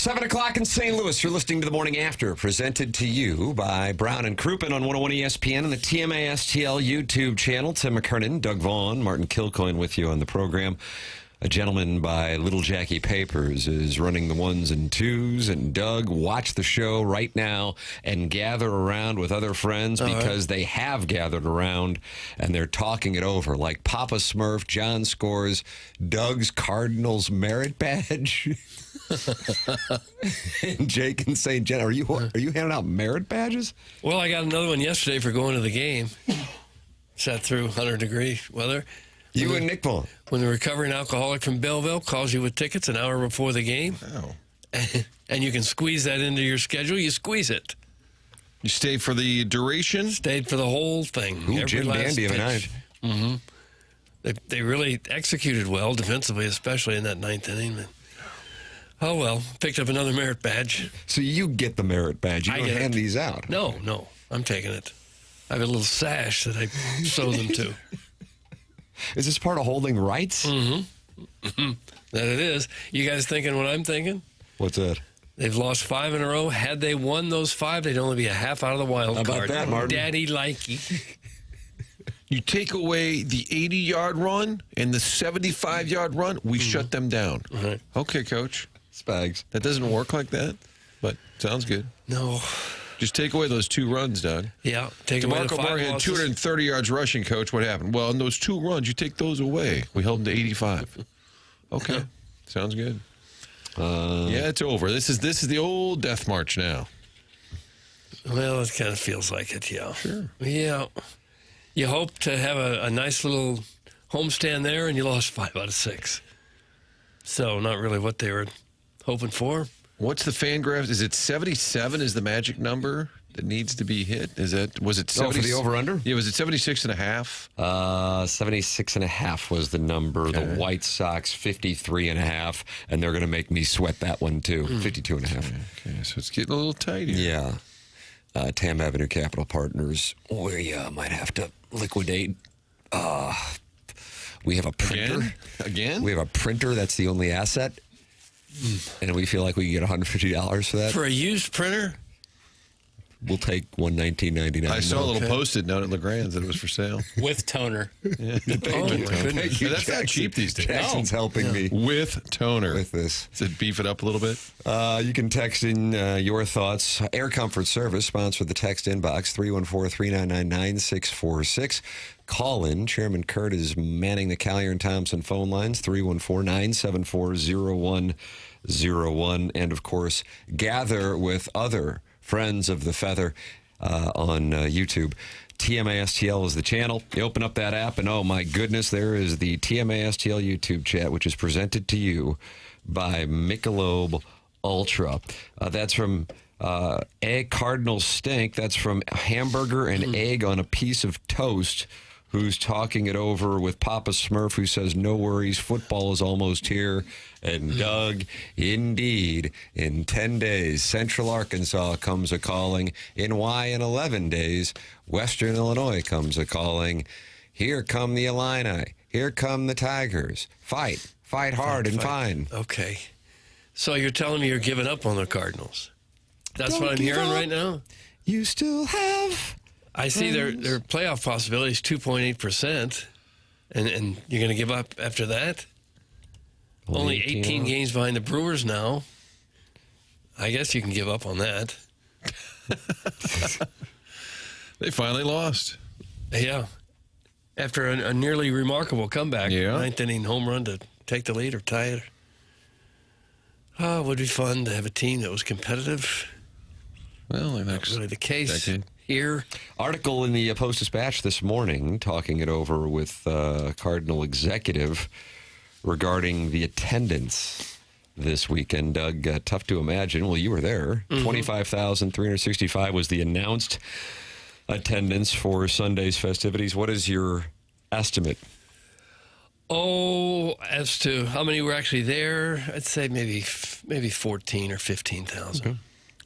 7 o'clock in St. Louis. You're listening to The Morning After, presented to you by Brown and Crouppen on 101 ESPN and the TMASTL YouTube channel. Tim McKernan, Doug Vaughn, Martin Kilcoyne with you on the program. A gentleman by Little Jackie Papers is running the ones and twos. And Doug, watch the show right now and gather around with other friends because they have gathered around and they're talking it over. Like Papa Smurf, John scores, Doug's Cardinals merit badge. And Jake and St. John, are you handing out merit badges? Well, I got another one yesterday for going to the game. Sat through 100-degree weather. You and Nick Vaughn. When the recovering alcoholic from Belleville calls you with tickets an hour before the game, and you can squeeze that into your schedule, you squeeze it. You stay for the duration? Stayed for the whole thing. Ooh, Jim Dandy of a night. Mm-hmm. They really executed well defensively, especially in that ninth inning. Oh, well, picked up another merit badge. So you get the merit badge. You don't hand these out. No, I'm taking it. I have a little sash that I sew them to. Is this part of holding rights? Mm-hmm. That it is. You guys thinking what I'm thinking? What's that? They've lost 5 in a row. Had they won those 5, they'd only be a half out of the wild card. How about that, Martin? Daddy likey. You take away the 80-yard run and the 75-yard run, we shut them down. Right. Okay, Coach. Spags. That doesn't work like that, but sounds good. No. Just take away those 2 runs, Doug. Yeah, take away the 5 DeMarco Murray had 230 yards rushing, Coach. What happened? Well, in those 2 runs, you take those away. We held them to 85. Okay, sounds good. Yeah, it's over. This is the old death march now. Well, it kind of feels like it, yeah. Sure. Yeah. You hope to have a nice little homestand there, and you lost 5 out of 6. So not really what they were hoping for. What's the fan graph? Is it 77 is the magic number that needs to be hit? Was it 70? For the over-under? Yeah, was it 76 and a half? 76 and a half was the number. Okay. The White Sox, 53 and a half, and they're going to make me sweat that one, too. 52 and a half. Okay, so it's getting a little tight here. Yeah. Tam Avenue Capital Partners, we might have to liquidate. We have a printer. Again? We have a printer. That's the only asset. And we feel like we can get $150 for that. For a used printer? We'll take $119.99. I saw a little posted note at LeGrand's that it was for sale. With toner. Yeah. Thank you, That's not cheap these days. Jackson's helping me. With toner. With this. Does it beef it up a little bit? You can text in your thoughts. Air Comfort Service sponsored the text inbox, 314-399-9646. Call in. Chairman Kurt is manning the Collier and Thompson phone lines, 314-974-0101. And, of course, gather with other friends of the Feather on YouTube. TMASTL is the channel. You open up that app, and oh my goodness, there is the TMASTL YouTube chat, which is presented to you by Michelob Ultra. That's from Egg Cardinal Stink. That's from Hamburger and Egg on a Piece of Toast, who's talking it over with Papa Smurf, who says, no worries, football is almost here. And Doug, indeed, in 10 days, Central Arkansas comes a-calling. In 11 days, Western Illinois comes a-calling. Here come the Illini. Here come the Tigers. Fight hard and fine. Okay. So you're telling me you're giving up on the Cardinals? That's what I'm hearing right now? You still have... I see their playoff possibility is 2.8%, and you're going to give up after that? Only 18 games behind the Brewers now. I guess you can give up on that. They finally lost. Yeah. After a nearly remarkable comeback. Yeah. 9th inning home run to take the lead or tie it. Oh, it would be fun to have a team that was competitive. Well, Not really the case here. Article in the Post-Dispatch this morning talking it over with Cardinal executive regarding the attendance this weekend. Doug, tough to imagine. Well, you were there. 25,365 was the announced attendance for Sunday's festivities. What is your estimate? Oh, as to how many were actually there, I'd say maybe 14 or 15,000. Okay.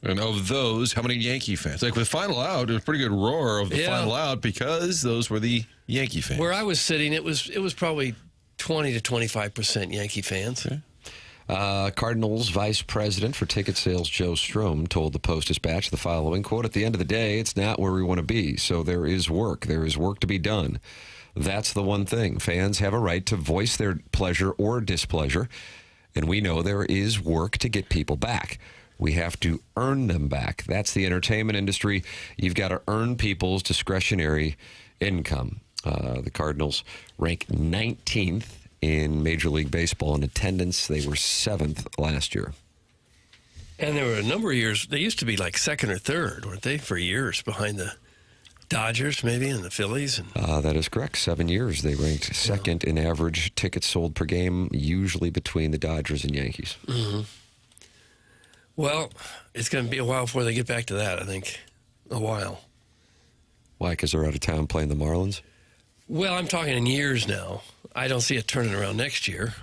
And of those, how many Yankee fans? Like with Final Out, it was a pretty good roar of the Final Out because those were the Yankee fans. Where I was sitting, it was probably 20 to 25% Yankee fans. Okay. Cardinals Vice President for Ticket Sales Joe Strom told the Post-Dispatch the following, quote, "At the end of the day, it's not where we want to be, so there is work. There is work to be done. That's the one thing. Fans have a right to voice their pleasure or displeasure, and we know there is work to get people back. We have to earn them back. That's the entertainment industry. You've got to earn people's discretionary income." The Cardinals rank 19th in Major League Baseball in attendance. They were 7th last year. And there were a number of years, they used to be like second or third, weren't they, for years behind the Dodgers maybe and the Phillies? And That is correct. 7 years they ranked second in average tickets sold per game, usually between the Dodgers and Yankees. Mm-hmm. Well, it's going to be a while before they get back to that, I think. A while. Why? Because they're out of town playing the Marlins? Well, I'm talking in years now. I don't see it turning around next year.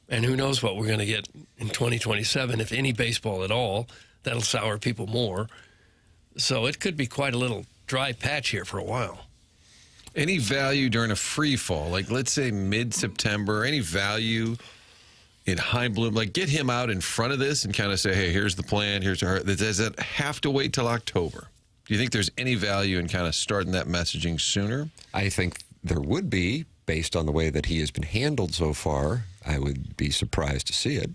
And who knows what we're going to get in 2027, if any baseball at all. That'll sour people more. So it could be quite a little dry patch here for a while. Any value during a free fall, like let's say mid-September, any value in high bloom, like get him out in front of this and kind of say, hey, here's the plan, here's our, does it have to wait till October? Do you think there's any value in kind of starting that messaging sooner? I think there would be, based on the way that he has been handled so far. I would be surprised to see it,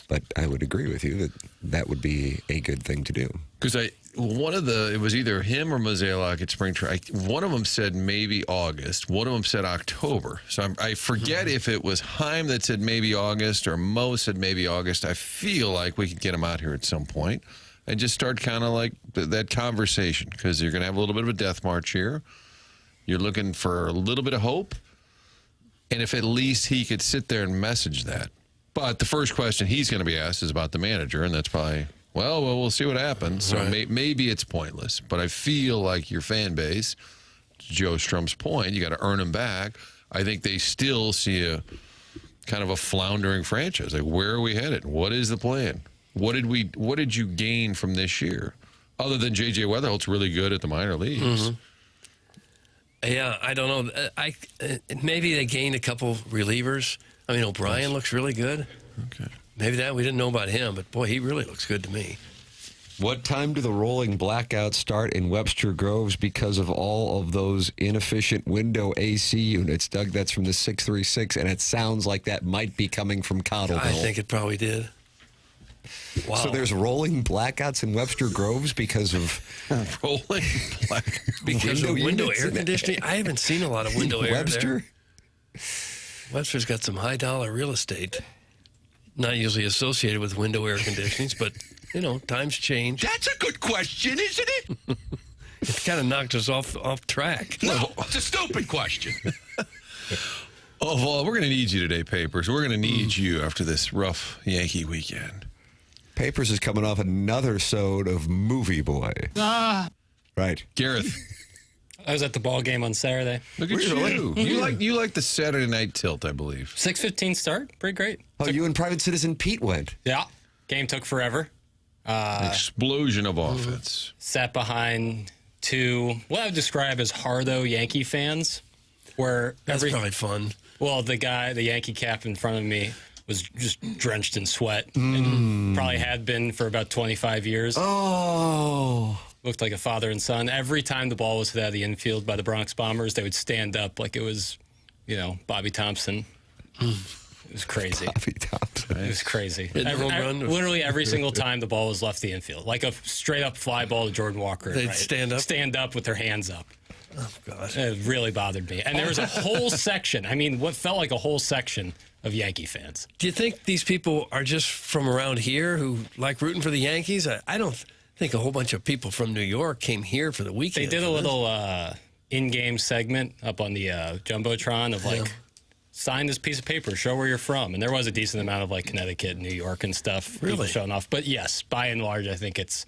but I would agree with you that that would be a good thing to do. Because it was either him or Mozeliak at spring training. One of them said maybe August. One of them said October. So I forget if it was Heim that said maybe August or Mo said maybe August. I feel like we could get him out here at some point and just start kind of like that conversation, because you're going to have a little bit of a death march here. You're looking for a little bit of hope. And if at least he could sit there and message that. But the first question he's going to be asked is about the manager, and that's probably, well, we'll see what happens. So maybe it's pointless. But I feel like your fan base, Joe Strum's point, you got to earn them back. I think they still see a kind of a floundering franchise. Like, where are we headed? What is the plan? What did you gain from this year? Other than J.J. Weatherholt's really good at the minor leagues. Mm-hmm. Yeah, I don't know. Maybe they gained a couple relievers. I mean, O'Brien looks really good. Okay. Maybe that we didn't know about him, but boy, he really looks good to me. What time do the rolling blackouts start in Webster Groves because of all of those inefficient window AC units? Doug, that's from the 636, and it sounds like that might be coming from Cottleville. I think it probably did. Wow. So there's rolling blackouts in Webster Groves because of rolling blackouts. Because of window air conditioning? I haven't seen a lot of window air Webster? there. Webster's got some high-dollar real estate. Not usually associated with window air conditionings, but, you know, times change. That's a good question, isn't it? It kind of knocked us off track. No, it's a stupid question. Oh, well, we're going to need you today, Papers. We're going to need you after this rough Yankee weekend. Papers is coming off another sode of Movie Boy. Right. Gareth. I was at the ball game on Saturday. Look at you. You like the Saturday night tilt, I believe. 6:15 start. Pretty great. Oh, you and Private Citizen Pete went. Yeah. Game took forever. Explosion of offense. Sat behind two, what I would describe as hardo Yankee fans. Where That's probably fun. Well, the Yankee cap in front of me was just drenched in sweat. And probably had been for about 25 years. Oh. Looked like a father and son. Every time the ball was hit out of the infield by the Bronx Bombers, they would stand up like it was, Bobby Thompson. It was crazy. Bobby Thompson. It was crazy. Literally every single time the ball was left the infield. Like a straight-up fly ball to Jordan Walker. They'd stand up? Stand up with their hands up. Oh, gosh. It really bothered me. And there was a whole section, what felt like a whole section of Yankee fans. Do you think these people are just from around here who like rooting for the Yankees? I don't think a whole bunch of people from New York came here for the weekend. They did a little in-game segment up on the Jumbotron of sign this piece of paper, show where you're from. And there was a decent amount of Connecticut, New York and stuff. Really? People showing off. But yes, by and large, I think it's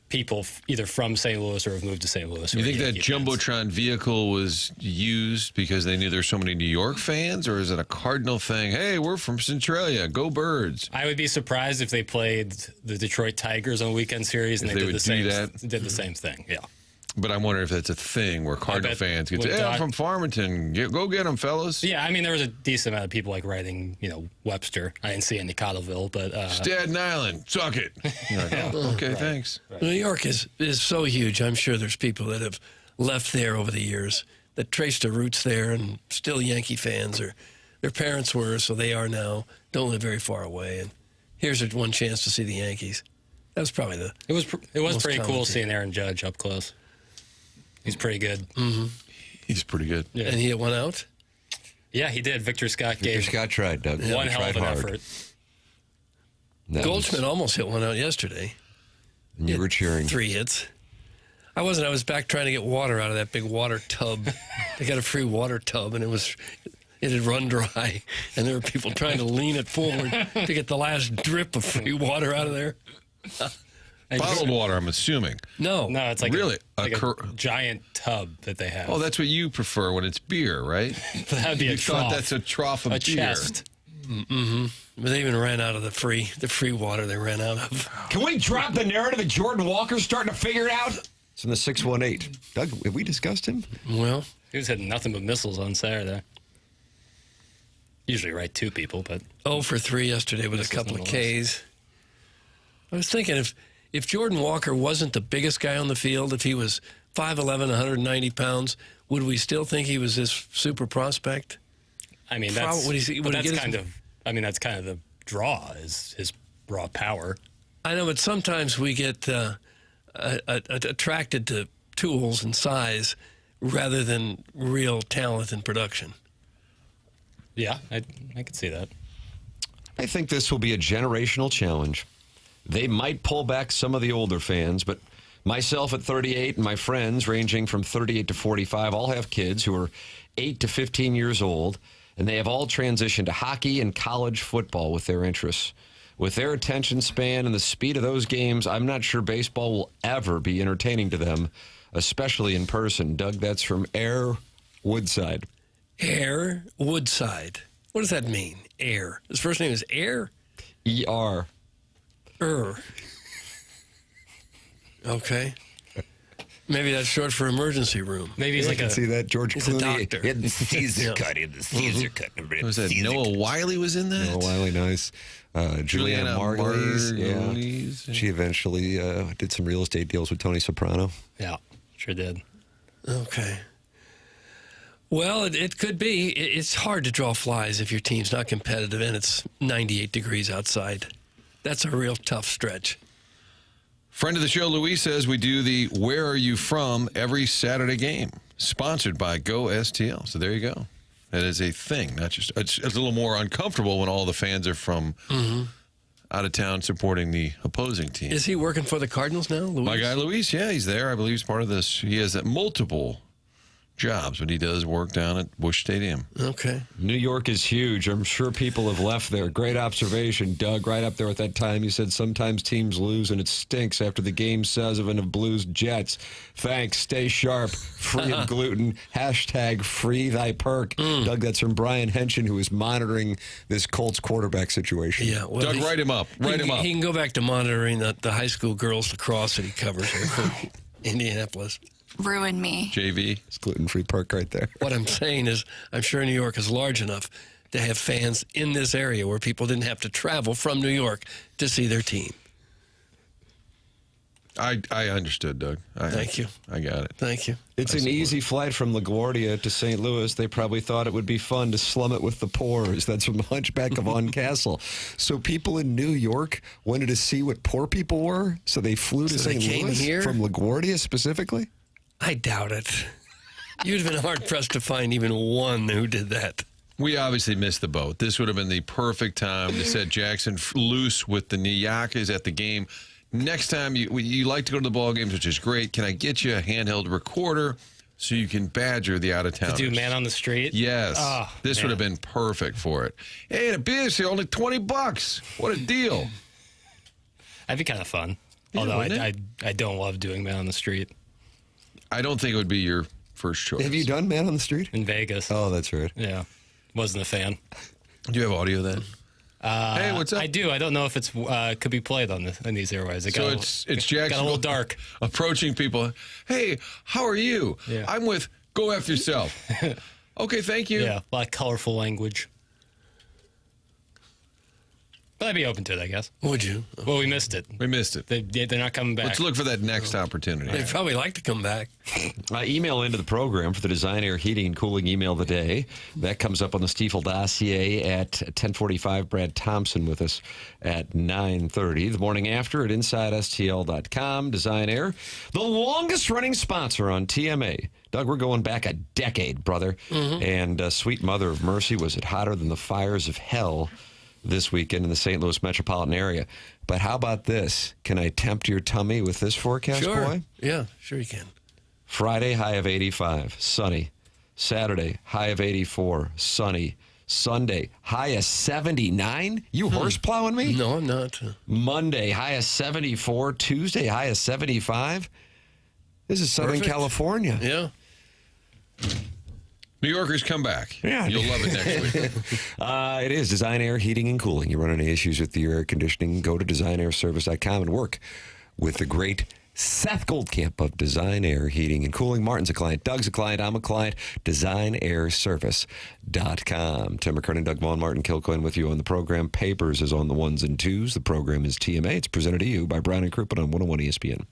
people either from St. Louis or have moved to St. Louis. You think that Jumbotron vehicle was used because they knew there's so many New York fans, or is it a Cardinal thing? Hey, we're from Centralia. Go Birds. I would be surprised if they played the Detroit Tigers on a weekend series and they did the same thing. Yeah. But I wonder if that's a thing where Cardinal fans can say, hey, I'm from Farmington. Go get them, fellas. Yeah, I mean, there was a decent amount of people like writing, Webster. I didn't see any Cottleville, but Staten Island, suck it. Like, okay, thanks. Right. New York is so huge. I'm sure there's people that have left there over the years that traced their roots there and still Yankee fans, or their parents were, so they are now. Don't live very far away, and here's their one chance to see the Yankees. That was probably it was pretty cool seeing Aaron Judge up close. He's pretty good. Mm-hmm. He's pretty good. Yeah. And he hit one out? Yeah, he did. Victor Scott tried, Doug. One hell of an effort. Goldschmidt almost hit one out yesterday. And you were cheering. 3 hits. I wasn't. I was back trying to get water out of that big water tub. They got a free water tub, and it had run dry. And there were people trying to lean it forward to get the last drip of free water out of there. Bottled water, I'm assuming. No, it's like really a giant tub that they have. Oh, that's what you prefer when it's beer, right? That'd be a trough. Thought that's a trough of beer. Chest. Mm-hmm. But they even ran out of the free water they ran out of. Can we drop the narrative that Jordan Walker's starting to figure it out? It's in the 618. Doug, have we discussed him? Well, he was hitting nothing but missiles on Saturday. Usually right 2 people, but 0 for 3 yesterday with a couple of Ks. I was thinking if Jordan Walker wasn't the biggest guy on the field, if he was 5'11", 190 pounds, would we still think he was this super prospect? I mean, that's kind of the draw is his raw power. I know, but sometimes we get attracted to tools and size rather than real talent and production. Yeah, I could see that. I think this will be a generational challenge. They might pull back some of the older fans, but myself at 38 and my friends ranging from 38 to 45 all have kids who are 8 to 15 years old, and they have all transitioned to hockey and college football with their interests. With their attention span and the speed of those games, I'm not sure baseball will ever be entertaining to them, especially in person. Doug, that's from Air Woodside. Air Woodside. What does that mean? Air. His first name is Air? E-R. Okay. Maybe that's short for emergency room. Maybe he's see that George he's Clooney. a doctor. He had the Caesar cut. Was that Noah Wiley was in that? Noah Wiley, nice. Juliana Margulies. Margulies. Yeah. She eventually did some real estate deals with Tony Soprano. Yeah, sure did. Okay. Well, it could be. It's hard to draw flies if your team's not competitive and it's 98 degrees outside. That's a real tough stretch. Friend of the show, Louis, says we do the Where Are You From every Saturday game, sponsored by Go STL. So there you go. That is a thing. Not just it's a little more uncomfortable when all the fans are from out of town supporting the opposing team. Is he working for the Cardinals now, Luis? My guy, Luis, yeah, he's there. I believe he's part of this. He has multiple jobs, but he does work down at Busch Stadium. Okay. New York is huge. I'm sure people have left there. Great observation, Doug. Right up there at that time, you said sometimes teams lose and it stinks after the game 7 of Blues Jets. Thanks. Stay sharp. Free of gluten. # free thy perk. Doug, that's from Brian Henshin, who is monitoring this Colts quarterback situation. Yeah. Well, Doug, write him up. Write him up. He can go back to monitoring the high school girls lacrosse that he covers here for Indianapolis. Ruin me. JV. It's gluten-free perk right there. What I'm saying is, I'm sure New York is large enough to have fans in this area where people didn't have to travel from New York to see their team. I understood, Doug. Thank you. I got it. Thank you. It's an easy flight from LaGuardia to St. Louis. They probably thought it would be fun to slum it with the poors. That's from Hunchback of On Castle. So people in New York wanted to see what poor people were, so they flew to St. Louis here? from LaGuardia specifically? I doubt it. You'd have been hard-pressed to find even one who did that. We obviously missed the boat. This would have been the perfect time to set Jackson loose with the Nyakas at the game. Next time you like to go to the ball games, which is great, can I get you a handheld recorder so you can badger the out-of-towners? To do man on the street? Yes. Oh, this would have been perfect for it. Hey, and a beer sale, only $20. What a deal. That'd be kind of fun. Yeah, Although wouldn't I don't love doing man on the street. I don't think it would be your first choice. Have you done Man on the Street? In Vegas. Oh, that's right. Yeah. Wasn't a fan. Do you have audio then? Hey, what's up? I do. I don't know if it's could be played on these airways. So it's Jackson got a little dark. approaching people. Hey, how are you? Yeah. I'm with Go F Yourself. Okay, thank you. Yeah, a lot of colorful language. But I'd be open to it, I guess. Would you? Well, we missed it. We missed it. They're not coming back. Let's look for that next opportunity. They'd probably like to come back. Email into the program for the Design Air Heating and Cooling email of the day. That comes up on the Stiefel dossier at 10:45. Brad Thompson with us at 9:30. The morning after at InsideSTL.com. Design Air, the longest running sponsor on TMA. Doug, we're going back a decade, brother. And Sweet Mother of Mercy, was it hotter than the fires of hell this weekend in the St. Louis metropolitan area? But how about this? Can I tempt your tummy with this forecast, Sure. boy? Yeah, sure you can. Friday, high of 85, sunny. Saturday, high of 84, sunny. Sunday, high of 79? You horse plowing me? No, I'm not. Monday, high of 74. Tuesday, high of 75. This is Southern Perfect. California. Yeah. New Yorkers, come back. Yeah. You'll love it next week. It is Design Air Heating and Cooling. You run any issues with your air conditioning, go to designairservice.com and work with the great Seth Goldcamp of Design Air Heating and Cooling. Martin's a client. Doug's a client. I'm a client. designairservice.com. Tim McKernan, Doug Vaughn, Martin Kilcoyne with you on the program. Papers is on the ones and twos. The program is TMA. It's presented to you by Brown and Crouppen on 101 ESPN.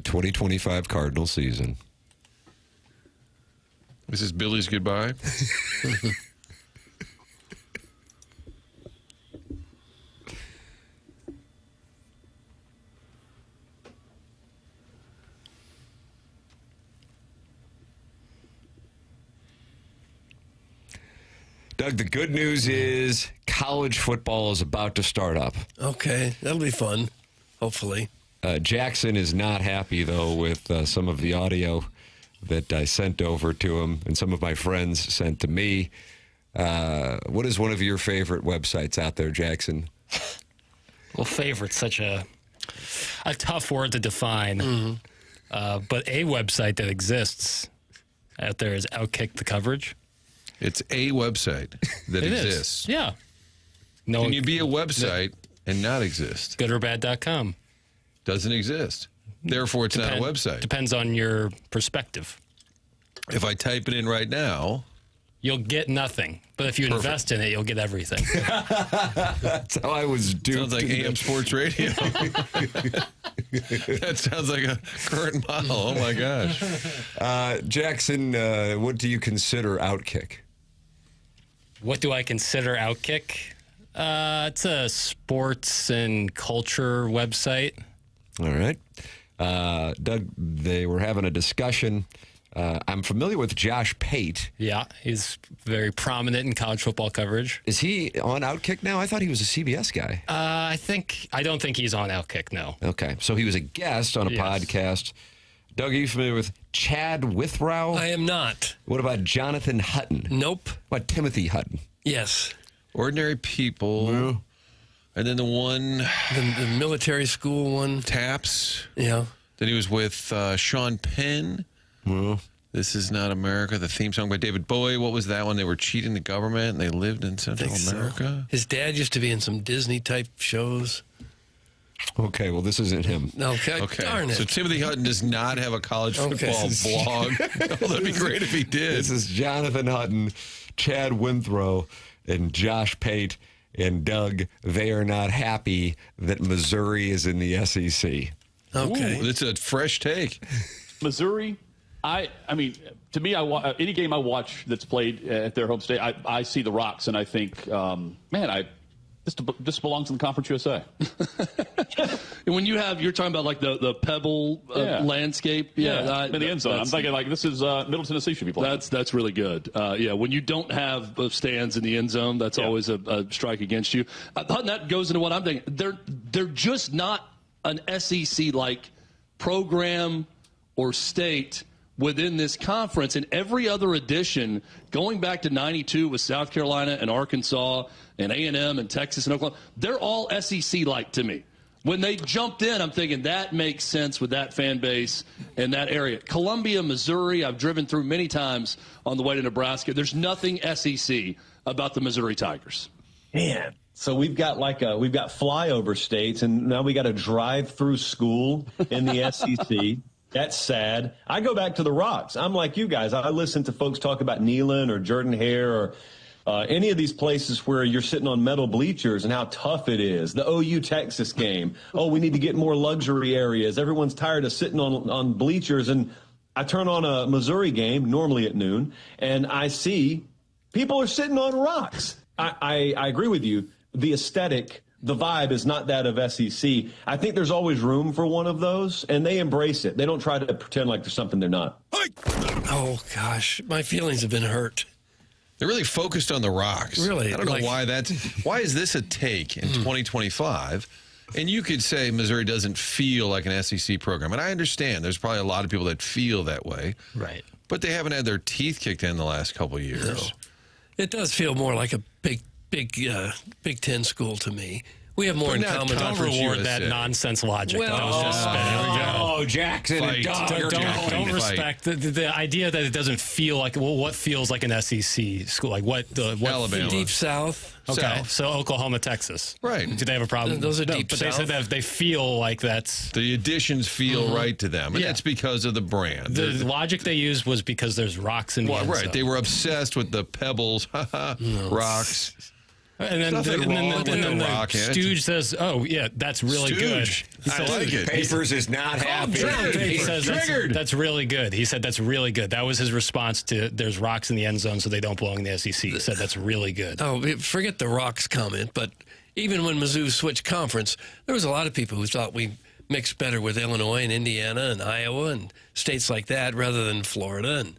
2025 Cardinal season. This is Billy's goodbye. Doug, the good news is college football is about to start up. Okay, that'll be fun, hopefully. Jackson is not happy, though, with some of the audio that I sent over to him and some of my friends sent to me. What is one of your favorite websites out there, Jackson? Well, favorite's such a tough word to define. Mm-hmm. But a website that exists out there is Outkick the Coverage. It's a website that It exists. is. Yeah. No, Can you be a website and not exist? goodorbad.com. Doesn't exist. Therefore, it's not a website. Depends on your perspective. If I type it in right now, You'll get nothing. But if you invest in it, you'll get everything. That's how I was duped. sounds like AM Sports Radio. That sounds like a current model. Oh, my gosh. Jackson, what do you consider Outkick? What do I consider Outkick? It's a sports and culture website. All right. Doug, they were having a discussion. I'm familiar with Josh Pate. Yeah, he's very prominent in college football coverage. Is he on Outkick now? I thought he was a CBS guy. I don't think he's on Outkick, no. Okay, so he was a guest on a podcast. Doug, are you familiar with Chad Withrow? I am not. What about Jonathan Hutton? Nope. What about Timothy Hutton? Yes. Ordinary People. Yeah. And then the one, The military school one. Taps. Yeah. Then he was with Sean Penn. Well, This Is Not America, the theme song by David Bowie. What was that one? They were cheating the government and they lived in Central America. His dad used to be in some Disney-type shows. okay, well, this isn't him. Okay. Darn it. So Timothy Hutton does not have a college football blog. Oh, that'd be great if he did. This is Jonathan Hutton, Chad Withrow, and Josh Pate. And Doug, they are not happy that Missouri is in the SEC. Okay. Ooh, it's a fresh take. Missouri, I mean, to me, any game I watch that's played at their home state, I see the Rocks, and I think, this belongs in the Conference USA. And when you're talking about like the pebble landscape, in the end zone. I'm thinking like this is Middle Tennessee should be playing. That's really good. When you don't have stands in the end zone, that's always a strike against you. That goes into what I'm thinking. They're just not an SEC like program or state within this conference. And every other edition, going back to 92 with South Carolina and Arkansas and A&M and Texas and Oklahoma, they're all SEC-like to me. When they jumped in, I'm thinking that makes sense with that fan base and that area. Columbia, Missouri, I've driven through many times on the way to Nebraska. There's nothing SEC about the Missouri Tigers. Man. So we've got flyover states, and now we got to drive through school in the SEC. That's sad. I go back to the Rocks. I'm like you guys. I listen to folks talk about Neyland or Jordan Hare or any of these places where you're sitting on metal bleachers and how tough it is. The OU Texas game. Oh, we need to get more luxury areas. Everyone's tired of sitting on bleachers. And I turn on a Missouri game, normally at noon, and I see people are sitting on rocks. I agree with you. The aesthetic, the vibe is not that of SEC. I think there's always room for one of those, and they embrace it. They don't try to pretend like there's something they're not. Oh, gosh. My feelings have been hurt. They're really focused on the Rocks. Really? I don't know why is this a take in 2025? And you could say Missouri doesn't feel like an SEC program. And I understand there's probably a lot of people that feel that way. Right. But they haven't had their teeth kicked in the last couple of years. No. It does feel more like a Big Ten school to me. We have more in common. Don't reward that nonsense logic. That was just spinning. Oh, Jackson and Doug. Don't respect the idea that it doesn't feel like, well, what feels like an SEC school? Like what Alabama. Deep South. Okay, so Oklahoma, Texas. Right. Do they have a problem? Those are deep but South. they said that they feel like that's... The additions feel right to them, and Yeah. that's because of the brand. The logic they used was because there's rocks in the end right. zone. They were obsessed with the pebbles, rocks. And then, Nothing wrong with the rock. Stooge says, "Oh yeah, that's really Stooge. good." I like it. Papers is not happy. He says that's really good. He said that's really good. That was his response to "There's rocks in the end zone, so they don't belong in the SEC." He said that's really good. Oh, forget the rocks comment, but even when Mizzou switched conference, there was a lot of people who thought we mixed better with Illinois and Indiana and Iowa and states like that rather than Florida and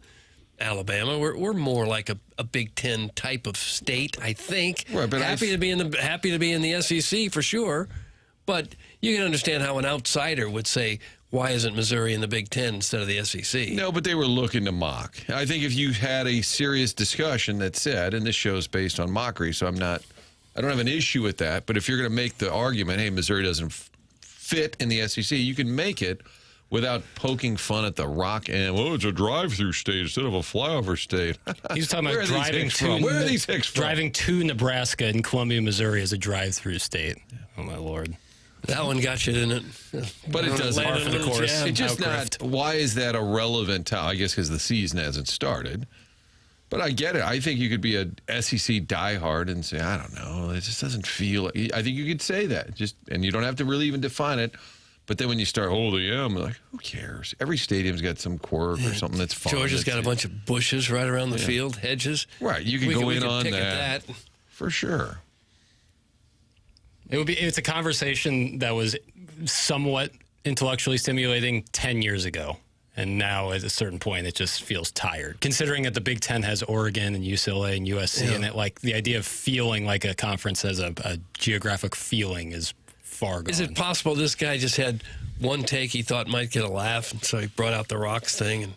Alabama. We're more like a Big Ten type of state, I think. Right, but happy to be in the SEC for sure, but you can understand how an outsider would say, why isn't Missouri in the Big Ten instead of the SEC? No, but they were looking to mock. I think if you had a serious discussion that said, and this show's based on mockery, so I don't have an issue with that, but if you're going to make the argument, hey, Missouri doesn't fit in the SEC, you can make it without poking fun at the rock and, it's a drive-through state instead of a flyover state. He's talking about Where are these hicks from? driving to Nebraska and Columbia, Missouri is a drive-through state. Oh, my Lord. That one got you, didn't it? But it doesn't. Par for the course. It's just not, why is that a relevant I guess because the season hasn't started. But I get it. I think you could be a SEC diehard and say, I don't know, it just doesn't feel. I think you could say that, and you don't have to really even define it. But then when you start, I'm like, who cares? Every stadium's got some quirk or something that's fun. Georgia's got a bunch of bushes right around the field, hedges. Right, you can go in on pick that. at that. For sure. It's a conversation that was somewhat intellectually stimulating 10 years ago. And now at a certain point, it just feels tired. Considering that the Big Ten has Oregon and UCLA and USC, and it, the idea of feeling like a conference has a geographic feeling is far gone. Is it possible this guy just had one take he thought might get a laugh, and so he brought out the rocks thing,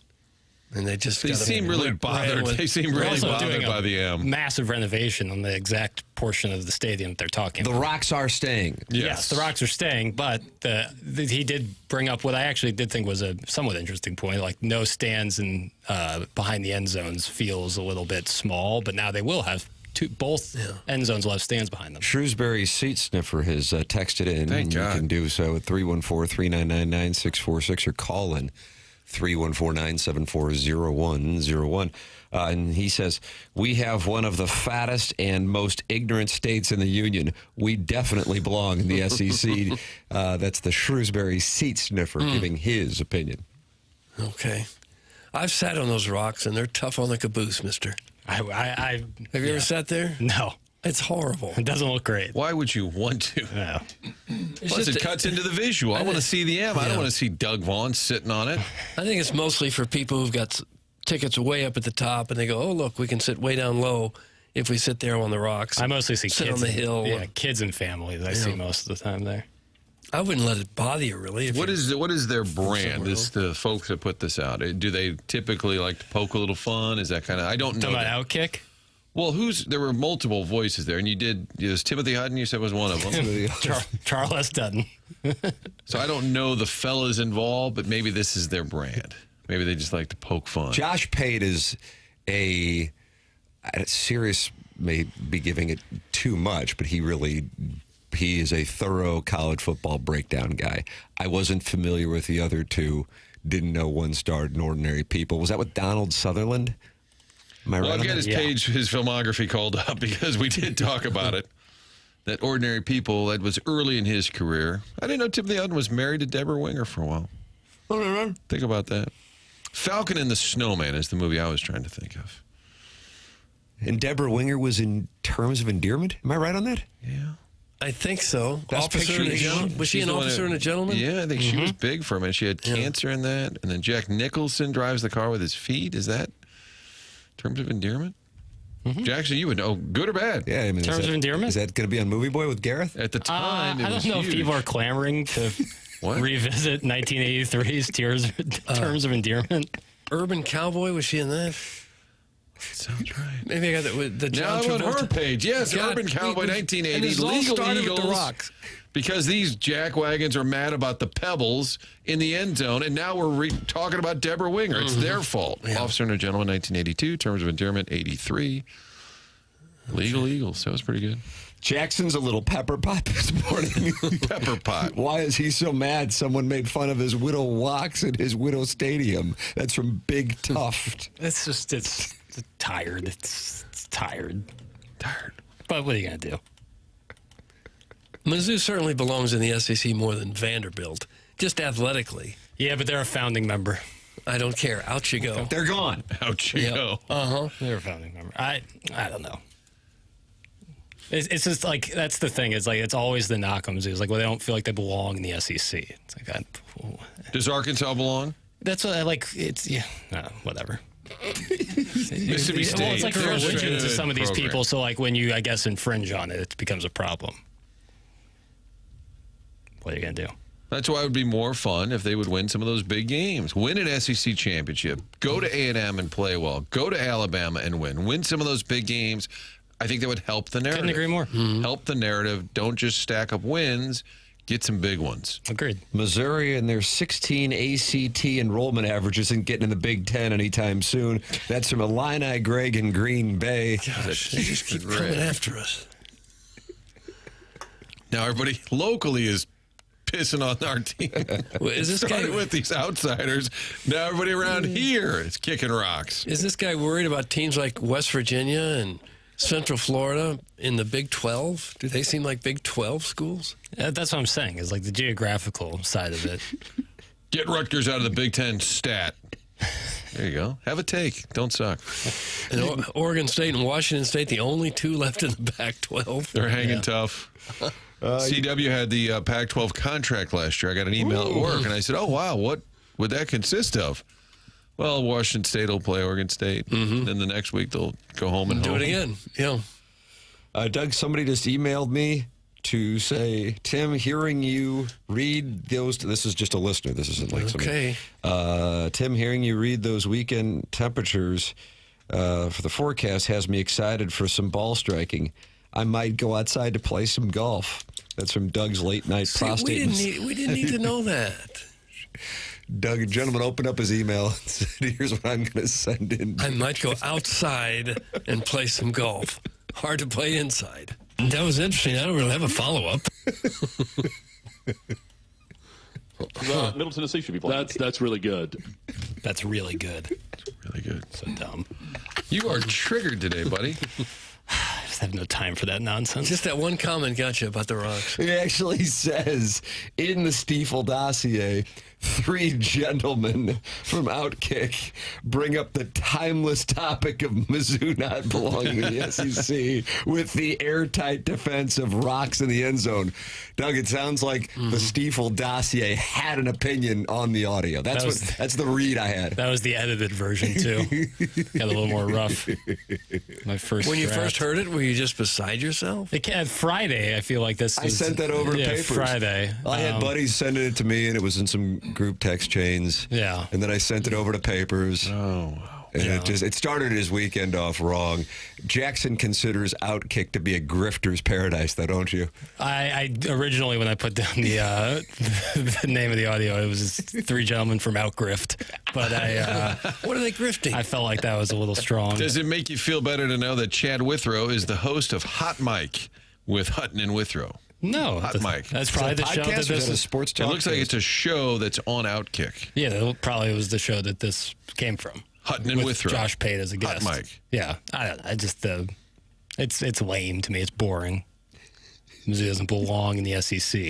and they just seem really bothered. They seem really bothered by the massive renovation on the exact portion of the stadium they're talking about. The rocks are staying. Yes, the rocks are staying, but he did bring up what I actually did think was a somewhat interesting point, like no stands and behind the end zones feels a little bit small, but now they will have both end zones will have stands behind them. Shrewsbury Seat Sniffer has texted in. Thank God. You can do so at 314-399-9646 or call in 314-974-0101. And he says, we have one of the fattest and most ignorant states in the union. We definitely belong in the SEC. That's the Shrewsbury Seat Sniffer giving his opinion. Okay. I've sat on those rocks, and they're tough on the caboose, mister. Have you ever sat there? No. It's horrible. It doesn't look great. Why would you want to? No. Plus, it cuts into the visual. I want to see the M. I don't want to see Doug Vaughn sitting on it. I think it's mostly for people who've got tickets way up at the top, and they go, oh, look, we can sit way down low if we sit there on the rocks. I mostly see sit kids on the hill. Yeah, kids and families I see most of the time there. I wouldn't let it bother you, really. What is their brand? The folks that put this out, do they typically like to poke a little fun? Is that kind of, I don't know. Talking about Outkick? Well, there were multiple voices there, and there's Timothy Hutton, you said was one of them. Charles S. Dutton. So I don't know the fellas involved, but maybe this is their brand. Maybe they just like to poke fun. Josh Pate is Sirius may be giving it too much, but he is a thorough college football breakdown guy. I wasn't familiar with the other two. Didn't know one starred in Ordinary People. Was that with Donald Sutherland? Am I right? I've got his page, his filmography called up because we did talk about it. That Ordinary People, that was early in his career. I didn't know Timothy Hutton was married to Deborah Winger for a while. Think about that. Falcon and the Snowman is the movie I was trying to think of. And Deborah Winger was in Terms of Endearment? Am I right on that? Yeah. I think so. Best Officer and a Gentleman? Was she an Officer and a Gentleman? Yeah, I think she was big for a minute. She had cancer in that. And then Jack Nicholson drives the car with his feet. Is that Terms of Endearment? Jackson, you would know, good or bad? Yeah, I mean, Terms of Endearment? Is that going to be on Movie Boy with Gareth? At the time, it I was don't know huge. if people are clamoring to revisit 1983's Terms of Endearment. Urban Cowboy, was she in that? Sounds right. Maybe I got that with the John Now I'm on Travolta. her page. Yes, God, Urban Cowboy, 1980. and this all Legal started Eagles. with the rocks. Because these jackwagons are mad about the pebbles in the end zone, and now we're talking about Deborah Winger. It's their fault. Officer and a Gentleman, 1982. Terms of Endearment, 83. Legal Eagles. That was pretty good. Jackson's a little pepper pot this morning. Pepper pot. Why is he so mad someone made fun of his widow walks at his widow stadium? That's from Big Tuft. It's tired. It's tired. But what are you going to do? Mizzou certainly belongs in the SEC more than Vanderbilt, just athletically. Yeah, but they're a founding member. I don't care. Out you go. They're gone. Out you go. They're a founding member. I don't know. It's just like, that's the thing. It's like, it's always the knock on Mizzou. It's like, well, they don't feel like they belong in the SEC. It's like, Does Arkansas belong? that's what I like. It's, yeah, whatever. Mississippi State. Well, it's like a They're religion to good some of these program. people. So, like, when you, I guess, infringe on it, it becomes a problem. What are you going to do? That's why it would be more fun if they would win some of those big games. Win an SEC championship. Go to A&M and play well. Go to Alabama and win. Win some of those big games. I think that would help the narrative. Couldn't agree more. Help the narrative. Don't just stack up wins. Get some big ones. Agreed. Missouri and their 16 ACT enrollment average isn't getting in the Big Ten anytime soon. That's from Illini Greg in Green Bay. Gosh, they just keep coming after us. Now everybody locally is pissing on our team. Well, is this Started guy with these outsiders. Now everybody around here is kicking rocks. Is this guy worried about teams like West Virginia and Central Florida in the Big 12? Do they seem like Big 12 schools? That's what I'm saying. Is like the geographical side of it. Get Rutgers out of the Big Ten stat. There you go. Have a take. Don't suck. And Oregon State and Washington State, the only two left in the Pac-12. They're hanging tough. CW had the Pac-12 contract last year. I got an email at work, and I said, oh, wow, what would that consist of? Well, Washington State will play Oregon State. Then the next week they'll go home and Do it again. Yeah. Doug, somebody just emailed me to say, Tim, hearing you read those, this is just a listener. This isn't like somebody. Okay. Tim, hearing you read those weekend temperatures for the forecast has me excited for some ball striking. I might go outside to play some golf. That's from Doug's late night prostate. We didn't need to know that. Doug, a gentleman opened up his email and said, here's what I'm going to send in. I might go outside and play some golf. Hard to play inside. That was interesting. I don't really have a follow-up. Middle Tennessee should be playing. That's really good. That's really good. Really good. So dumb. You are triggered today, buddy. I just have no time for that nonsense. Just that one comment got you about the rocks. It actually says in the Stiefel dossier, 3 gentlemen from Outkick bring up the timeless topic of Mizzou not belonging in the SEC with the airtight defense of rocks in the end zone. Doug, it sounds like the Stiefel dossier had an opinion on the audio. That's the read I had. That was the edited version, too. Got a little more rough. My first When you draft. first heard it, were you just beside yourself? Friday, I feel like this I was, sent that over to papers. Friday. I had buddies sending it to me, and it was in some group text chains. Yeah. And then I sent it over to papers. Oh, wow. And it started his weekend off wrong. Jackson considers Outkick to be a grifter's paradise, though, don't you? I originally, when I put down the name of the audio, it was 3 gentlemen from Outgrift. But What are they grifting? I felt like that was a little strong. Does it make you feel better to know that Chad Withrow is the host of Hot Mic with Hutton and Withrow? No. Hot mic. That's probably the show that Podcast or is this that a is. sports It talk? looks like it's a show that's on Outkick. Yeah, that probably was the show that this came from. Hutton and With Withrow. Josh Pate as a guest. Hot mic. Yeah. I don't know. I just, it's lame to me. It's boring. Mizzou doesn't belong in the SEC.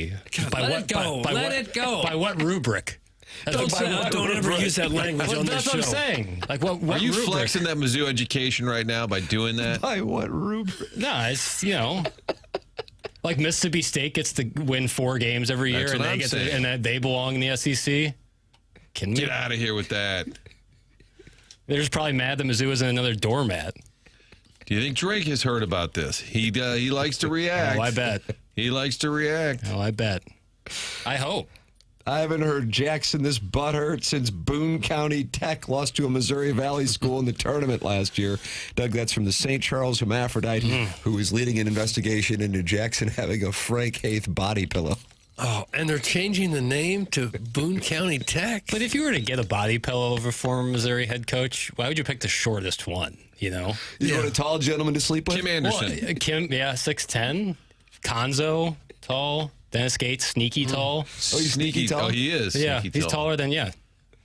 let it go. Let it go. By what rubric? Don't ever use that language on this That's show. what I'm saying. Like, what Are you rubric? flexing that Mizzou education right now by doing that? By what rubric? No, it's, like Mississippi State gets to win 4 games every year, That's and what they I'm get saying. and that they belong in the SEC. Kidding me? Get out of here with that. They're just probably mad that Mizzou isn't another doormat. Do you think Drake has heard about this? He likes to react. Oh, I bet. He likes to react. Oh, I bet. I hope. I haven't heard Jackson this butthurt since Boone County Tech lost to a Missouri Valley school in the tournament last year. Doug, that's from the St. Charles Hermaphrodite, who is leading an investigation into Jackson having a Frank Haith body pillow. Oh, and they're changing the name to Boone County Tech. But if you were to get a body pillow of a former Missouri head coach, why would you pick the shortest one, You want a tall gentleman to sleep with? Kim Anderson. Well, Kim, 6'10", Konzo, tall, Dennis Gates, sneaky tall. Oh, he's sneaky tall? Oh, he is. Yeah, sneaky he's tall. taller than,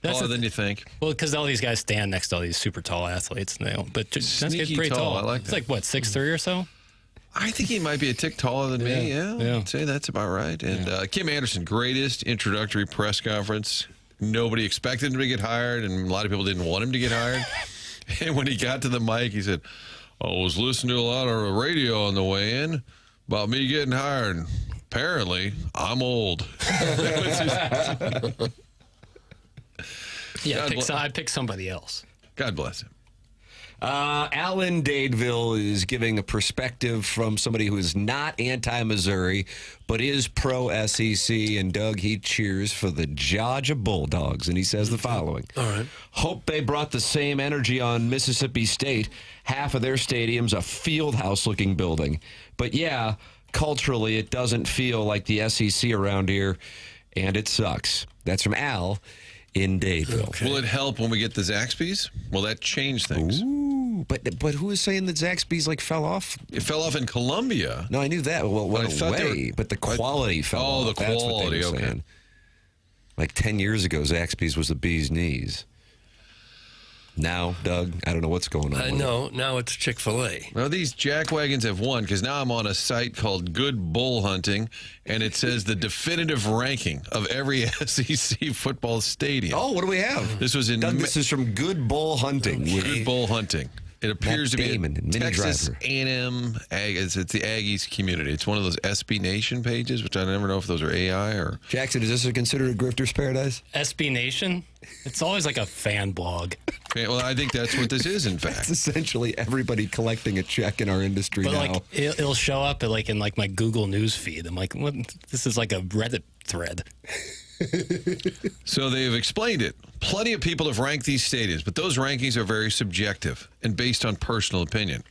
Taller than you think. Well, because all these guys stand next to all these super tall athletes. And they don't, but Dennis Gates Sneaky is pretty tall, tall. I like It's that. like, what, 6'3" or so? I think he might be a tick taller than me. Yeah. I'd say that's about right. And Kim Anderson, greatest introductory press conference. Nobody expected him to get hired, and a lot of people didn't want him to get hired. And when he got to the mic, he said, I was listening to a lot of radio on the way in about me getting hired. Apparently, I'm old. I'd pick somebody else. God bless him. Alan Dadeville is giving a perspective from somebody who is not anti-Missouri, but is pro-SEC. And, Doug, he cheers for the Georgia Bulldogs. And he says the following. All right. Hope they brought the same energy on Mississippi State. Half of their stadium's a field house-looking building. But, yeah, culturally, it doesn't feel like the SEC around here, and it sucks. That's from Al in Dadeville. Okay. Will it help when we get the Zaxby's? Will that change things? Ooh, but who is saying that Zaxby's fell off? It fell off in Columbia. No, I knew that. Well, it went away, but the quality fell off. Oh, the quality. That's what they were saying. Like 10 years ago, Zaxby's was the bee's knees. Now, Doug, I don't know what's going on. No, now it's Chick-fil-A. Well, these jackwagons have won because now I'm on a site called Good Bull Hunting, and it says the definitive ranking of every SEC football stadium. Oh, what do we have? This was in Doug, this is from Good Bull Hunting. Good Bull Hunting. It appears to be Damon, a Texas A&M. It's the Aggies community. It's one of those SB Nation pages, which I never know if those are AI or... Jackson, is this considered a grifter's paradise? SB Nation? It's always like a fan blog. Okay, well, I think that's what this is, in fact. It's essentially everybody collecting a check in our industry But now. it'll show up in my Google News feed. I'm like, what? This is like a Reddit thread. So they have explained it. Plenty of people have ranked these stadiums, but those rankings are very subjective and based on personal opinion.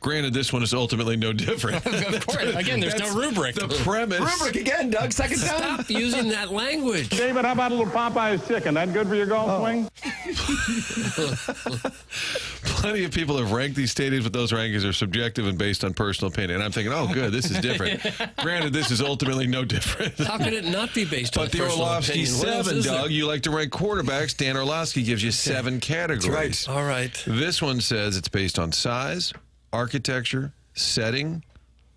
Granted, this one is ultimately no different. Of course. Again, there's no rubric. The premise. Rubric again, Doug. Second time. Stop using that language. David, how about a little Popeye's chicken? That good for your golf swing? Plenty of people have ranked these stadiums, but those rankings are subjective and based on personal opinion. And I'm thinking, oh, good, this is different. Granted, this is ultimately no different. How can it not be based on But the personal Orlovsky opinion? What else 7, is there? Doug, you like to rank quarterbacks. Dan Orlovsky gives you 7 categories. All right. This one says it's based on size, architecture, setting,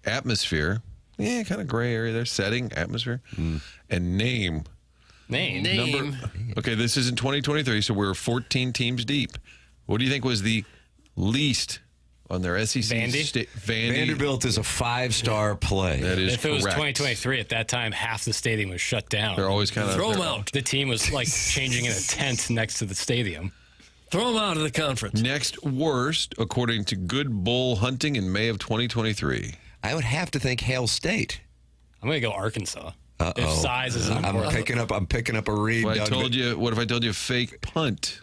atmosphere. Yeah, kind of gray area there. Setting, atmosphere, and name. Name. Okay, this is in 2023, so we're 14 teams deep. What do you think was the least on their SEC? Vandy? Vanderbilt is a 5-star play. That is If it was correct. 2023, at that time, half the stadium was shut down. They're always kind of... Throw them out. The team was changing in a tent next to the stadium. Throw them out of the conference. Next worst, according to Good Bull Hunting in May of 2023. I would have to think Hail State. I'm going to go Arkansas. Uh-oh. If size is important. I'm picking up a read. What Doug. if I told you fake punt?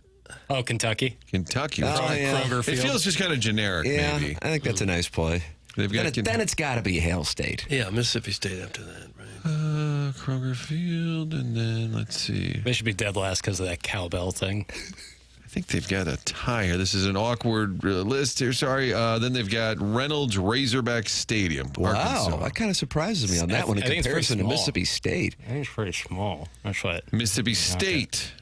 Oh, Kentucky. Kentucky. Oh, yeah. Kroger It Field. feels just kind of generic, Yeah, maybe. I think that's a nice play. They've got Then it's got to be Hail State. Yeah, Mississippi State after that, right? Kroger Field, and then let's see. They should be dead last because of that cowbell thing. I think they've got a tie here. This is an awkward list here. Sorry. Then they've got Reynolds Razorback Stadium. Wow, Arkansas. that kind of surprises me on that one in I think it's pretty comparison to small. Mississippi State. I think it's pretty small. That's what. Mississippi State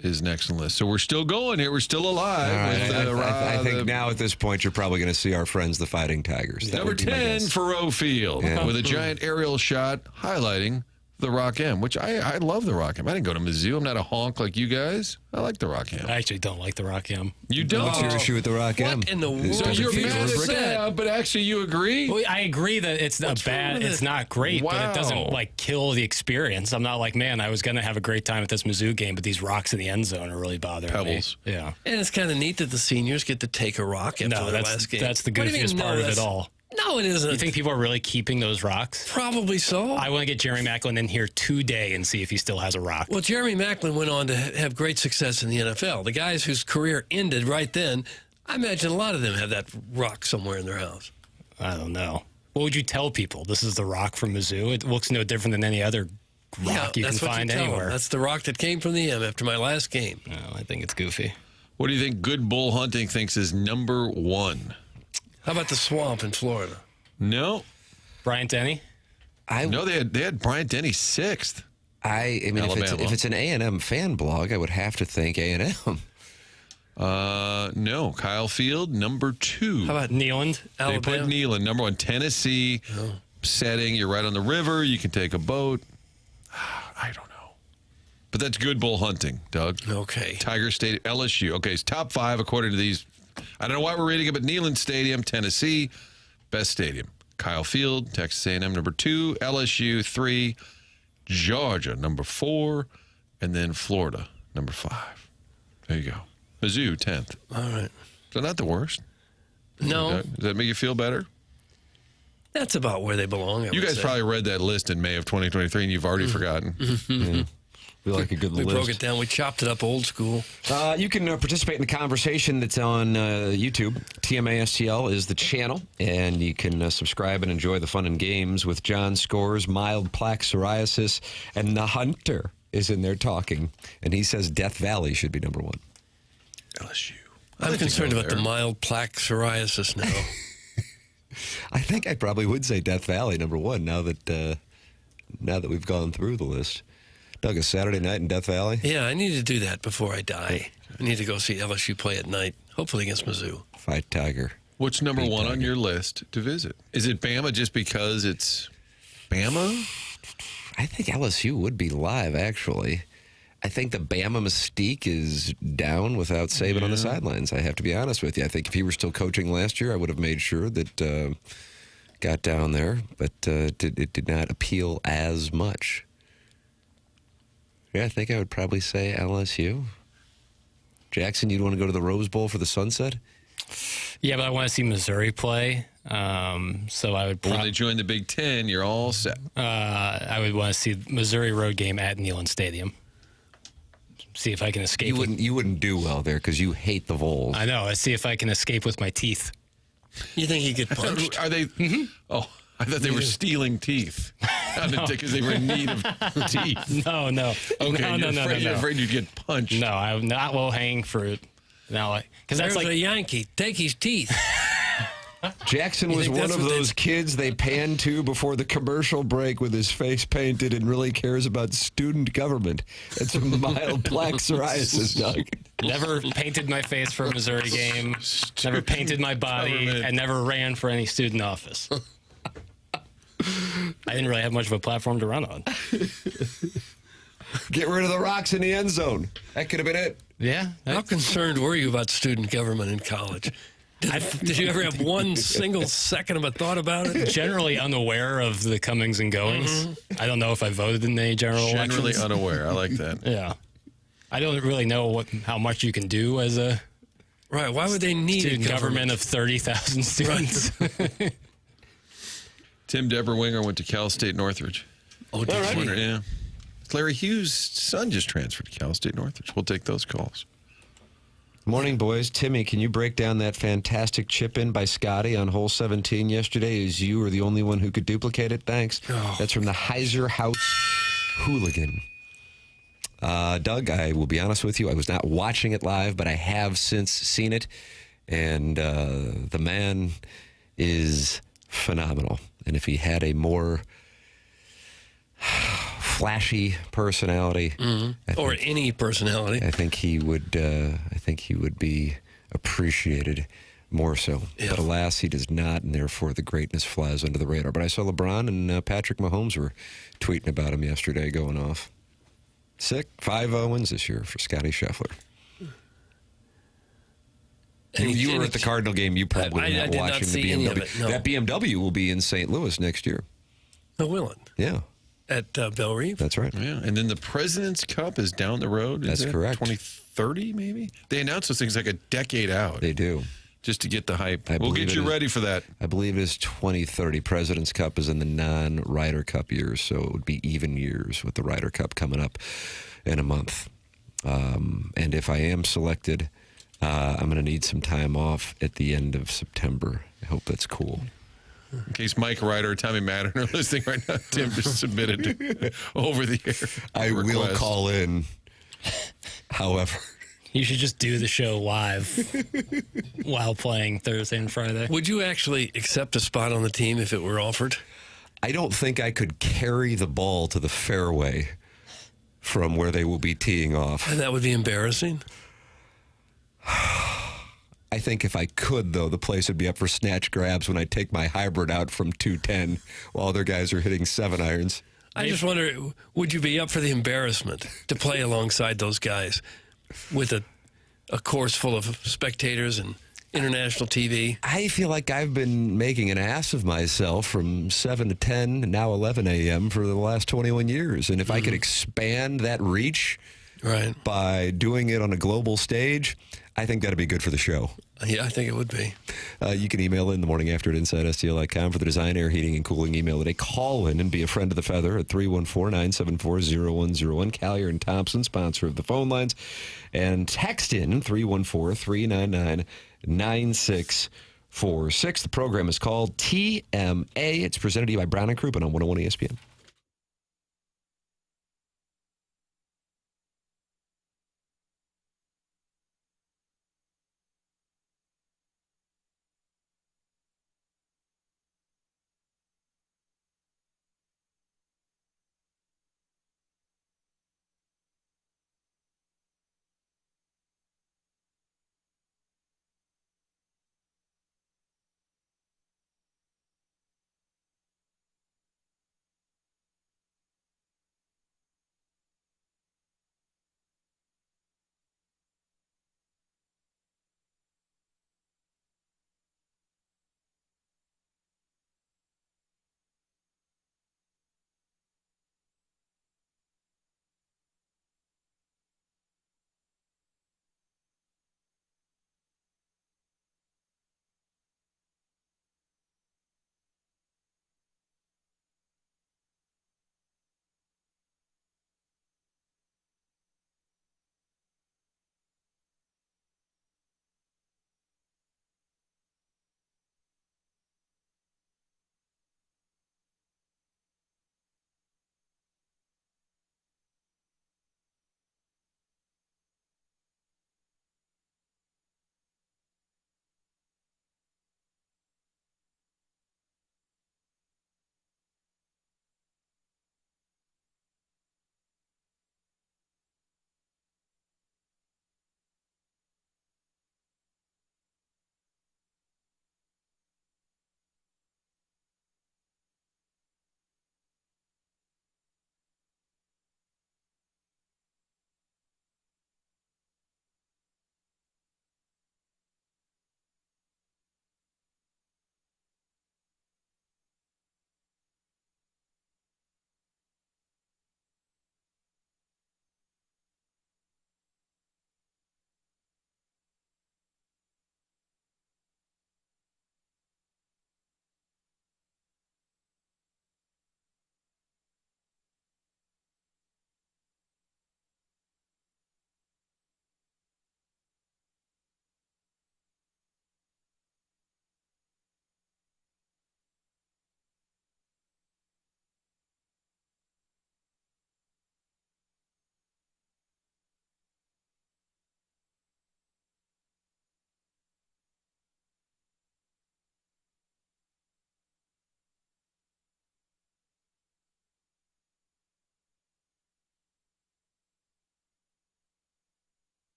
is next on the list. So we're still going here. We're still alive. All right, with, I think now at this point you're probably going to see our friends, the Fighting Tigers. That number would be my 10, guess. Faroe Field, Yeah. with a giant aerial shot highlighting the Rock M, which I love the Rock M. I didn't go to Mizzou. I'm not a honk like you guys. I like the Rock M. I actually don't like the Rock M. You don't? What's your issue with the Rock M? What in the world? So you're did you mad just at say? that, but actually you agree? Well, I agree that it's What's wrong bad. with It's it? not great, but Wow. it doesn't kill the experience. I'm not like, man, I was going to have a great time at this Mizzou game, but these rocks in the end zone are really bothering Pebbles. me. Yeah. And it's kind of neat that the seniors get to take a rock after No, their last game. that's the What do you goofiest mean, no, part of it that's- all. No, it isn't. You think people are really keeping those rocks? Probably so. I want to get Jeremy Macklin in here today and see if he still has a rock. Well, Jeremy Macklin went on to have great success in the NFL. The guys whose career ended right then, I imagine a lot of them have that rock somewhere in their house. I don't know. What would you tell people? This is the rock from Mizzou. It looks no different than any other rock you can that's what find you tell them. anywhere. That's the rock that came from the M after my last game. No, I think it's goofy. What do you think Good Bull Hunting thinks is number 1? How about the swamp in Florida? No. Brian Denny? No, they had Bryant Denny 6th. I mean, Alabama. if it's an A&M fan blog, I would have to think A&M. No. Kyle Field, number 2. How about Neyland, They Alabama? put Neyland, number 1. Tennessee setting. You're right on the river. You can take a boat. I don't know. But that's good bull hunting, Doug. Okay. Tiger Stadium, LSU. Okay, it's top 5 according to these. I don't know why we're reading it, but Neyland Stadium, Tennessee, best stadium. Kyle Field, Texas A&M, number 2. LSU, 3. Georgia, number 4. And then Florida, number 5. There you go. Mizzou, 10th. All right. So not the worst. No, Does that make you feel better? that's about where they belong. You guys probably read that list in May of 2023, and you've already forgotten. Yeah. We like a good We list. broke it down. We chopped it up old school. You can participate in the conversation that's on YouTube. TMASTL is the channel, and you can subscribe and enjoy the fun and games with John Scores, mild plaque psoriasis, and the Hunter is in there talking, and he says Death Valley should be number 1. LSU. I'm concerned about the mild plaque psoriasis now. I think I probably would say Death Valley number 1 now that we've gone through the list. Doug, a Saturday night in Death Valley? Yeah, I need to do that before I die. I need to go see LSU play at night, hopefully against Mizzou. Fight Tiger. What's number Big 1 on Tiger. your list to visit? Is it Bama just because it's Bama? I think LSU would be live, actually. I think the Bama mystique is down without Saban on the sidelines. I have to be honest with you. I think if he were still coaching last year, I would have made sure that got down there, but it did not appeal as much. Yeah, I think I would probably say LSU. Jackson, you'd want to go to the Rose Bowl for the sunset? Yeah, but I want to see Missouri play. So I would When they join the Big Ten, you're all set. I would want to see Missouri road game at Neyland Stadium. See if I can escape. You wouldn't do well there because you hate the Vols. I know. Let's see if I can escape with my teeth. You think he get punched? Are they? Oh, I thought they were stealing teeth. Because they were in need of teeth. No. Okay, No. You're afraid you'd get punched. No, I'm not low-hanging fruit. No, because that's There's like a Yankee. Take his teeth. Jackson was think one that's of what those kids they panned to before the commercial break with his face painted and really cares about student government. It's a mild plaque psoriasis, Doug. never painted my face for a Missouri game, never painted my body, government. and never ran for any student office. I didn't really have much of a platform to run on. Get rid of the rocks in the end zone. That could have been it. Yeah. How concerned were you about student government in college? Did you ever have one single second of a thought about it? Generally unaware of the comings and goings. I don't know if I voted in any general Generally elections. unaware. I like that. Yeah. I don't really know how much you can do as a Right. Why would they need student a government of 30,000 students. Tim Deberwinger went to Cal State Northridge. Oh, did you? Wonder, yeah. Larry Hughes' son just transferred to Cal State Northridge. We'll take those calls. Morning, boys. Timmy, can you break down that fantastic chip in by Scotty on hole 17 yesterday? As you were the only one who could duplicate it. Thanks. Oh. That's from the Heiser House Hooligan. Doug, I will be honest with you. I was not watching it live, but I have since seen it. And the man is phenomenal. And if he had a more flashy personality, Or any personality. I think he would. I think he would be appreciated more so. Yeah. But alas, he does not, and therefore the greatness flies under the radar. But I saw LeBron and Patrick Mahomes were tweeting about him yesterday, going off. Sick. 5 wins this year for Scotty Scheffler. You were at the Cardinal game. You probably I were not did not watching see the any BMW. of it, no. That BMW will be in St. Louis next year. Oh, will it? Yeah, At Belle Reve? that's right. Yeah, and then the President's Cup is down the road. That's correct. 2030, maybe? They announce those things like a decade out They do. just to get the hype. I We'll believe get it you is. ready for that. I believe it is 2030. President's Cup is in the non-Ryder Cup years, so it would be even years with the Ryder Cup coming up in a month. And if I am selected, I'm going to need some time off at the end of September. I hope that's cool. In case Mike Ryder or Tommy Madden are listening right now, Tim just submitted over the air. I will request. call in, however. You should just do the show live while playing Thursday and Friday. Would you actually accept a spot on the team if it were offered? I don't think I could carry the ball to the fairway from where they will be teeing off. And that would be embarrassing. I think if I could, though, the place would be up for snatch grabs when I take my hybrid out from 210 while other guys are hitting 7 irons. I just wonder, would you be up for the embarrassment to play alongside those guys with a course full of spectators and international TV? I feel like I've been making an ass of myself from 7 to 10 and now 11 a.m. for the last 21 years. And if I could expand that reach by doing it on a global stage, I think that'd be good for the show. Yeah, I think it would be. You can email in the morning after at InsideSTL.com for the design, air, heating, and cooling email today. Call in and be a friend of the Feather at 314-974-0101. Callier and Thompson, sponsor of the phone lines. And text in 314-399-9646. The program is called TMA. It's presented to you by Brown & Crouppen on 101 ESPN.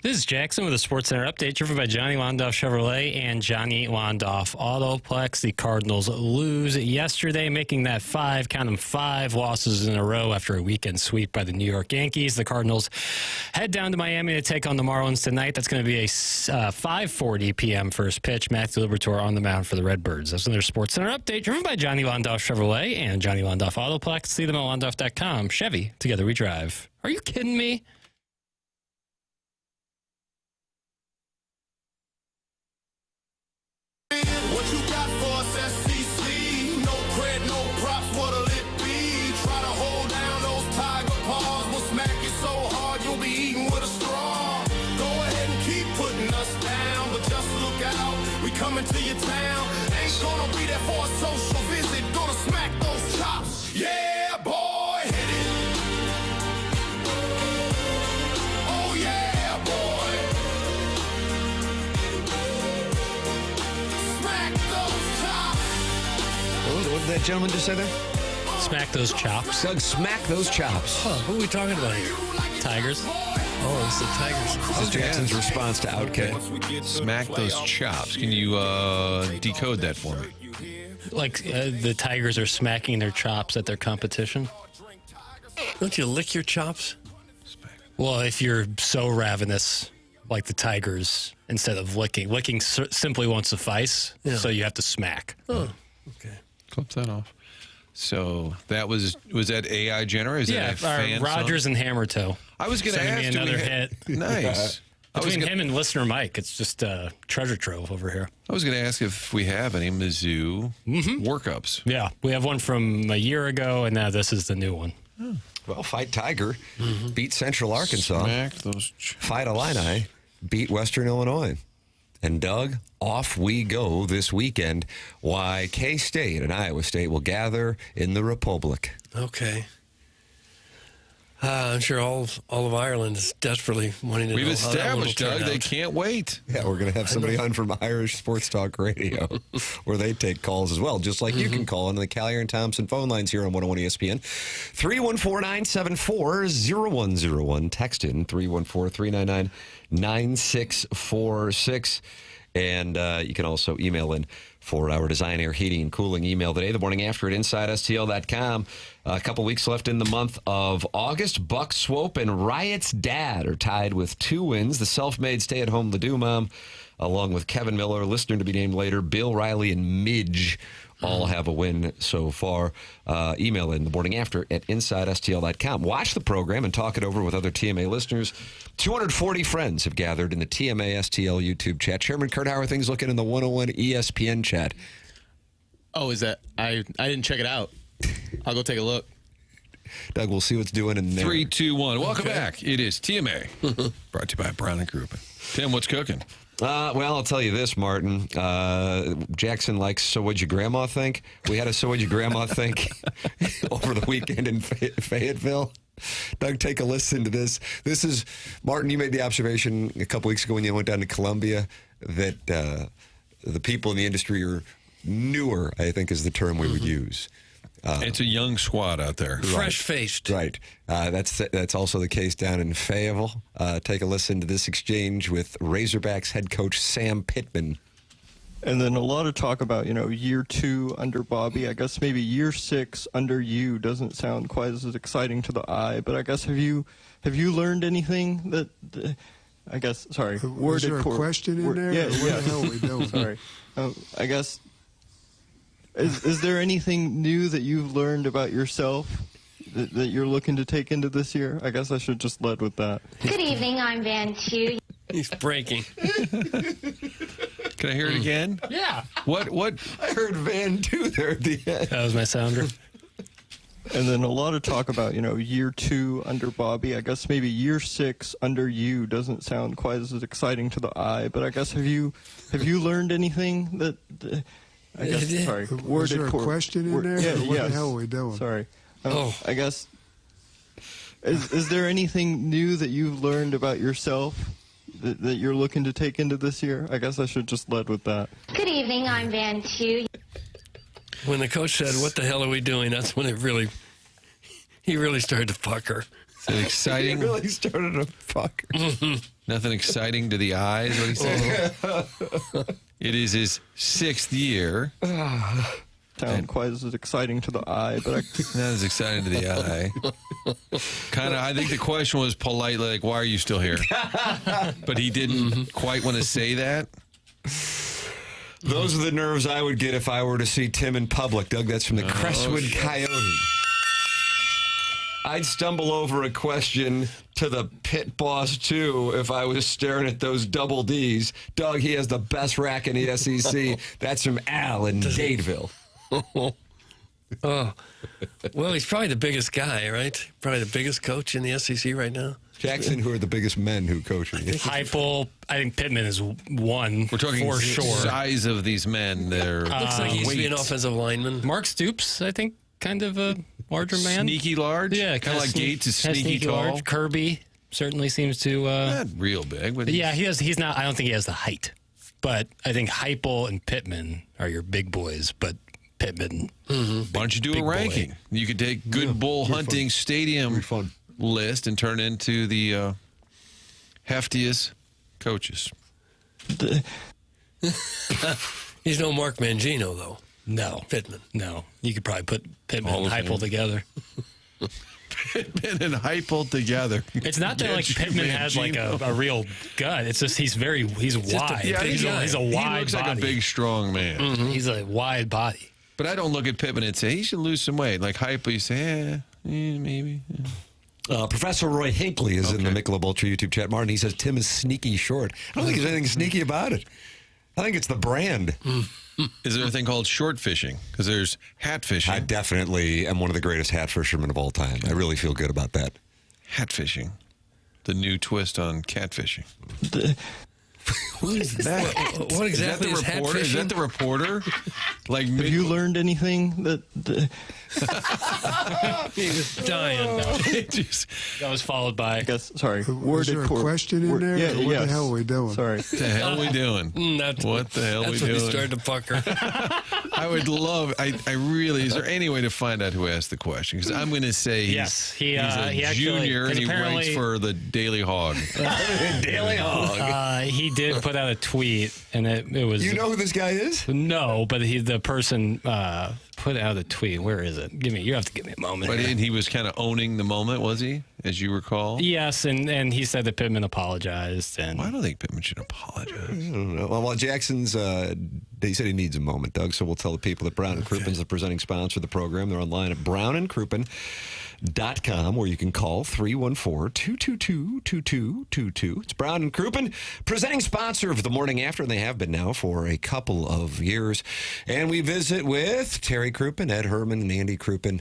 This is Jackson with a Sports Center update, driven by Johnny Londoff Chevrolet and Johnny Londoff Autoplex. The Cardinals lose yesterday, making that five losses in a row after a weekend sweep by the New York Yankees. The Cardinals head down to Miami to take on the Marlins tonight. That's going to be a 5:40 p.m. first pitch. Matthew Liberatore on the mound for the Redbirds. That's another Sports Center update, driven by Johnny Londoff Chevrolet and Johnny Londoff Autoplex. See them at londoff.com. Chevy, together we drive. Are you kidding me? What you got for us, SEC? No cred, no props, what'll it be? Try to hold down those tiger paws. We'll smack you so hard you'll be eating with a straw. Go ahead and keep putting us down, but just look out, we coming to your town. Ain't gonna be there for a social visit, gonna smack those chops. Yeah, boy, hit it. Oh yeah, boy. Smack those chops. What did that gentleman just say there? Smack those chops. Doug, smack those chops. Who are we talking about here? Tigers. Oh, it's the Tigers. This is Jackson's response to Outkay. Smack those chops. Can you decode that for me? Like the Tigers are smacking their chops at their competition. Don't you lick your chops? Well, if you're so ravenous like the Tigers, instead of licking simply won't suffice, Yeah. so you have to smack. Oh, okay. Clips that off. So that was that AI generated? Is that a fan Rogers song? and Hammertoe. I was going to Sending ask me another do we hit. Nice. Between him and listener Mike, it's just a treasure trove over here. I was going to ask if we have any Mizzou workups. Yeah, we have one from a year ago, and now this is the new one. Well, Fight Tiger beat Central Arkansas. Smack those Fight Illini beat Western Illinois. And Doug, off we go this weekend. Why K-State and Iowa State will gather in the Republic. Okay. I'm sure all of Ireland is desperately wanting to We've know how that one will established, turn Doug, they out. can't wait. Yeah, we're going to have somebody on from Irish Sports Talk Radio where they take calls as well, just like you can call on the Callier and Thompson phone lines here on 101 ESPN. 314-974-0101. Text in 314-399-9646. And you can also email in for our Design Air Heating and Cooling email today, the morning after at InsideSTL.com. A couple weeks left in the month of August. Buck Swope and Riot's dad are tied with 2 wins. The self-made stay-at-home Ladue mom, along with Kevin Miller, listener to be named later, Bill Riley, and Midge all have a win so far. Email in the morning after at InsideSTL.com. Watch the program and talk it over with other TMA listeners. 240 friends have gathered in the TMA STL YouTube chat. Chairman Kurt, how are things looking in the 101 ESPN chat? Oh, is that? I didn't check it out. I'll go take a look. Doug, we'll see what's doing in there. 3, 2, 1. Welcome back. It is TMA. Brought to you by Brown & Group. Tim, what's cooking? Well, I'll tell you this, Martin. Jackson likes So What'd Your Grandma Think? We had a So What'd Your Grandma Think over the weekend in Fayetteville. Doug, take a listen to this. This is, Martin, you made the observation a couple weeks ago when you went down to Columbia that the people in the industry are newer, I think is the term we would use. It's a young squad out there. Fresh-faced. Right. That's also the case down in Fayetteville. Take a listen to this exchange with Razorbacks head coach Sam Pittman. And then a lot of talk about, year 2 under Bobby. I guess maybe year 6 under you doesn't sound quite as exciting to the eye. But I guess have you learned anything that? I guess sorry. Was there a question in there? Yeah. What the hell are we doing? Sorry. I guess. Is there anything new that you've learned about yourself that you're looking to take into this year? I guess I should just lead with that. Good evening, I'm Van Tu. He's breaking. Can I hear it again? Yeah. What? I heard Van Tu there at the end. That was my sounder. And then a lot of talk about, year 2 under Bobby. I guess maybe year 6 under you doesn't sound quite as exciting to the eye. But I guess have you learned anything that? I guess sorry. Was there a question in there? Yeah, what the hell are we doing? Sorry. I guess. Is there anything new that you've learned about yourself that you're looking to take into this year? I guess I should just lead with that. Good evening, I'm Van Tu. When the coach said, "What the hell are we doing?" That's when he really started to pucker. Is it exciting? He really started a fucker. Nothing exciting to the eyes, what he said. It is his 6th year. Sound quite as exciting to the eye, but not as exciting to the eye. Kind of, I think the question was politely, like, why are you still here? But he didn't quite want to say that. Those are the nerves I would get if I were to see Tim in public. Doug, that's from the Crestwood Coyote. I'd stumble over a question to the pit boss, too, if I was staring at those double Ds. Doug, he has the best rack in the SEC. That's from Al in Dadeville. Oh, well, he's probably the biggest guy, right? Probably the biggest coach in the SEC right now. Jackson, who are the biggest men who coach? Heupel, I think Pittman is one. We're talking for sure. size of these men. They're looks like he used to be an offensive lineman. Mark Stoops, I think, kind of a larger man. Sneaky large? Yeah, kind of like Gates is sneaky tall. Large. Kirby certainly seems to. Not real big, but yeah, he's not. I don't think he has the height, but I think Heupel and Pittman are your big boys. But Pittman, why don't you do a ranking? Boy. You could take good bull hunting stadium list and turn it into the heftiest coaches. He's no Mark Mangino, though. No. Pittman. No. You could probably put Pittman and Heupel together. Pittman and Heupel together. It's not that like Pittman has like a real gut. It's just he's wide. He's a wide He looks body. like a big, strong man. He's a wide body. But I don't look at Pittman and say he should lose some weight. Like Heupel, you say, maybe. Professor Roy Hinckley is in the Michelob Ultra YouTube chat. Martin, he says Tim is sneaky short. I don't think there's anything sneaky about it. I think it's the brand. Is there a thing called short fishing? Because there's hat fishing. I definitely am one of the greatest hat fishermen of all time. I really feel good about that. Hat fishing. The new twist on catfishing. Who is that? What exactly is hat fishing? Is that the reporter? Like, have you learned anything that? He was dying. That was followed by. I guess. Sorry. Was there a question in there? Yeah. What the hell are we doing? Sorry. What the hell are we doing? What the hell are we doing? That's when he started to pucker. I would love. I really. Is there any way to find out who asked the question? Because I'm going to say he's he a junior and he writes for the Daily Hog. Daily Hog. He did put out a tweet, and it was. You know who this guy is? No, but the person put out a tweet. Where is it? You have to give me a moment. But he was kind of owning the moment, was he? As you recall? Yes, and he said that Pittman apologized. And I don't think Pittman should apologize. I don't know. Well, Jackson's, he said he needs a moment, Doug, so we'll tell the people that Brown & Crouppen is the presenting sponsor of the program. They're online at brownandcrouppen.com, where you can call 314-222-2222. It's Brown & Crouppen, presenting sponsor of the Morning After, and they have been now for a couple of years. And we visit with Terry Crouppen, Ed Herman, and Andy Crouppen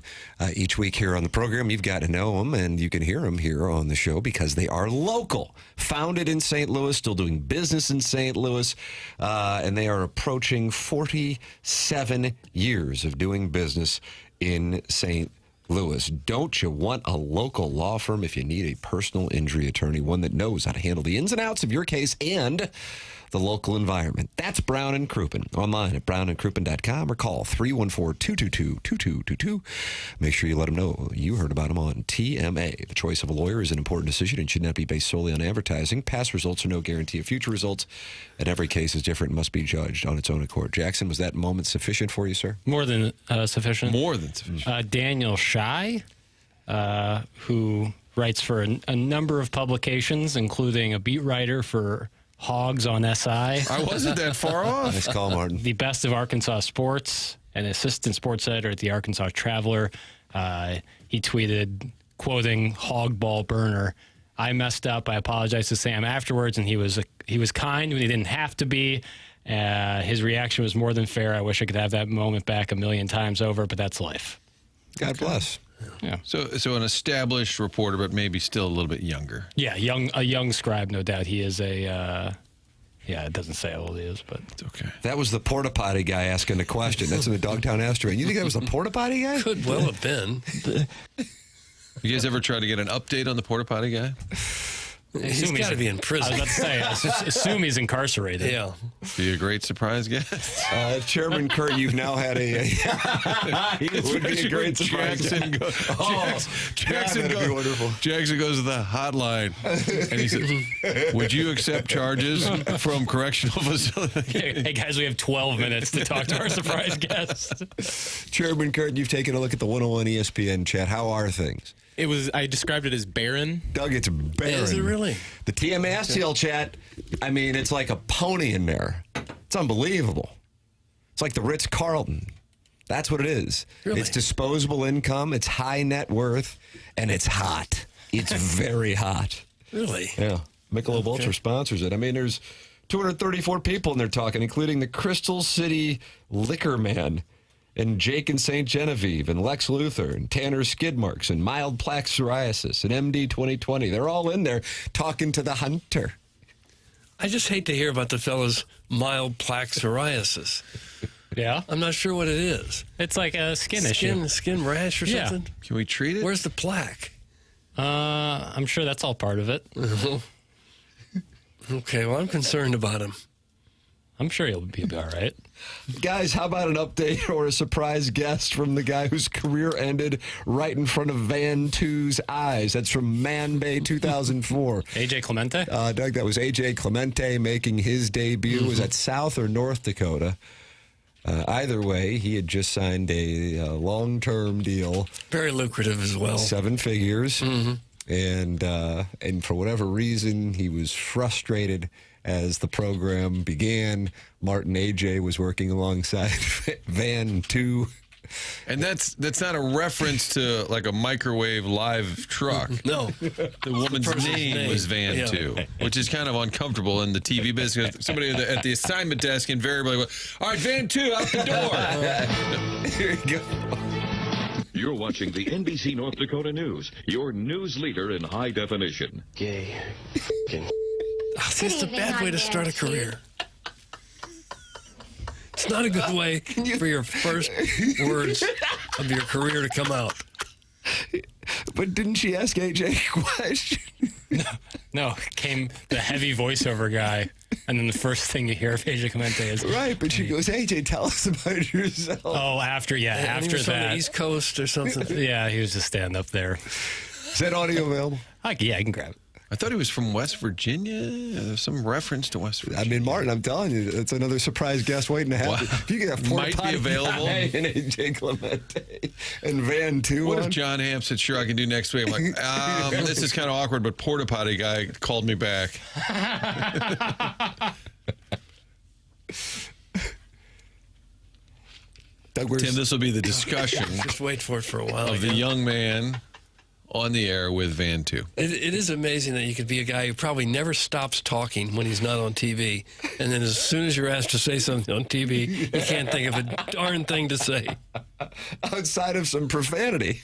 each week here on the program. You've got to know them, and you can hear them here on the show because they are local. Founded in St. Louis, still doing business in St. Louis, and they are approaching 47 years of doing business in St. Louis. Don't you want a local law firm if you need a personal injury attorney, one that knows how to handle the ins and outs of your case and the local environment? That's Brown & Crouppen. Online at brownandcrouppen.com or call 314-222-2222. Make sure you let them know you heard about them on TMA. The choice of a lawyer is an important decision and should not be based solely on advertising. Past results are no guarantee of future results, and every case is different and must be judged on its own accord. Jackson, was that moment sufficient for you, sir? More than sufficient. More than sufficient. Daniel Shy, who writes for a number of publications, including a beat writer for Hogs on SI. I wasn't that far off. Nice call, Martin. The best of Arkansas sports, an assistant sports editor at the Arkansas Traveler. He tweeted, quoting Hog Ball Burner, "I messed up. I apologize to Sam afterwards, and he was kind when he didn't have to be. His reaction was more than fair. I wish I could have that moment back a million times over, but that's life." God bless. Yeah. So an established reporter, but maybe still a little bit younger. Yeah, a young scribe, no doubt. He is it doesn't say how old he is, but it's okay. That was the porta potty guy asking the question. That's in the Dogtown Asteroid. You think that was the porta potty guy? Could well have been. You guys ever try to get an update on the porta potty guy? He's got to be in prison. I was about to say, assume he's incarcerated. Yeah. Be a great surprise guest. Chairman Kurt, you've now had he would be a great surprise Jackson, Jackson that'd be wonderful. Jackson goes to the hotline and he says, would you accept charges from correctional facility? Hey, guys, we have 12 minutes to talk to our surprise guest. Chairman Kurt, you've taken a look at the 101 ESPN chat. How are things? I described it as barren. Doug, it's barren. Is it really? The TMASTL chat, I mean, it's like a pony in there. It's unbelievable. It's like the Ritz Carlton. That's what it is. Really? It's disposable income, it's high net worth, and it's hot. It's very hot. Really? Yeah. Michelob Ultra sponsors it. I mean, there's 234 people in there talking, including the Crystal City Liquor Man, and Jake and St. Genevieve, and Lex Luthor, and Tanner Skidmarks, and Mild Plaque Psoriasis, and MD 2020. They're all in there talking to the hunter. I just hate to hear about the fellow's mild plaque psoriasis. Yeah? I'm not sure what it is. It's like a skin issue. Skin rash or something? Can we treat it? Where's the plaque? I'm sure that's all part of it. Okay, well, I'm concerned about him. I'm sure he'll be all right. Guys, how about an update or a surprise guest from the guy whose career ended right in front of Van 2's eyes? That's from Man Bay 2004. AJ Clemente? Doug, that was AJ Clemente making his debut. Was that South or North Dakota? Either way, he had just signed a long-term deal. Very lucrative as well. 7 figures. And for whatever reason, he was frustrated as the program began. Martin AJ was working alongside Van 2. And that's not a reference to like a microwave live truck. No. The woman's name was Van 2, which is kind of uncomfortable in the TV business. Somebody at the assignment desk invariably goes, all right, Van 2, out the door. Here you go. You're watching the NBC North Dakota News, your news leader in high definition. Gay. It's a bad way to start a career. It's not a good way for your first words of your career to come out. But didn't she ask AJ a question? No, came the heavy voiceover guy, and then the first thing you hear of AJ Clemente is... Right, but she goes, AJ, tell us about yourself. Oh, after He after was from that. the East Coast or something. Yeah, he was just stand up there. Is that audio available? Yeah, I can grab it. I thought he was from West Virginia. There's some reference to West Virginia. I mean, Martin, I'm telling you, it's another surprise guest waiting to happen. Wow. If you could have Might be available. And AJ Clemente and Van 2 What on. if John Hamm said, sure, I can do next week? I'm like, this is kind of awkward, but Porta Potty guy called me back. Doug, Tim, this will be the discussion Just wait for it for a while. of the again. young man on the air with Van 2. It is amazing that you could be a guy who probably never stops talking when he's not on TV. And then as soon as you're asked to say something on TV, you can't think of a darn thing to say. Outside of some profanity.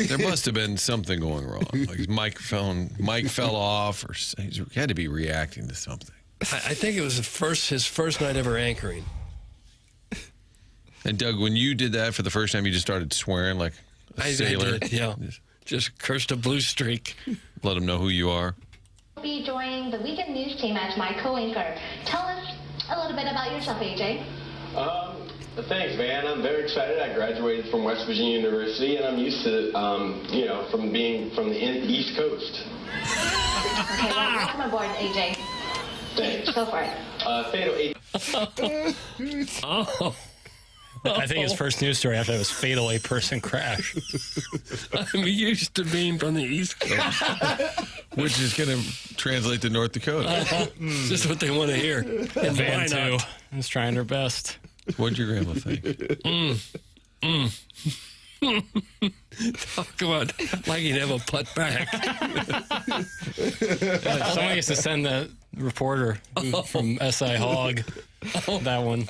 There must have been something going wrong. Like his mic fell off, or he had to be reacting to something. I think it was his first night ever anchoring. And Doug, when you did that for the first time, you just started swearing like a sailor. I did, yeah. Just cursed a blue streak. Let them know who you are. I'll be joining the weekend news team as my co-anchor. Tell us a little bit about yourself, AJ. Thanks, Van. I'm very excited. I graduated from West Virginia University, and I'm used to, from being from the East Coast. Okay, well, welcome aboard, AJ. Thanks. Go for it. Fatal 8. Oh. I think his first news story after that was fatal 8-person crash. I'm used to being from the East Coast. Which is going to translate to North Dakota. Just what they want to hear. And Van 2 is trying her best. What'd your grandma think? Talk about like he'd have a putt back. Someone used to send the reporter from SI Hog that one.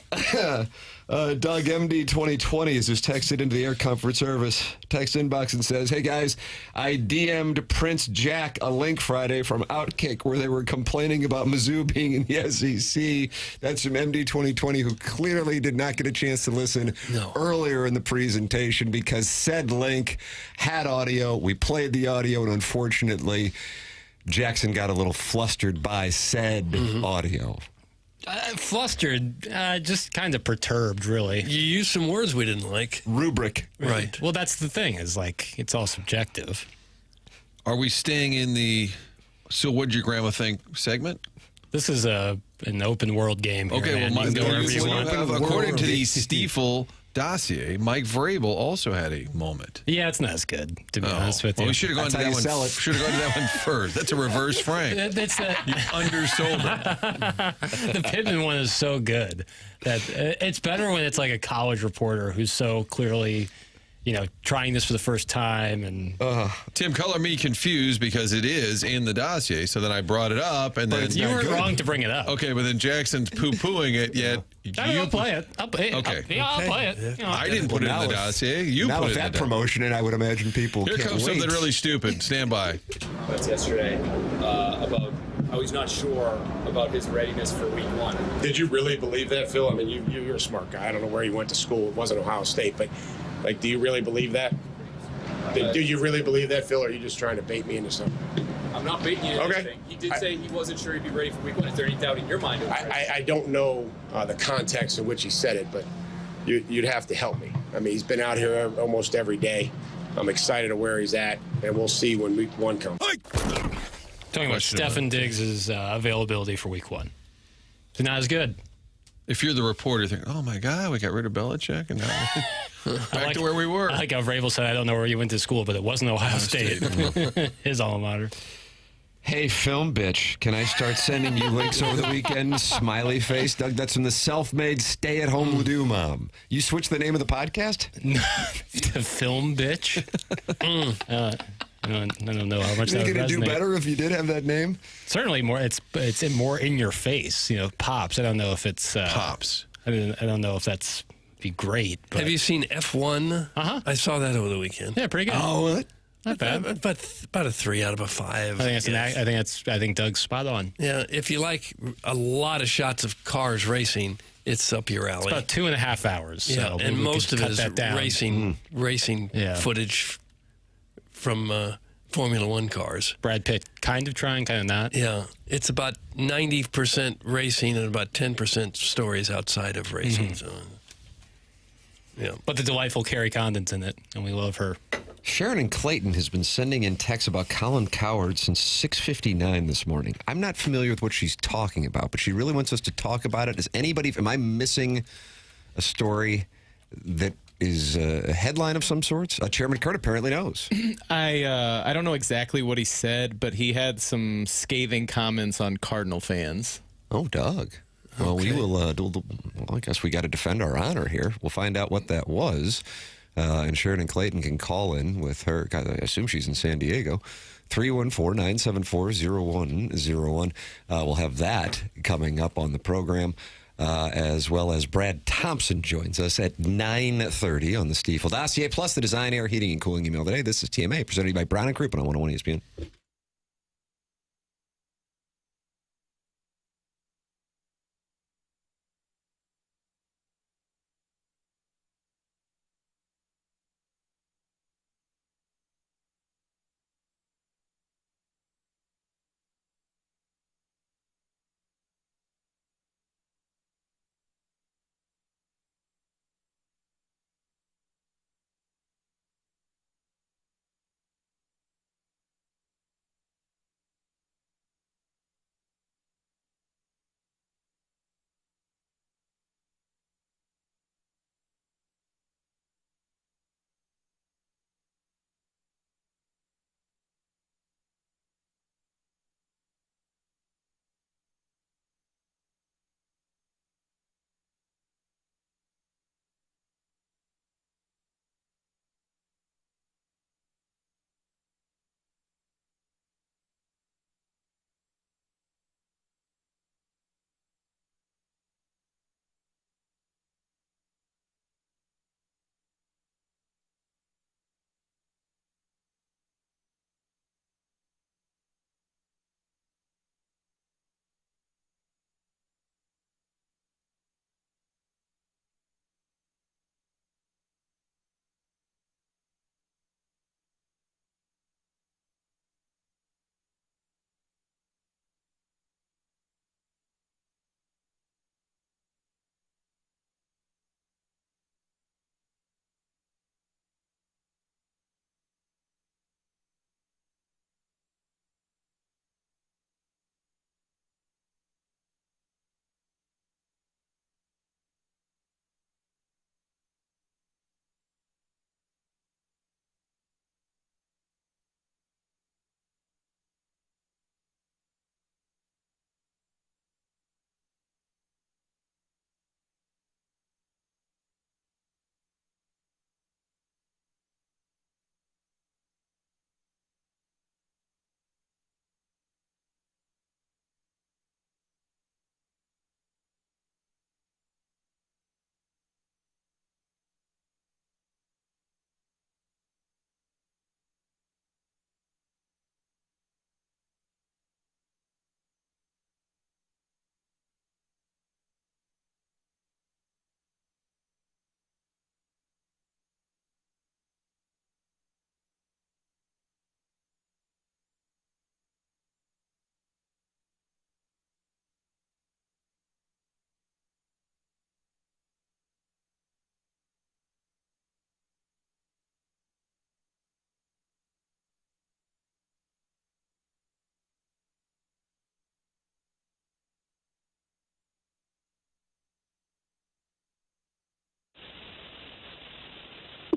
Doug, MD 2020 is just texted into the Air Comfort Service text inbox and says, hey guys, I DM'd Prince Jack a link Friday from Outkick where they were complaining about Mizzou being in the SEC. That's from MD 2020, who clearly did not get a chance to listen earlier in the presentation because said link had audio. We played the audio, and unfortunately, Jackson got a little flustered by said audio. Flustered, just kind of perturbed, really. You used some words we didn't like. Rubric. Right. Well, that's the thing, is like, it's all subjective. Are we staying in the "So what'd your grandma think" segment? This is an open world game here, Okay, man. well, You can go wherever you want. according to the Stiefel dossier, Mike Vrabel also had a moment. Yeah, it's not as good, to be honest with you. Well, we should have gone to that one. Should have gone to that one first. That's a reverse Frank. That's You undersold it. The Pittman one is so good that it's better when it's like a college reporter who's so clearly, trying this for the first time. And Tim, color me confused because it is in the dossier. So then I brought it up, and then you were wrong to bring it up. Okay, but then Jackson's poo-pooing it. Yet I'll play it. I'll play it. Okay. I'll play it. I didn't put it in the dossier. You now put with it in that the promotion, and I would imagine people. Here can't comes wait. something really stupid. Stand by. That's yesterday about how he's not sure about his readiness for week 1. Did you really believe that, Phil? I mean, you're a smart guy. I don't know where you went to school. It wasn't Ohio State, but do you really believe that? Do you really believe that, Phil, or are you just trying to bait me into something? I'm not baiting you into Okay. anything. He did say he wasn't sure he'd be ready for week 1. Is there any doubt in your mind? I don't know the context in which he said it, but you'd have to help me. I mean, he's been out here almost every day. I'm excited to where he's at, and we'll see when week 1 comes. Talking about Stefan Diggs' availability for week 1. It's not as good. If you're the reporter, you think, oh, my God, we got rid of Belichick, and now back to where we were. I like how Vrabel said, I don't know where you went to school, but it wasn't Ohio State. His alma mater. Hey, film bitch, can I start sending you links over the weekend? Smiley face. Doug, that's from the self-made stay-at-home Ladue mom. You switched the name of the podcast? The film bitch? I don't know how much that would resonate. Are you going to do better if you did have that name? Certainly more. It's more in your face. Pops. I don't know if it's Pops. I don't know if that's be great. But. Have you seen F1? I saw that over the weekend. Yeah, pretty good. Oh, not bad. About a 3 out of a 5. I think Doug's spot on. Yeah, if you like a lot of shots of cars racing, it's up your alley. It's about 2.5 hours. Yeah, so and most of it is racing Yeah. footage from Formula One cars. Brad Pitt kind of trying, kind of not. Yeah, it's about 90% racing and about 10% stories outside of racing. So, yeah, but the delightful Carrie Condon's in it, and we love her. Sharon in Clayton has been sending in texts about Colin Cowherd since 6:59 this morning. I'm not familiar with what she's talking about, but she really wants us to talk about it. Am I missing a story that is a headline of some sorts? Chairman Kurt apparently knows. I don't know exactly what he said, but he had some scathing comments on Cardinal fans. Oh, Doug. Well, we will. I guess we got to defend our honor here. We'll find out what that was. And Sheridan Clayton can call in with her. God, I assume she's in San Diego. 314-974-0101. We'll have that coming up on the program, as well as Brad Thompson joins us at 9:30 on the Stiefel Dossier, plus the Design, Air, Heating, and Cooling email today. This is TMA, presented by Brown & Crouppen on 101 ESPN.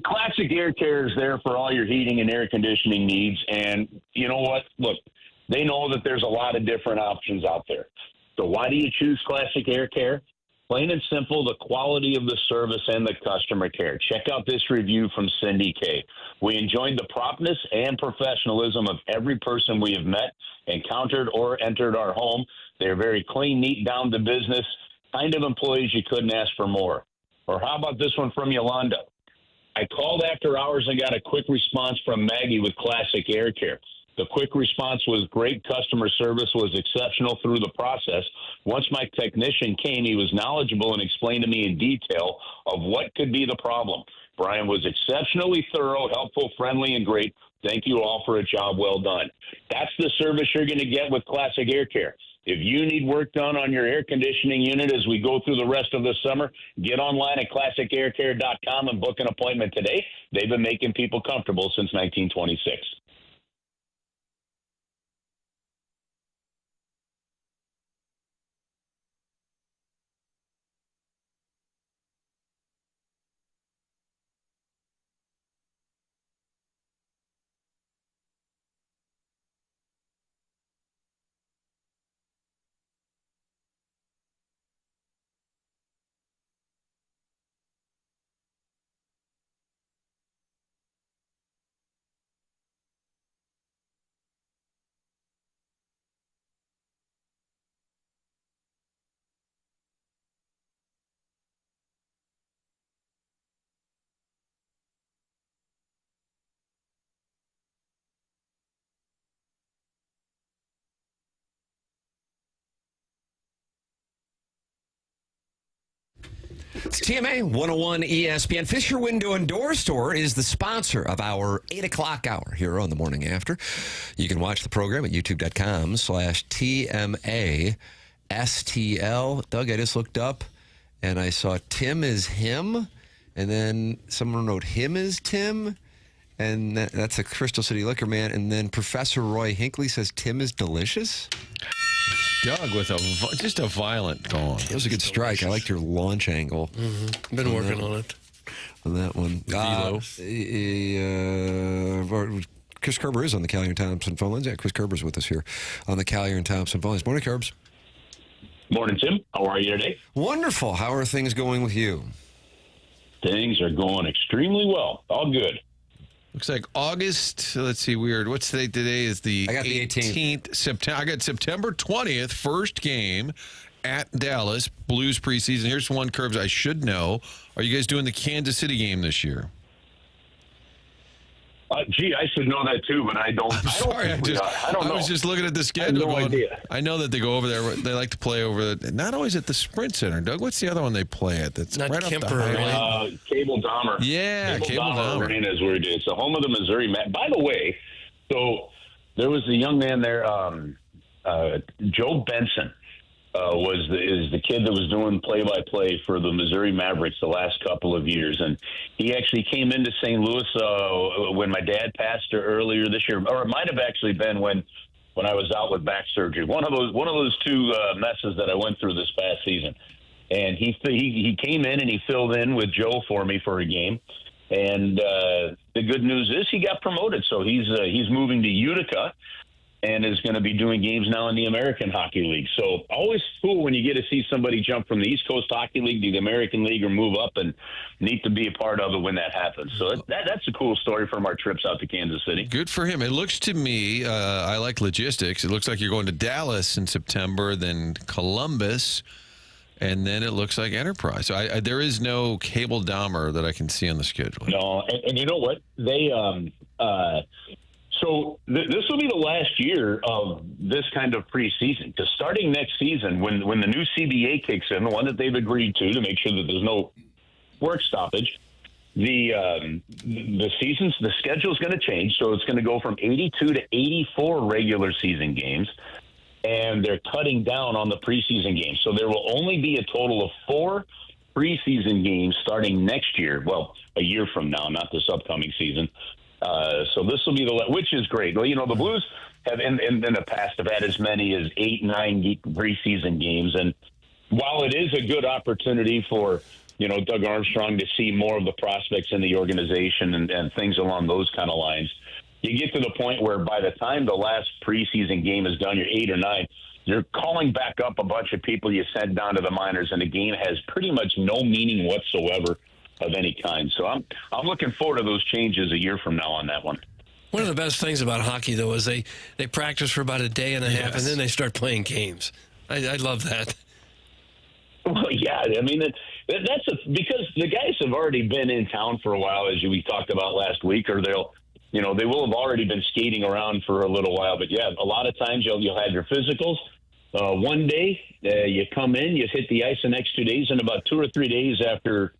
Classic Air Care is there for all your heating and air conditioning needs. And you know what? Look, they know that there's a lot of different options out there. So why do you choose Classic Air Care? Plain and simple, the quality of the service and the customer care. Check out this review from Cindy K. We enjoyed the promptness and professionalism of every person we have met, encountered, or entered our home. They're very clean, neat, down to business, kind of employees you couldn't ask for more. Or how about this one from Yolanda? I called after hours and got a quick response from Maggie with Classic Air Care. The quick response was great. Customer service was exceptional through the process. Once my technician came, he was knowledgeable and explained to me in detail of what could be the problem. Brian was exceptionally thorough, helpful, friendly, and great. Thank you all for a job well done. That's the service you're going to get with Classic Air Care. If you need work done on your air conditioning unit as we go through the rest of the summer, get online at classicaircare.com and book an appointment today. They've been making people comfortable since 1926. It's TMA 101 ESPN. Fisher Window and Door Store is the sponsor of our 8 o'clock hour here on the morning after. You can watch the program at youtube.com/TMASTL. Doug, I just looked up and I saw Tim is him, and then someone wrote him is Tim, and that's a Crystal City Liquor Man, and then Professor Roy Hinckley says Tim is delicious. Doug with just a violent gong. It was a good strike. I liked your launch angle. Mm-hmm. Been working on it. On that one. Chris Kerber is on the Callier and Thompson phone lines. Yeah, Chris Kerber's with us here on the Callier and Thompson phone lines. Morning, Kerbs. Morning, Tim. How are you today? Wonderful. How are things going with you? Things are going extremely well. All good. Looks like August, let's see, weird. What's the date today? Is the 18th. September. I got September 20th, first game at Dallas, Blues preseason. Here's one, Curbs, I should know. Are you guys doing the Kansas City game this year? Gee, I should know that too, but I don't. Sorry, I don't know. I was just looking at the schedule. I have no idea. I know that they go over there. They like to play over, not always at the Sprint Center. Doug, what's the other one they play at? That's not right Kemper, off the highway. Cable Dahmer. Yeah, Cable Dahmer. Arena is where it is. It's the home of the Missouri. By the way, so there was a young man there, Joe Benson. Is the kid that was doing play-by-play for the Missouri Mavericks the last couple of years, and he actually came into St. Louis when my dad passed earlier this year, or it might have actually been when I was out with back surgery. One of those two messes that I went through this past season, and he came in and he filled in with Joe for me for a game, and the good news is he got promoted, so he's moving to Utica. And is going to be doing games now in the American Hockey League. So always cool when you get to see somebody jump from the East Coast Hockey League to the American League or move up, and neat to be a part of it when that happens. So that's a cool story from our trips out to Kansas City. Good for him. It looks to me, I like logistics. It looks like you're going to Dallas in September, then Columbus, and then it looks like Enterprise. So there is no Cable Dahmer that I can see on the schedule. No, and you know what? They So this will be the last year of this kind of preseason. Because starting next season, when the new CBA kicks in, the one that they've agreed to make sure that there's no work stoppage, the schedule is going to change. So it's going to go from 82 to 84 regular season games, and they're cutting down on the preseason games. So there will only be a total of 4 preseason games starting next year. Well, a year from now, not this upcoming season. So this will be which is great. Well, the Blues have in the past have had as many as 8-9 preseason games, and while it is a good opportunity for Doug Armstrong to see more of the prospects in the organization and things along those kind of lines. You get to the point where by the time the last preseason game is done, you're 8 or 9, you're calling back up a bunch of people you sent down to the minors, and the game has pretty much no meaning whatsoever of any kind. So I'm looking forward to those changes a year from now on that one. One of the best things about hockey, though, is they practice for about a day and a half, and then they start playing games. I love that. Well, yeah, I mean, that's because the guys have already been in town for a while, as we talked about last week, or they will have already been skating around for a little while. But yeah, a lot of times you'll have your physicals. One day you come in, you hit the ice the next 2 days, and about 2 or 3 days after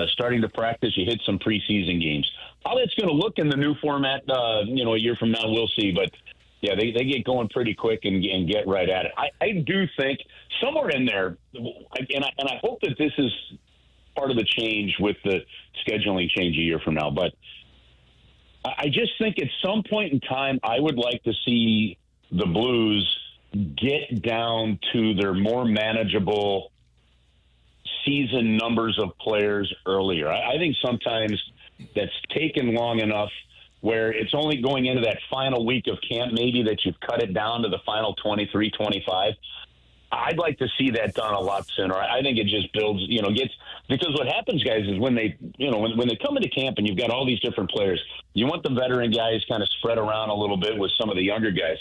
starting to practice, you hit some preseason games. How that's going to look in the new format, a year from now, we'll see. But yeah, they get going pretty quick and get right at it. I do think somewhere in there, and I hope that this is part of the change with the scheduling change a year from now. But I just think at some point in time, I would like to see the Blues get down to their more manageable season numbers of players earlier. I think sometimes that's taken long enough where it's only going into that final week of camp, maybe, that you've cut it down to the final 23, 25. I'd like to see that done a lot sooner. I think it just builds, because what happens, guys, is when they come into camp and you've got all these different players, you want the veteran guys kind of spread around a little bit with some of the younger guys.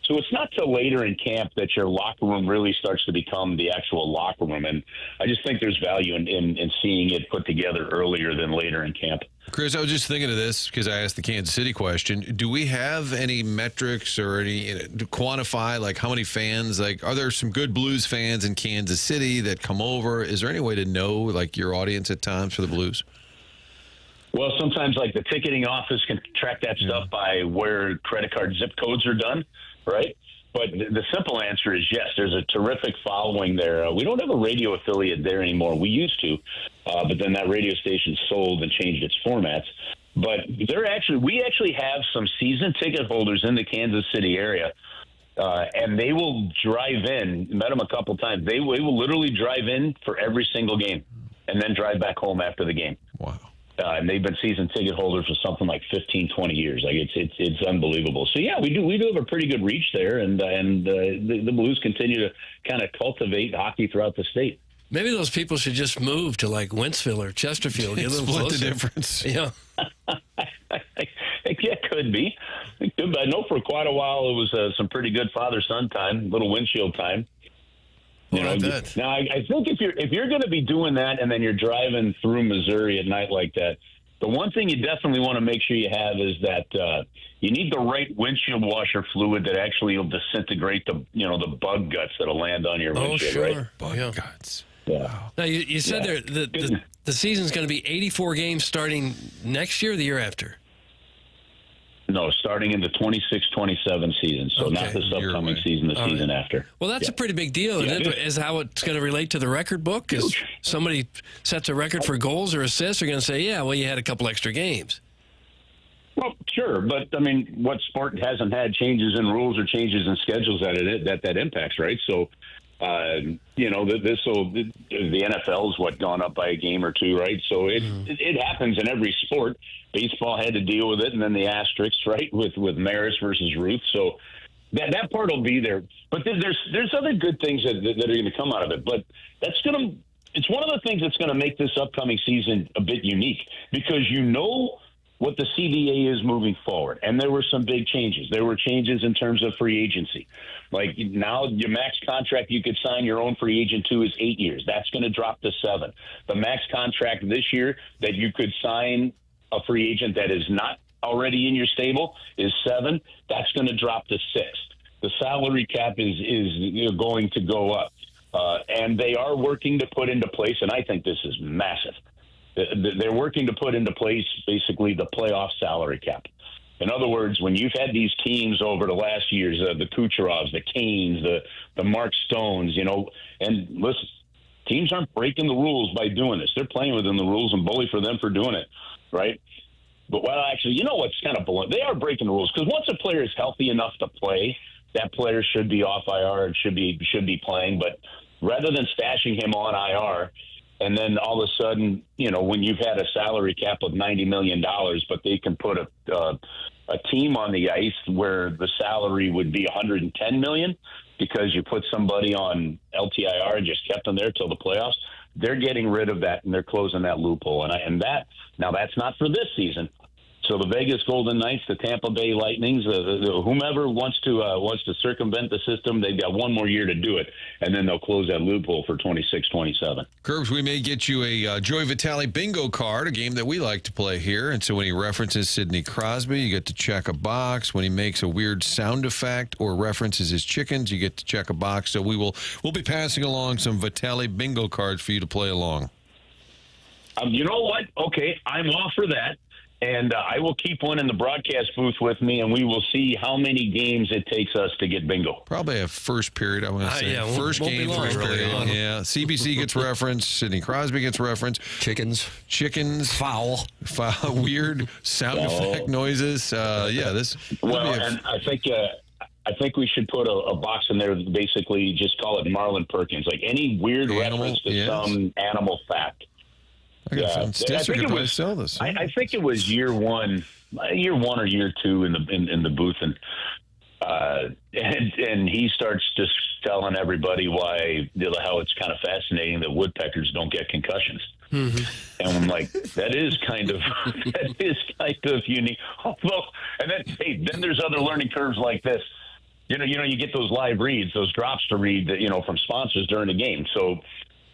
So it's not till later in camp that your locker room really starts to become the actual locker room. And I just think there's value in seeing it put together earlier than later in camp. Chris, I was just thinking of this because I asked the Kansas City question. Do we have any metrics or any to quantify, like how many fans? Like, are there some good Blues fans in Kansas City that come over? Is there any way to know, like, your audience at times for the Blues? Well, sometimes, like, the ticketing office can track that stuff by where credit card zip codes are done, right? But the simple answer is yes, there's a terrific following there. We don't have a radio affiliate there anymore. We used to, but then that radio station sold and changed its formats. But we actually have some season ticket holders in the Kansas City area, and they will drive in. Met them a couple times. They will literally drive in for every single game and then drive back home after the game. Wow. And they've been season ticket holders for something like 15, 20 years. Like it's unbelievable. So yeah, we do have a pretty good reach there, and the Blues continue to kind of cultivate hockey throughout the state. Maybe those people should just move to like Wentzville or Chesterfield. Get a little Split closer. the difference. Yeah. Yeah, could be. I know for quite a while it was some pretty good father-son time, little windshield time. Now, I think if you're going to be doing that and then you're driving through Missouri at night like that, the one thing you definitely want to make sure you have is that you need the right windshield washer fluid that actually will disintegrate the bug guts that'll land on your windshield. Sure. Right? Bug guts. Yeah. Wow. Now you said there the season's going to be 84 games starting next year or the year after? No, starting in the 26-27 season. So not this upcoming season, the season after. Well, that's a pretty big deal. Yeah, is how it's going to relate to the record book? Is somebody sets a record for goals or assists, they're going to say, yeah, well, you had a couple extra games. Well, sure. But, I mean, what sport hasn't had changes in rules or changes in schedules that impacts, right? So, the NFL's gone up by a game or two, right? So it happens in every sport. Baseball had to deal with it, and then the asterisks, right, with Maris versus Ruth. So that part will be there. But there's other good things that are going to come out of it. But it's one of the things that's going to make this upcoming season a bit unique, because what the CBA is moving forward. And there were some big changes. There were changes in terms of free agency. Like now your max contract you could sign your own free agent to is 8 years. That's going to drop to 7. The max contract this year that you could sign a free agent that is not already in your stable is 7. That's going to drop to 6. The salary cap is going to go up. And they are working to put into place, and I think this is massive, they're working to put into place basically the playoff salary cap. In other words, when you've had these teams over the last years, the Kucherovs, the Canes, the Mark Stones, and listen, teams aren't breaking the rules by doing this. They're playing within the rules, and bully for them for doing it, right? But actually, what's kind of below? They are breaking the rules, because once a player is healthy enough to play, that player should be off IR and should be playing. But rather than stashing him on IR, And then all of a sudden, when you've had a salary cap of $90 million, but they can put a team on the ice where the salary would be $110 million because you put somebody on LTIR and just kept them there till the playoffs, they're getting rid of that and they're closing that loophole. Now that's not for this season. So the Vegas Golden Knights, the Tampa Bay Lightnings, whomever wants to circumvent the system, they've got one more year to do it, and then they'll close that loophole for 26-27. Curbs, we may get you a Joey Vitale bingo card, a game that we like to play here. And so when he references Sidney Crosby, you get to check a box. When he makes a weird sound effect or references his chickens, you get to check a box. So we'll be passing along some Vitale bingo cards for you to play along. You know what? Okay, I'm all for that. And I will keep one in the broadcast booth with me, and we will see how many games it takes us to get bingo. Probably a first period, I want to say. First game, first period. Yeah, CBC gets referenced. Sidney Crosby gets referenced. Chickens. Foul. Weird sound effect noises. This. Well, and I think we should put a box in there, basically just call it Marlon Perkins, like any weird reference to some animal fact. I think it was sell this. I think it was year one or year two in the booth, and he starts just telling everybody how it's kind of fascinating that woodpeckers don't get concussions. Mm-hmm. And I'm like, that is kind of unique. Although, and then there's other learning curves like this. You get those live reads, those drops to read from sponsors during the game. So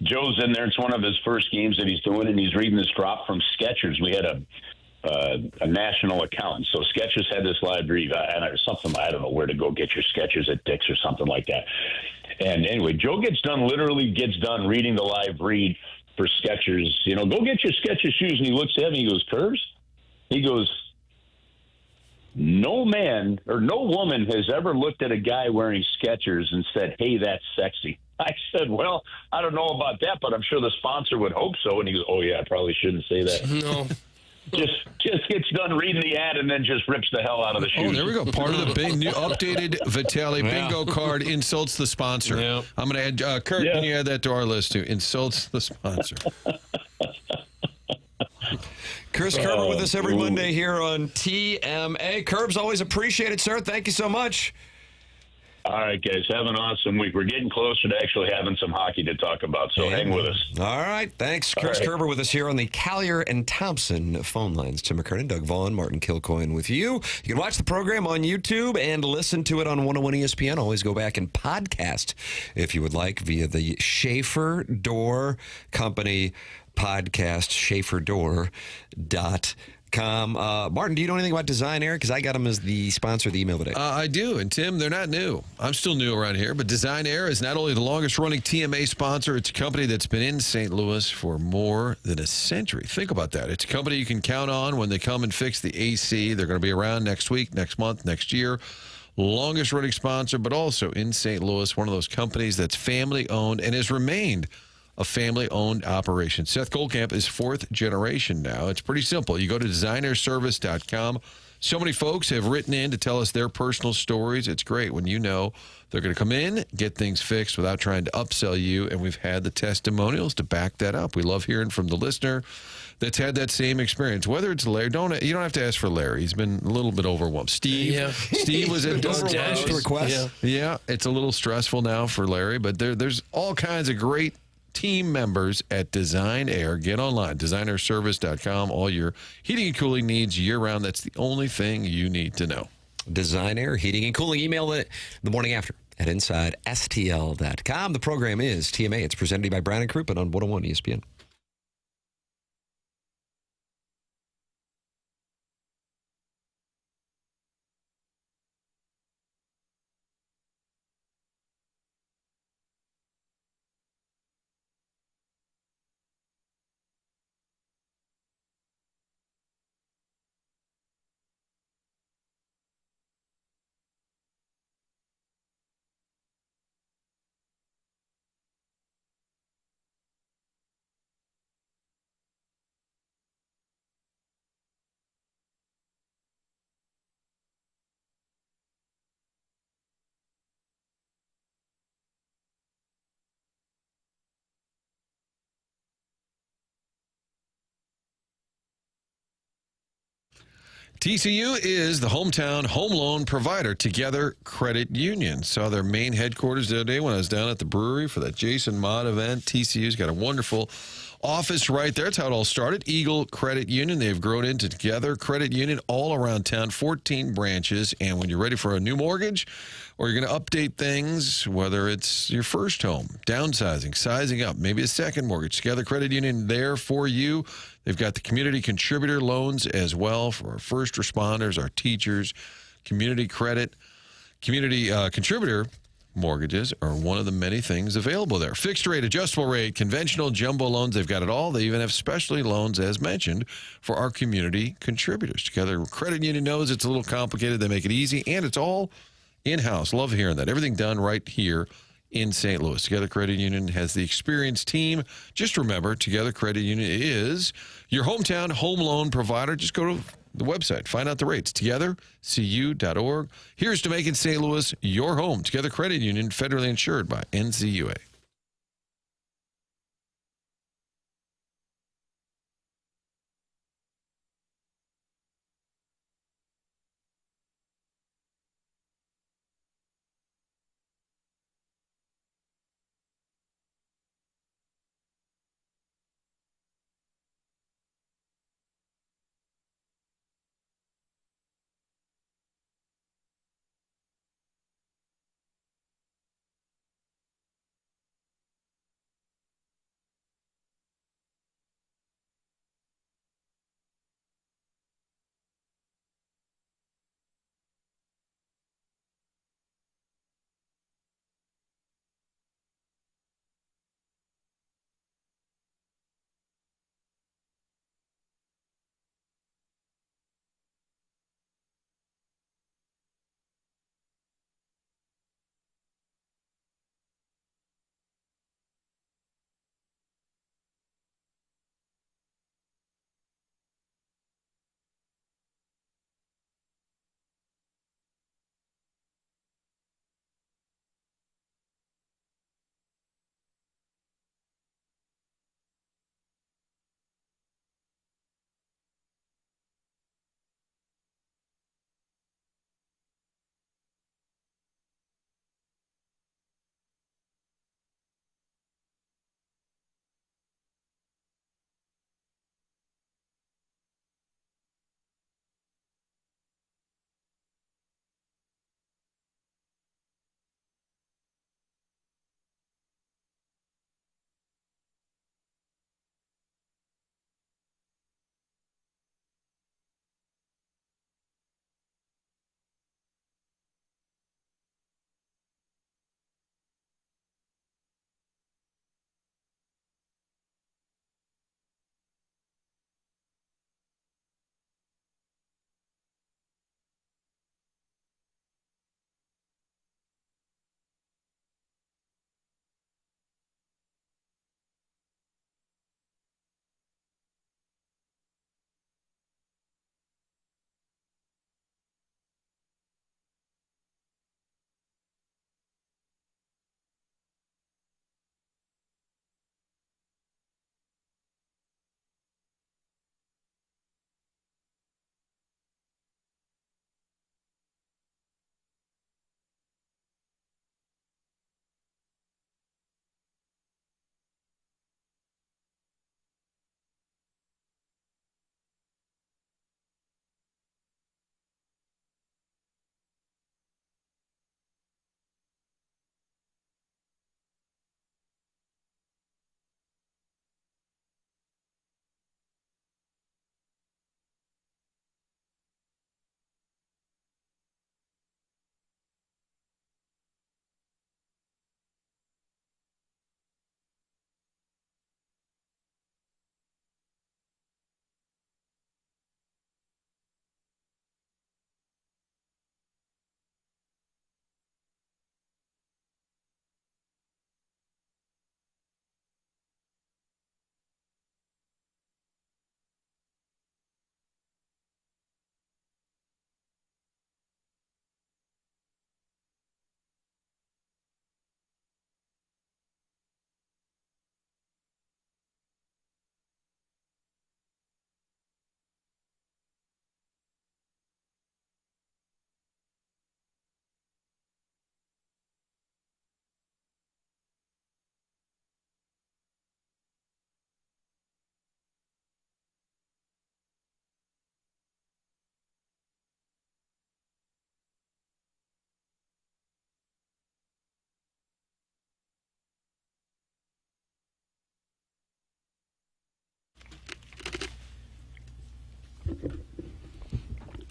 Joe's in there. It's one of his first games that he's doing, and he's reading this drop from Skechers. We had a national account. So Skechers had this live read, and there's something, I don't know where to go get your Skechers at Dick's or something like that. And anyway, Joe literally gets done reading the live read for Skechers. Go get your Skechers shoes. And he looks at me, he goes, Curves? He goes, no man or no woman has ever looked at a guy wearing Skechers and said, hey, that's sexy. I said, well, I don't know about that, but I'm sure the sponsor would hope so. And he goes, oh, yeah, I probably shouldn't say that. No. Just gets done reading the ad and then just rips the hell out of the shoes. Oh, there we go. Part of the big new updated Vitale bingo card insults the sponsor. Yeah. I'm going to add, Kurt, can you add that to our list too? Insults the sponsor. Chris Kerber with us every Monday here on TMA. Curbs, always appreciate it, sir. Thank you so much. All right, guys. Have an awesome week. We're getting closer to actually having some hockey to talk about, so hang with us. All right. Thanks. Chris Kerber with us here on the Collier and Thompson phone lines. Tim McKernan, Doug Vaughn, Martin Kilcoyne with you. You can watch the program on YouTube and listen to it on 101 ESPN. Always go back and podcast if you would like via the Schaefer Door Company podcast, SchaeferDoor.com. Martin, do you know anything about Design Air? Because I got them as the sponsor of the email today. I do. And Tim, they're not new. I'm still new around here. But Design Air is not only the longest running TMA sponsor, it's a company that's been in St. Louis for more than a century. Think about that. It's a company you can count on when they come and fix the AC. They're going to be around next week, next month, next year. Longest running sponsor, but also in St. Louis, one of those companies that's family owned and has remained a family-owned operation. Seth Goldcamp is fourth generation now. It's pretty simple. You go to designerservice.com. So many folks have written in to tell us their personal stories. It's great when you know they're going to come in, get things fixed without trying to upsell you, and we've had the testimonials to back that up. We love hearing from the listener that's had that same experience. Whether it's Larry, you don't have to ask for Larry. He's been a little bit overwhelmed. Steve was at Doug's request. Yeah, it's a little stressful now for Larry, but there's all kinds of great team members at Design Air. Get online, designerservice.com. All your heating and cooling needs year-round. That's the only thing you need to know. Design Air, heating and cooling. Email it the morning after at InsideSTL.com. The program is TMA. It's presented by Brown & Crouppen on 101 ESPN. TCU is the hometown home loan provider, Together Credit Union. Saw their main headquarters the other day when I was down at the brewery for that Jason Mott event. TCU's got a wonderful office right there. That's how it all started. Eagle Credit Union. They've grown into Together Credit Union all around town, 14 branches. And when you're ready for a new mortgage or you're going to update things, whether it's your first home, downsizing, sizing up, maybe a second mortgage, Together Credit Union there for you. They've got the community contributor loans as well for our first responders, our teachers, community credit. Community contributor mortgages are one of the many things available there. Fixed rate, adjustable rate, conventional jumbo loans. They've got it all. They even have specialty loans, as mentioned, for our community contributors. Together Credit Union knows it's a little complicated. They make it easy, and it's all in-house. Love hearing that. Everything done right here in St. Louis. Together Credit Union has the experienced team. Just remember, Together Credit Union is your hometown home loan provider. Just go to the website. Find out the rates. TogetherCU.org. Here's to making St. Louis your home. Together Credit Union, federally insured by NCUA.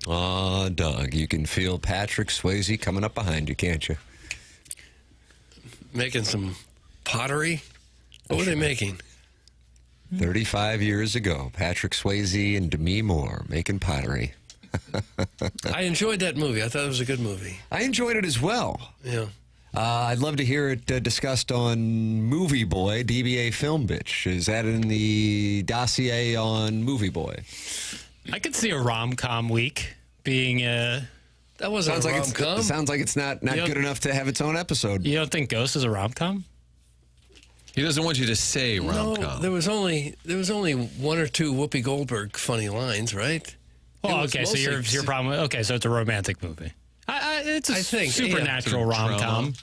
Aw, Doug, you can feel Patrick Swayze coming up behind you, can't you? Making some pottery? What were they making? 35 years ago, Patrick Swayze and Demi Moore making pottery. I enjoyed that movie. I thought it was a good movie. I enjoyed it as well. Yeah. I'd love to hear it discussed on Movie Boy, DBA Film Bitch. Is that in the dossier on Movie Boy? I could see a rom-com week being a... That wasn't a rom-com. It sounds like it's not good enough to have its own episode. You don't think Ghost is a rom-com? He doesn't want you to say rom-com. No, there was only one or two Whoopi Goldberg funny lines, right? Well, okay, so your problem... Okay, so it's a romantic movie. It's a supernatural rom-com.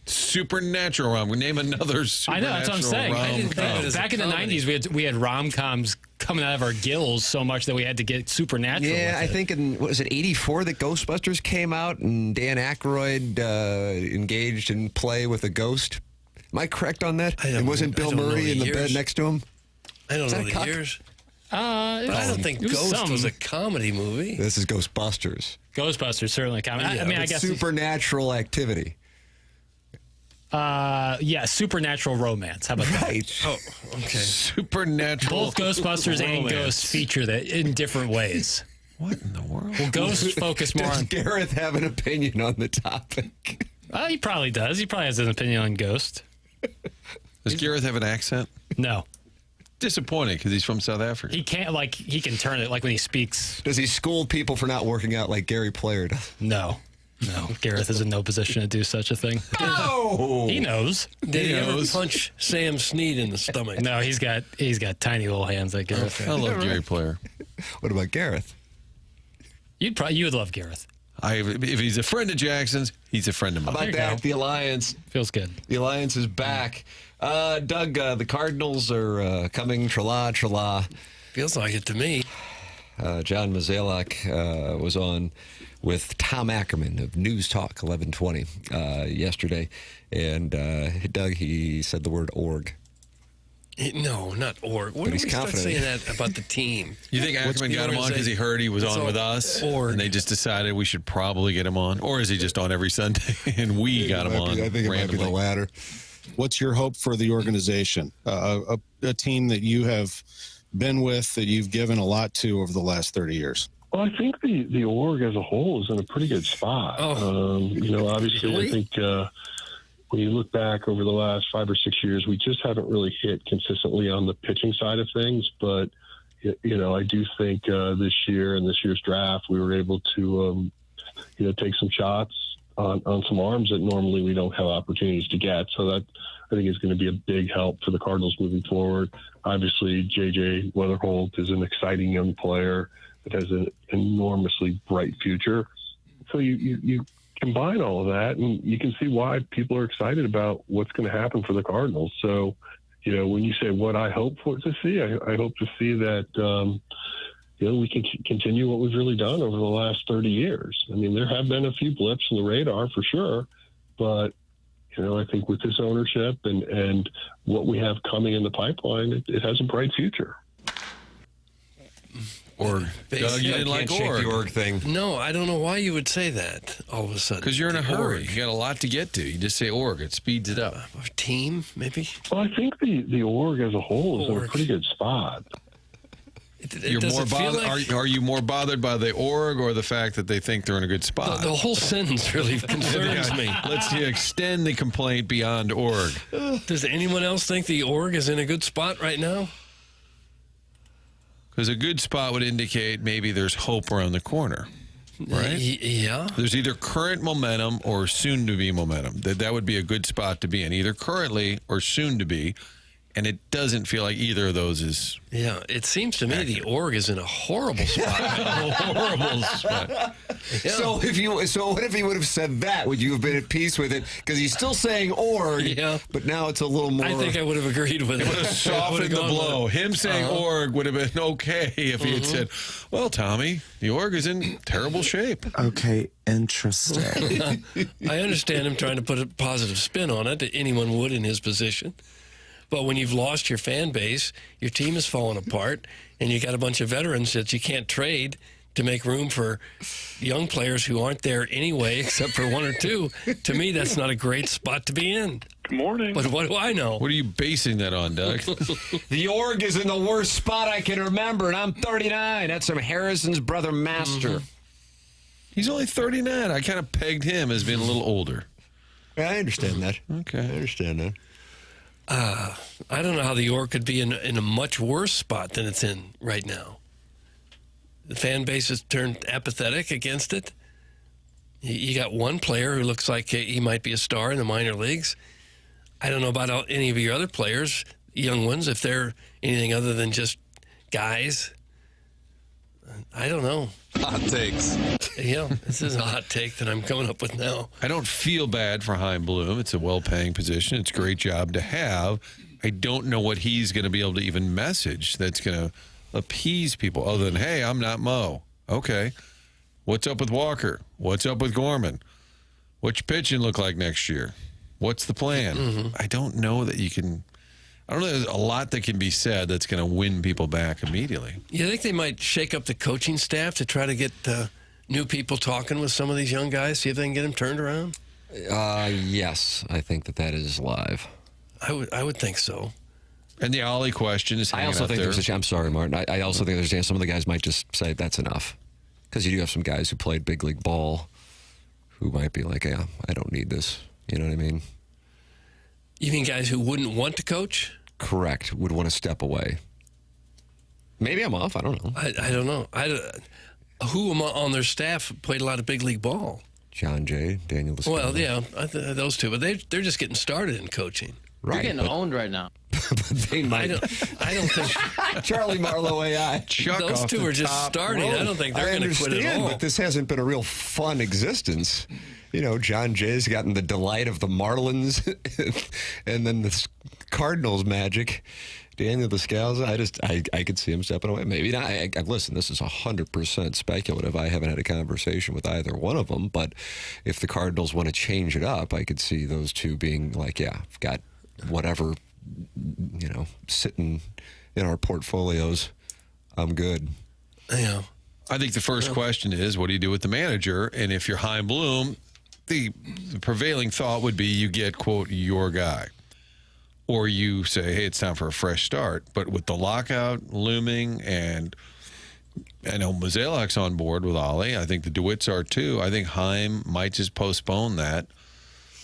Supernatural rom. Name another supernatural I know, that's what I'm saying. Back in the 90s, we had rom-coms coming out of our gills so much that we had to get supernatural. Yeah, I think in, what was it, 84 that Ghostbusters came out and Dan Aykroyd engaged in play with a ghost? Am I correct on that? And wasn't Bill Murray in the bed next to him? I don't know the years. But I don't think Ghost was a comedy movie. This is Ghostbusters. Ghostbusters, certainly a comedy. Yeah, I mean, I guess supernatural activity. Yeah, supernatural romance. How about that? Oh, okay. Supernatural. Both Ghostbusters and Ghosts feature that in different ways. What in the world? Well, Ghosts focus more on... Does Gareth have an opinion on the topic? He probably does. He probably has an opinion on Ghost. Does Gareth have an accent? No. Disappointing because he's from South Africa. He can't, he can turn it, when he speaks. Does he scold people for not working out like Gary Player does? No. Gareth is in no position to do such a thing. Oh! He knows. Did he ever punch Sam Snead in the stomach? No, he's got tiny little hands like Gareth. I love Gary Player. What about Gareth? You would love Gareth. If he's a friend of Jackson's, he's a friend of mine. How about that? The Alliance. Feels good. The Alliance is back. Doug, the Cardinals are coming, tra-la, tra-la. Feels like it to me. John Mozeliak was on with Tom Ackerman of News Talk 1120 yesterday. And, Doug, he said the word org. No, not org. When But do we start saying that about the team? You think Ackerman got him on because he heard he was on with us, and they just decided we should probably get him on? Or is he just on every Sunday and we got him on? I think it might be the latter. What's your hope for the organization? A team that you have been with, that you've given a lot to over the last 30 years? Well, I think the org as a whole is in a pretty good spot. Obviously, really? I think when you look back over the last 5 or 6 years, we just haven't really hit consistently on the pitching side of things. But, I do think this year and this year's draft, we were able to, take some shots on some arms that normally we don't have opportunities to get. So that, I think, is going to be a big help for the Cardinals moving forward. Obviously, J.J. Weatherholt is an exciting young player that has an enormously bright future. So you combine all of that, and you can see why people are excited about what's going to happen for the Cardinals. So, when you say what I hope for to see, I hope to see that, we can continue what we've really done over the last 30 years. I mean, there have been a few blips in the radar for sure, but, I think with this ownership and what we have coming in the pipeline, it has a bright future. Doug, you didn't like the org thing. No, I don't know why you would say that all of a sudden. Because you're in a hurry. You got a lot to get to. You just say org. It speeds it up. Or team, maybe? Well, I think the org as a whole is in a pretty good spot. You're more bothered. Are you more bothered by the org or the fact that they think they're in a good spot? The whole sentence really concerns me. Let's extend the complaint beyond org. Does anyone else think the org is in a good spot right now? Because a good spot would indicate maybe there's hope around the corner, right? Yeah. There's either current momentum or soon-to-be momentum. That would be a good spot to be in, either currently or soon-to-be. And it doesn't feel like either of those is. Yeah, it seems to me the org is in a horrible spot. Horrible spot. Yeah. So what if he would have said that? Would you have been at peace with it? Because he's still saying org, but now it's a little more. I think I would have agreed with it. It would have softened the blow. Him saying org would have been okay if he had said, well, Tommy, the org is in terrible shape. Okay, interesting. I understand him trying to put a positive spin on it, that anyone would in his position. But when you've lost your fan base, your team is falling apart, and you got a bunch of veterans that you can't trade to make room for young players who aren't there anyway, except for one or two. To me, that's not a great spot to be in. Good morning. But what do I know? What are you basing that on, Doug? The org is in the worst spot I can remember, and I'm 39. That's from Harrison's brother, Master. He's only 39. I kind of pegged him as being a little older. Yeah, I understand that. Okay. I understand that. I don't know how the org could be in a much worse spot than it's in right now. The fan base has turned apathetic against it. You got one player who looks like he might be a star in the minor leagues. I don't know about any of your other players, young ones, if they're anything other than just guys. I don't know. Hot takes. Yeah, this is a hot take that I'm coming up with now. I don't feel bad for Chaim Bloom. It's a well-paying position. It's a great job to have. I don't know what he's going to be able to even message that's going to appease people other than, hey, I'm not Mo. Okay. What's up with Walker? What's up with Gorman? What's your pitching look like next year? What's the plan? I don't know that you can... I don't know. There's a lot that can be said that's going to win people back immediately. You think they might shake up the coaching staff to try to get new people talking with some of these young guys, see if they can get them turned around? Yes, I think that is live. I would think so. And the Ollie question is hanging I also out think there. there's I'm sorry, Martin. I also think there's a chance some of the guys might just say that's enough. Because you do have some guys who played big league ball who might be like, yeah, I don't need this. You know what I mean? You mean guys who wouldn't want to coach? Correct. Would want to step away. Maybe I'm off. I don't know. I don't know. Who on their staff played a lot of big league ball? John Jay, Daniel Descalzo. Well, yeah, those two. But they're just getting started in coaching. Right, You're getting owned right now. They might. I don't think Charlie Marlowe AI. Those two are just starting. I don't think they're going to quit at all. But this hasn't been a real fun existence. You know, John Jay's gotten the delight of the Marlins and then the Cardinals magic. Daniel Descalzo, I could see him stepping away. Maybe not. Listen, this is 100% speculative. I haven't had a conversation with either one of them. But if the Cardinals want to change it up, I could see those two being like, yeah, I've got whatever, sitting in our portfolios. I'm good. Yeah. I think the first question is, what do you do with the manager? And if you're Chaim Bloom, the prevailing thought would be you get, quote, your guy. Or you say, hey, it's time for a fresh start. But with the lockout looming, and I know Mozeliak's on board with Ollie. I think the DeWitts are too. I think Chaim might just postpone that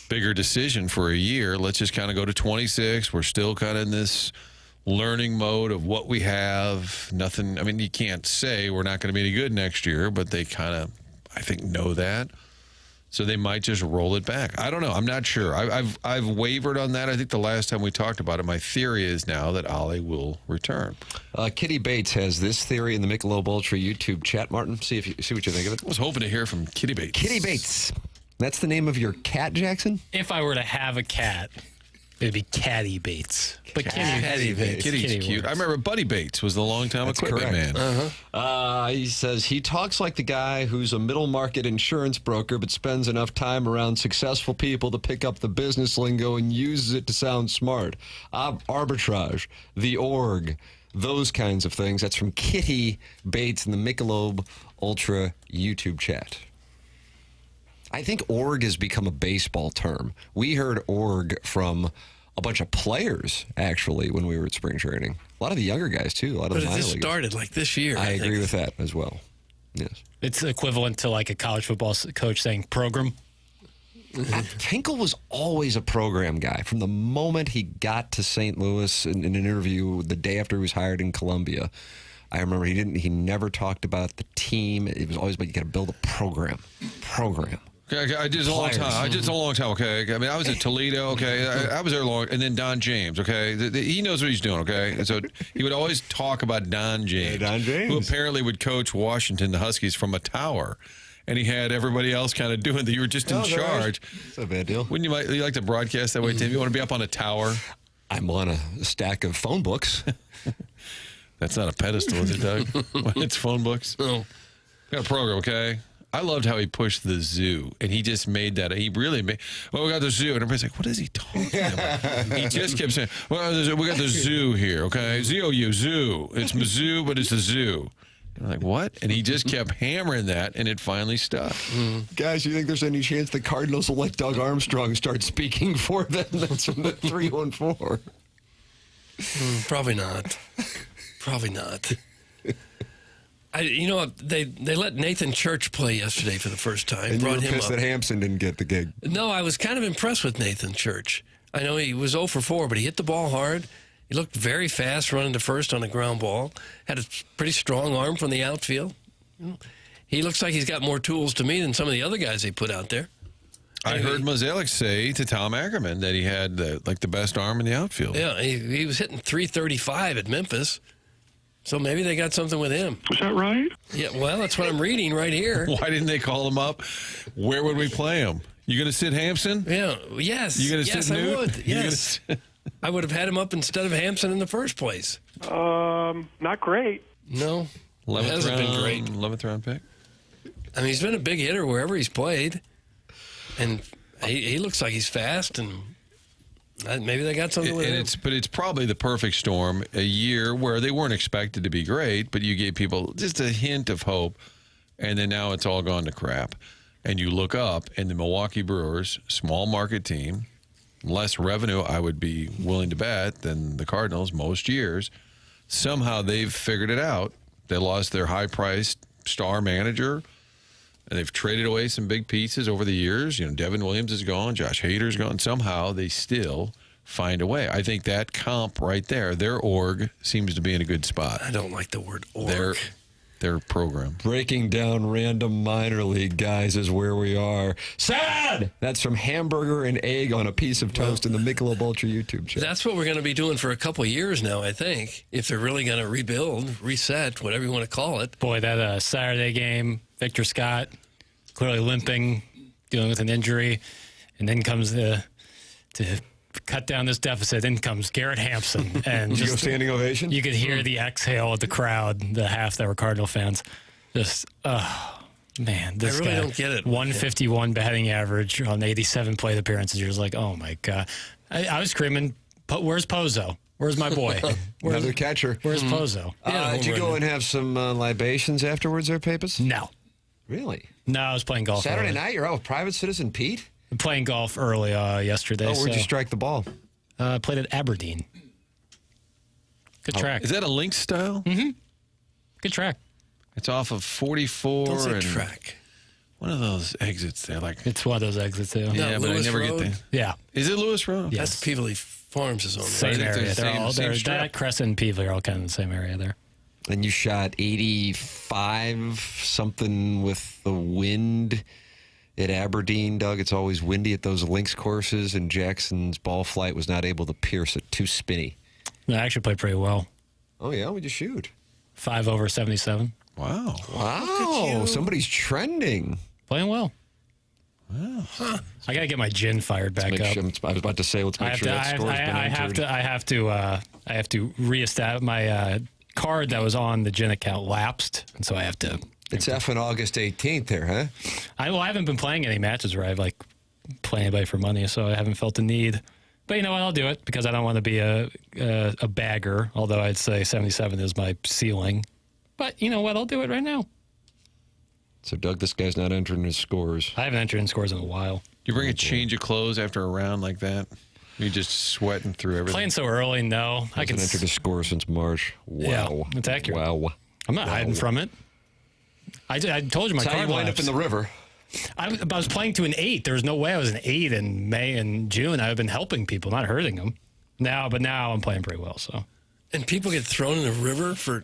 bigger decision for a year. Let's just kind of go to 26. We're still kind of in this learning mode of what we have. Nothing. I mean, you can't say we're not going to be any good next year, but they kind of, I think, know that. So they might just roll it back. I don't know. I'm not sure. I've wavered on that. I think the last time we talked about it, my theory is now that Ollie will return. Kitty Bates has this theory in the Michelob Ultra YouTube chat. Martin, see what you think of it. I was hoping to hear from Kitty Bates. Kitty Bates. That's the name of your cat, Jackson? If I were to have a cat, it would be Caddy Bates. But Caddy Bates. Kitty's cute. I remember Buddy Bates was the longtime equipment man. He says he talks like the guy who's a middle market insurance broker but spends enough time around successful people to pick up the business lingo and uses it to sound smart. Arbitrage, the org, those kinds of things. That's from Kitty Bates in the Michelob Ultra YouTube chat. I think org has become a baseball term. We heard org from a bunch of players, actually, when we were at spring training. A lot of the younger guys, too. A lot of the minor leaguers. But it started like this year. I agree with that as well. Yes. It's equivalent to like a college football coach saying program. Tinkle was always a program guy. From the moment he got to St. Louis in an interview the day after he was hired in Columbia, I remember he never talked about the team. It was always about you got to build a program. Okay, I did a long time. Okay, I mean, I was at Toledo. Okay, I was there long, and then Don James. Okay, he knows what he's doing. Okay, and so he would always talk about Don James, who apparently would coach Washington, the Huskies, from a tower, and he had everybody else kind of doing that. You were just in charge. It's a bad deal. Wouldn't you like to broadcast that way, Tim? You want to be up on a tower? I'm on a stack of phone books. That's not a pedestal, is it, Doug? It's phone books. No, got a program. Okay. I loved how he pushed the zoo, and he just made that. He really made. Well, we got the zoo, and everybody's like, "What is he talking about?" He just kept saying, "Well, we got the zoo here, okay? ZOU, zoo. It's Mizzou, but it's a zoo." I'm like, what? And he just kept hammering that, and it finally stuck. Guys, do you think there's any chance the Cardinals will let Doug Armstrong start speaking for them? That's from the 314. Probably not. Probably not. They let Nathan Church play yesterday for the first time. And brought you were him pissed up. that Hampson didn't get the gig. No, I was kind of impressed with Nathan Church. I know he was 0 for 4, but he hit the ball hard. He looked very fast running to first on a ground ball. Had a pretty strong arm from the outfield. He looks like he's got more tools to me than some of the other guys they put out there. I heard Mozeliak say to Tom Ackerman that he had the best arm in the outfield. Yeah, he was hitting 335 at Memphis. So maybe they got something with him. Is that right? Yeah, well, that's what I'm reading right here. Why didn't they call him up? Where would we play him? You going to sit Hampson? Yeah, yes. You going to sit Newt? I would. Yes. I would have had him up instead of Hampson in the first place. Not great. No. 11th hasn't round, been great. 11th round pick. I mean, he's been a big hitter wherever he's played. And he looks like he's fast, and maybe they got something with him. But it's probably the perfect storm, a year where they weren't expected to be great, but you gave people just a hint of hope, and then now it's all gone to crap. And you look up, and the Milwaukee Brewers, small market team, less revenue, I would be willing to bet, than the Cardinals most years. Somehow they've figured it out. They lost their high-priced star manager, and they've traded away some big pieces over the years. Devin Williams is gone, Josh Hader's gone. Somehow they still find a way. I think that comp right there, their org seems to be in a good spot. I don't like the word org. Their program. Breaking down random minor league guys is where we are. Sad! That's from Hamburger and Egg on a Piece of Toast in the Michelob Ultra YouTube channel. That's what we're going to be doing for a couple of years now, I think, if they're really going to rebuild, reset, whatever you want to call it. Boy, that Saturday game, Victor Scott clearly limping, dealing with an injury, and then comes to cut down this deficit. Then comes Garrett Hampson, and Did you go standing ovation? You could hear the exhale of the crowd, the half that were Cardinal fans. Just, man, this I really guy, don't get it. 151 batting average on 87 plate appearances. You're just like, oh my god! I was screaming, "Where's Pozo? Where's my boy? Another catcher. Where's Pozo?" Did you go and have some libations afterwards there, Pappas? No. Really? No, I was playing golf. Saturday early. night, you're out with Private Citizen Pete? Playing golf early yesterday. Where'd you strike the ball? Played at Aberdeen. Good track. Is that a links style? Mm-hmm. Good track. It's off of 44 Don't say and track. One of those exits there, It's one of those exits too. Yeah, but I never get there. Yeah. Is it Lewis Road? Yes. That's Peevely Farms is on Same there. area. Same strip? That Crescent and Peevely are all kind of the same area there. And you shot 85 something with the wind at Aberdeen, Doug. It's always windy at those links courses, and Jackson's ball flight was not able to pierce it. Too spinny. I actually played pretty well. Oh, yeah? What'd you shoot? 5 over 77. Wow. Wow. Somebody's trending. Playing well. Wow. Huh. I got to get my gin fired back up. Sure, I was about to say, let's make sure that score's been entered. I have to reestablish my card that was on the gin account lapsed, and so I have to. It's effing August 18th there, huh? I haven't been playing any matches where I've play anybody for money, so I haven't felt the need. But you know what? I'll do it because I don't want to be a bagger. Although I'd say 77 is my ceiling. But you know what? I'll do it right now. So Doug, this guy's not entering his scores. I haven't entered in scores in a while. You bring a change of clothes after a round like that? You're just sweating through everything. Playing so early, no. I can entered a score since March. Wow. Yeah, that's accurate. Wow. I'm not hiding from it. I told you my card. How you wind up in the river? I was playing to an 8. There was no way I was an 8 in May and June. I've been helping people, not hurting them. Now I'm playing pretty well. So. And people get thrown in the river for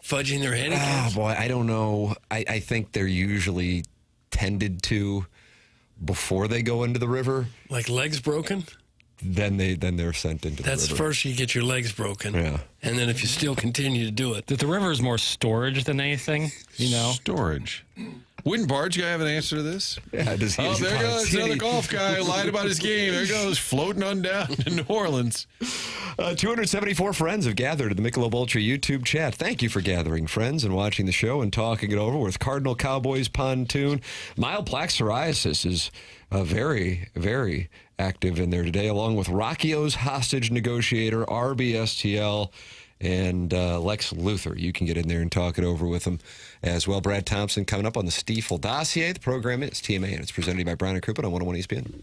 fudging their handicaps? Oh, boy, I don't know. I think they're usually tended to before they go into the river. Like legs broken? Then they're sent into the river. That's first you get your legs broken. Yeah. And then if you still continue to do it. The river is more storage than anything, you know? Storage. Wouldn't Barge guy have an answer to this? Yeah, does he? Oh, there goes another golf guy who lied about his game. There goes, floating on down to New Orleans. 274 friends have gathered at the Michelob Ultra YouTube chat. Thank you for gathering, friends, and watching the show and talking it over with Cardinal Cowboys Pontoon. Mild plaque psoriasis is very, very active in there today, along with Rockio's hostage negotiator, RBSTL, and Lex Luthor. You can get in there and talk it over with them as well. Brad Thompson coming up on the Stiefel Dossier. The program is TMA, and it's presented by Brown and Crouppen on 101 ESPN.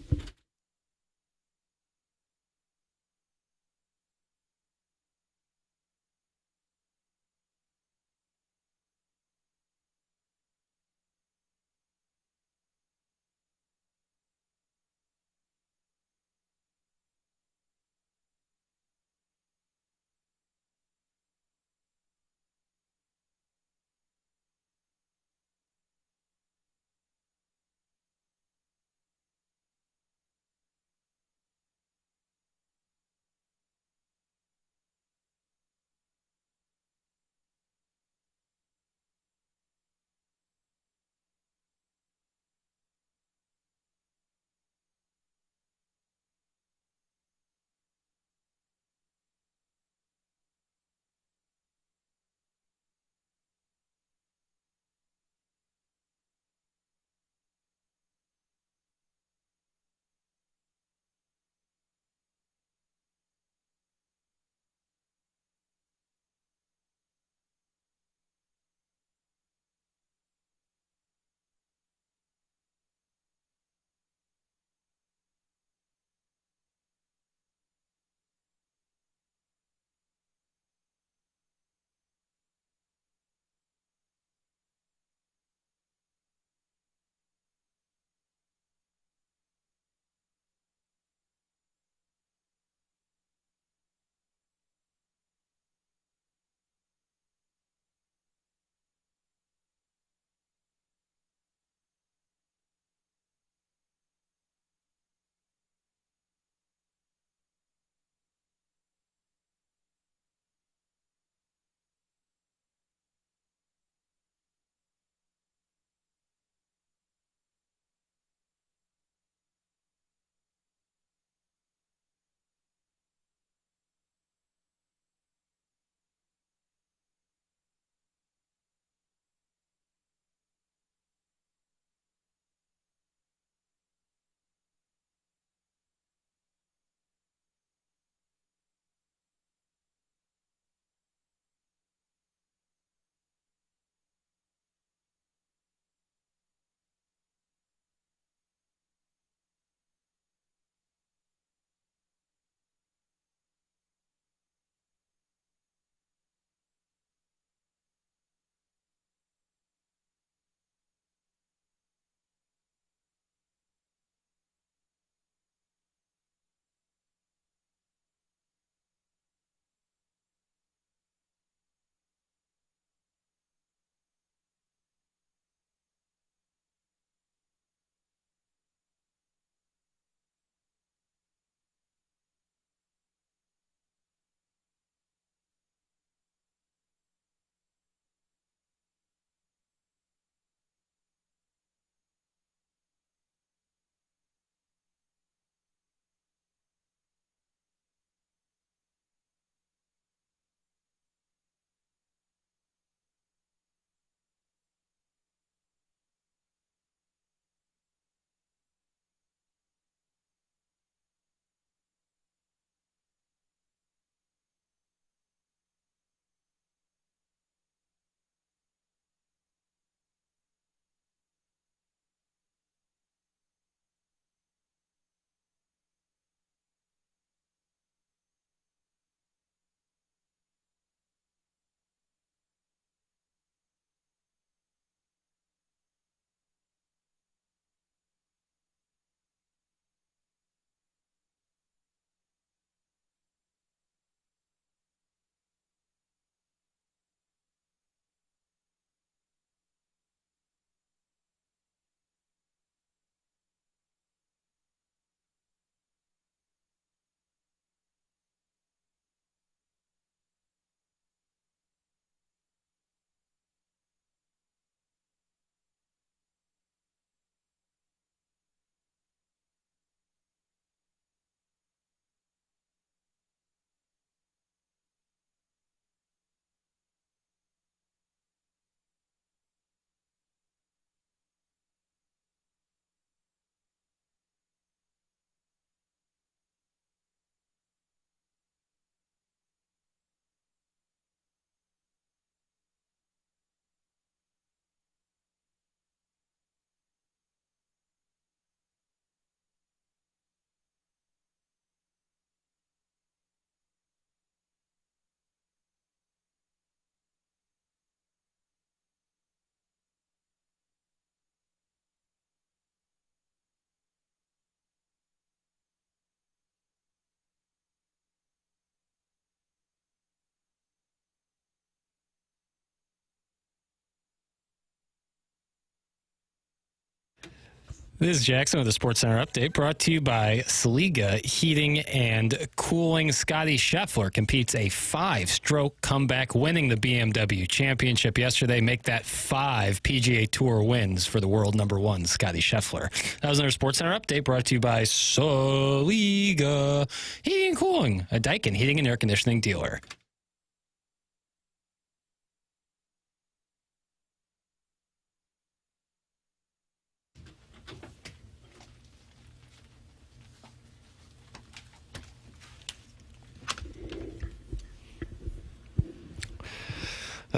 This is Jackson with the Sports Center update, brought to you by Saliga Heating and Cooling. Scotty Scheffler competes a 5-stroke comeback, winning the BMW Championship yesterday. Make that 5 PGA Tour wins for the world #1, Scotty Scheffler. That was another Sports Center update, brought to you by Saliga Heating and Cooling, a Daikin heating and air conditioning dealer.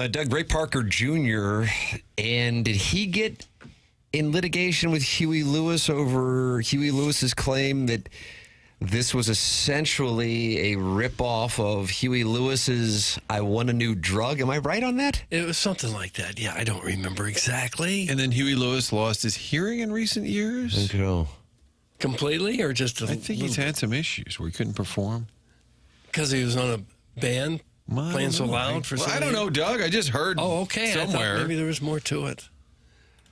Doug, Ray Parker Jr., and did he get in litigation with Huey Lewis over Huey Lewis's claim that this was essentially a ripoff of Huey Lewis's I Want a New Drug? Am I right on that? It was something like that. Yeah, I don't remember exactly. And then Huey Lewis lost his hearing in recent years? I think so. Completely, or just a I think he's had some issues where he couldn't perform. Because he was on a band? Playing so loud for I don't know, Doug. I just heard okay. somewhere. I thought maybe there was more to it.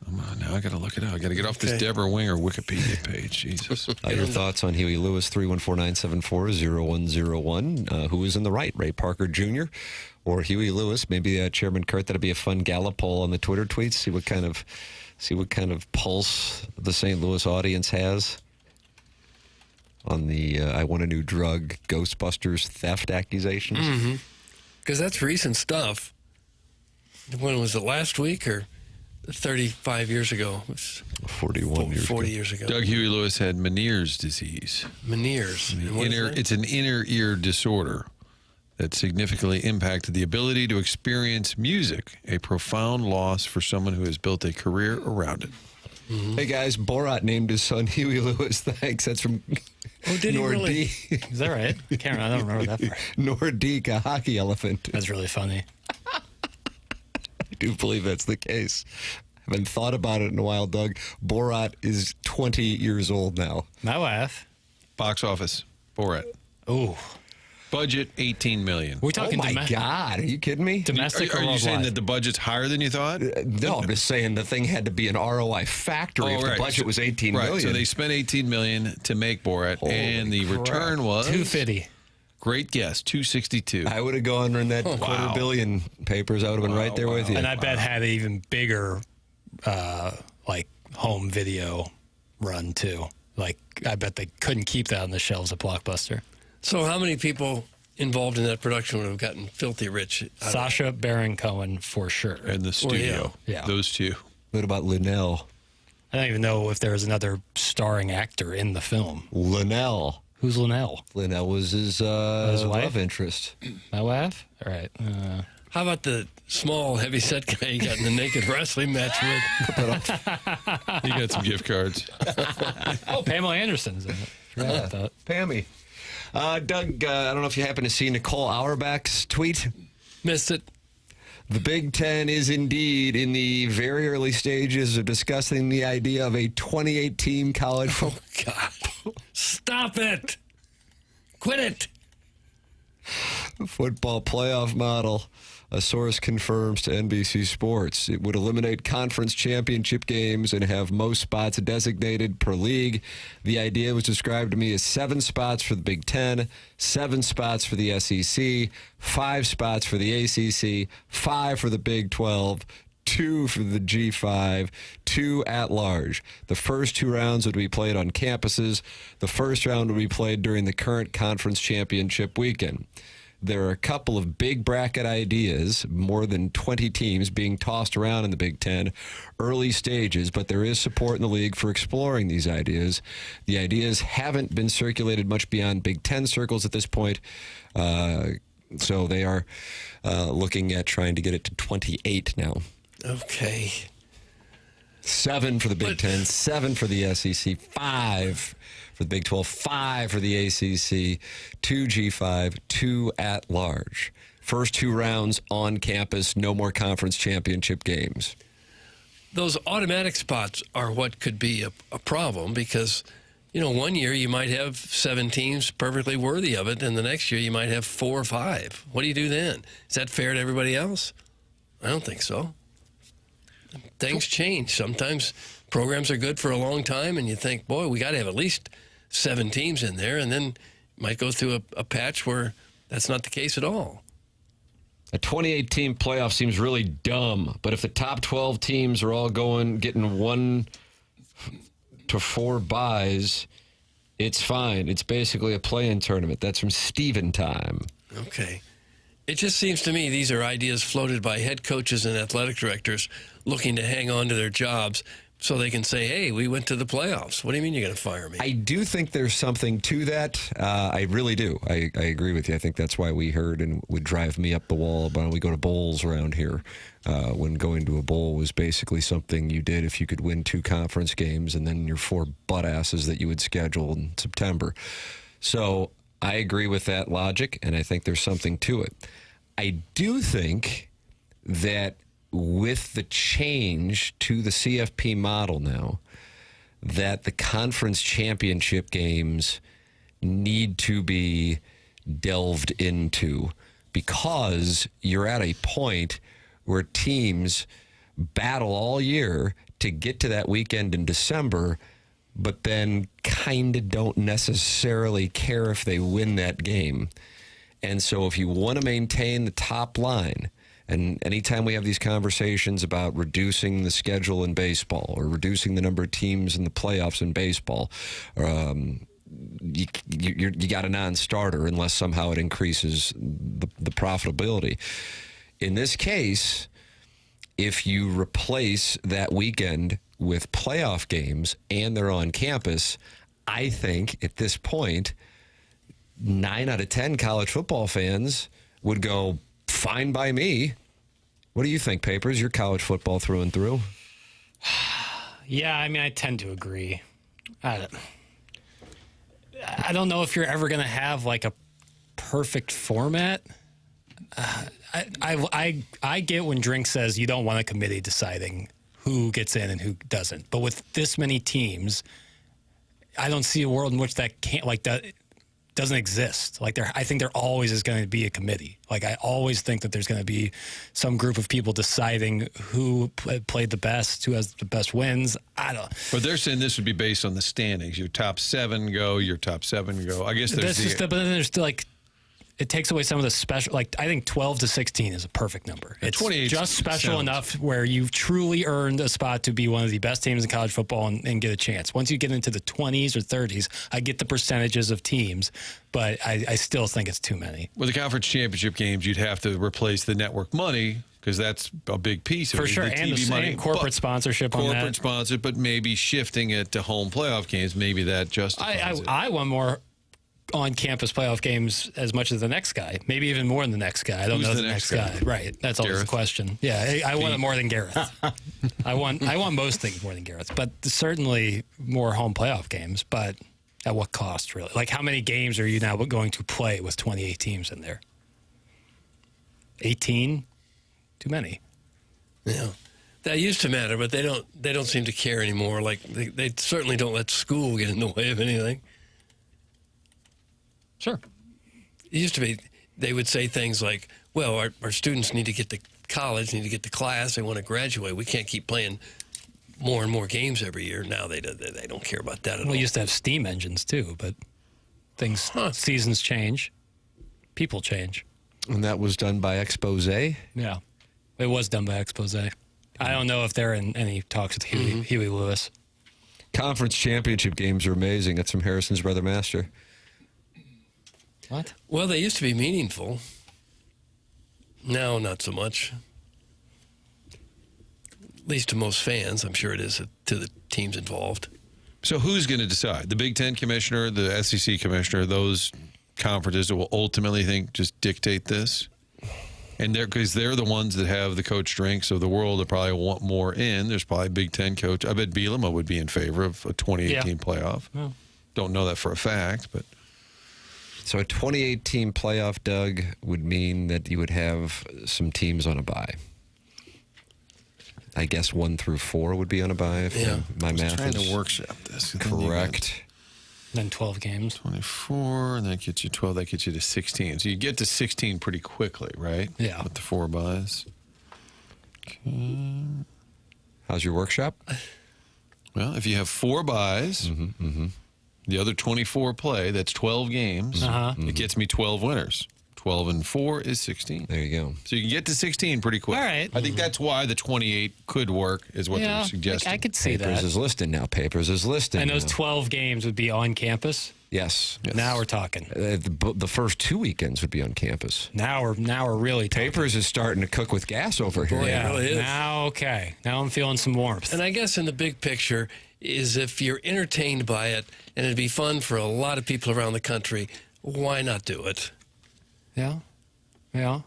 Come on, now I got to look it up. I got to get off this Deborah Winger Wikipedia page. Jesus. Your thoughts on Huey Lewis, 314-974-0101. Who is in the right, Ray Parker Jr. or Huey Lewis? Maybe Chairman Kurt, that'll be a fun Gallup poll on the Twitter tweets. See what kind of pulse the St. Louis audience has on the I Want a New Drug Ghostbusters theft accusations. Mm-hmm. Because that's recent stuff. When was it, last week or 35 years ago? It was 41 years 40 years ago. Doug Huey Lewis had Meniere's disease. Meniere's. It's an inner ear disorder that significantly impacted the ability to experience music, a profound loss for someone who has built a career around it. Mm-hmm. Hey, guys, Borat named his son Huey Lewis. Thanks. That's from did he really? Is that right? I don't remember that part. Nordique, a hockey elephant. That's really funny. I do believe that's the case. I haven't thought about it in a while, Doug. Borat is 20 years old now. My wife. Box office, Borat. Oh. Budget, $18 million. We're talking oh, my God. Are you kidding me? Domestic Are you saying that the budget's higher than you thought? No, I'm just saying the thing had to be an ROI factory if the budget was $18 million. Right, so they spent $18 million to make Borat, and the return was... $250. Great guess, $262. I would have gone in that $250 million papers. I would have been right there with you. And I bet had an even bigger, home video run, too. I bet they couldn't keep that on the shelves at Blockbuster. So how many people involved in that production would have gotten filthy rich? Sacha Baron Cohen, for sure. And the studio. Yeah. Those two. What about Linnell? I don't even know if there was another starring actor in the film. Linnell. Who's Linnell? Linnell was his love interest. My wife? All right. How about the small, heavy-set guy you got in the naked wrestling match with? You got some gift cards. Oh, Pamela Anderson's in it. Forgot about that. Pammy. Doug, I don't know if you happen to see Nicole Auerbach's tweet. Missed it. The Big Ten is indeed in the very early stages of discussing the idea of a 28-team college football. Oh, God. Stop it. Quit it. Football playoff model. A source confirms to NBC Sports. It would eliminate conference championship games and have most spots designated per league. The idea was described to me as 7 spots for the Big Ten, 7 spots for the SEC, 5 spots for the ACC, 5 for the Big 12, 2 for the G5, 2 at large. The first 2 rounds would be played on campuses. The first round would be played during the current conference championship weekend. There are a couple of big bracket ideas, more than 20 teams being tossed around in the Big Ten, early stages, but there is support in the league for exploring these ideas. The ideas haven't been circulated much beyond Big Ten circles at this point, so they are looking at trying to get it to 28 now. Okay. 7 for the Big Ten, 7 for the SEC, 5 for the Big 12, 5 for the ACC, 2 G5, 2 at large. First 2 rounds on campus, no more conference championship games. Those automatic spots are what could be a problem because, one year you might have 7 teams perfectly worthy of it, and the next year you might have 4 or 5. What do you do then? Is that fair to everybody else? I don't think so. Things change. Sometimes programs are good for a long time, and you think, boy, we got to have at least 7 teams in there, and then might go through a patch where that's not the case at all. A 28-team playoff seems really dumb, but if the top 12 teams are all getting 1 to 4 byes, it's fine. It's basically a play-in tournament. That's from Steven Time. Okay. It just seems to me these are ideas floated by head coaches and athletic directors looking to hang on to their jobs so they can say, hey, we went to the playoffs. What do you mean you're going to fire me? I do think there's something to that. I really do. I agree with you. I think that's why we heard and would drive me up the wall about we go to bowls around here. When going to a bowl was basically something you did if you could win 2 conference games and then your 4 butt asses that you would schedule in September. So I agree with that logic, and I think there's something to it. I do think that with the change to the CFP model now, that the conference championship games need to be delved into, because you're at a point where teams battle all year to get to that weekend in December, but then kind of don't necessarily care if they win that game. And so if you want to maintain the top line, and anytime we have these conversations about reducing the schedule in baseball or reducing the number of teams in the playoffs in baseball, you got a non-starter unless somehow it increases the profitability. In this case, if you replace that weekend with playoff games and they're on campus, I think at this point, 9 out of 10 college football fans would go, fine by me. What do you think, Papers? You're college football through and through. Yeah, I mean, I tend to agree. I don't know if you're ever going to have like a perfect format. I get when Drink says you don't want a committee deciding who gets in and who doesn't. But with this many teams, I don't see a world in which that can't, like, that doesn't exist. Like, I think there always is going to be a committee. Like, I always think that there's going to be some group of people deciding who played the best, who has the best wins. I don't. But they're saying this would be based on the standings. Your top 7 go. Your top 7 go. I guess there's but then there's still, like, it takes away some of the special, like, I think 12 to 16 is a perfect number. It's 28 just special enough where you've truly earned a spot to be one of the best teams in college football and get a chance. Once you get into the 20s or 30s, I get the percentages of teams, but I still think it's too many. With the conference championship games, you'd have to replace the network money, because that's a big piece of it. For sure, the and TV money, corporate sponsorship on that. Corporate sponsored, but maybe shifting it to home playoff games, maybe that justifies it. I want more on-campus playoff games as much as the next guy, maybe even more than the next guy. I don't know the next guy. Right, that's always the question. Yeah, I want it more than Gareth. I want most things more than Gareth, but certainly more home playoff games. But at what cost, really? Like, how many games are you now going to play with 28 teams in there? 18? Too many. Yeah. That used to matter, but they don't seem to care anymore. Like, they certainly don't let school get in the way of anything. Sure. It used to be, they would say things like, well, our students need to get to college, need to get to class, they want to graduate. We can't keep playing more and more games every year. Now they don't care about that at all. We used to have steam engines too, but seasons change, people change. And that was done by Expose? Yeah, it was done by Expose. I don't know if they're in any talks with Huey Lewis. Conference championship games are amazing. That's from Harrison's Brother Master. What? Well, they used to be meaningful. Now, not so much. At least to most fans. I'm sure it is to the teams involved. So who's going to decide? The Big Ten commissioner, the SEC commissioner, those conferences that will ultimately just dictate this? And because they're the ones that have the coach drinks of the world that probably want more in. There's probably a Big Ten coach. I bet Bielema would be in favor of a 2018 playoff. Yeah. Don't know that for a fact, but... So a 28-team playoff, Doug, would mean that you would have some teams on a bye. I guess 1 through 4 would be on a bye. If my math trying is to workshop this. Correct. Then 12 games. 24, and that gets you 12. That gets you to 16. So you get to 16 pretty quickly, right? Yeah. With the 4 buys. Okay. How's your workshop? Well, if you have 4 byes, the other 24 play, that's 12 games. It gets me 12 winners. 12 and 4 is 16. There you go. So you can get to 16 pretty quick. All right. I think that's why the 28 could work, is what they're suggesting. I could see Papers that. is listed now. Papers is listed. And those now. 12 games would be on campus. Yes. Now we're talking. The first 2 weekends would be on campus. Now we're really talking. Papers is starting to cook with gas over here. Boy, it really is. Now, okay. Now I'm feeling some warmth. And I guess in the big picture is if you're entertained by it and it'd be fun for a lot of people around the country, why not do it? Yeah. Yeah.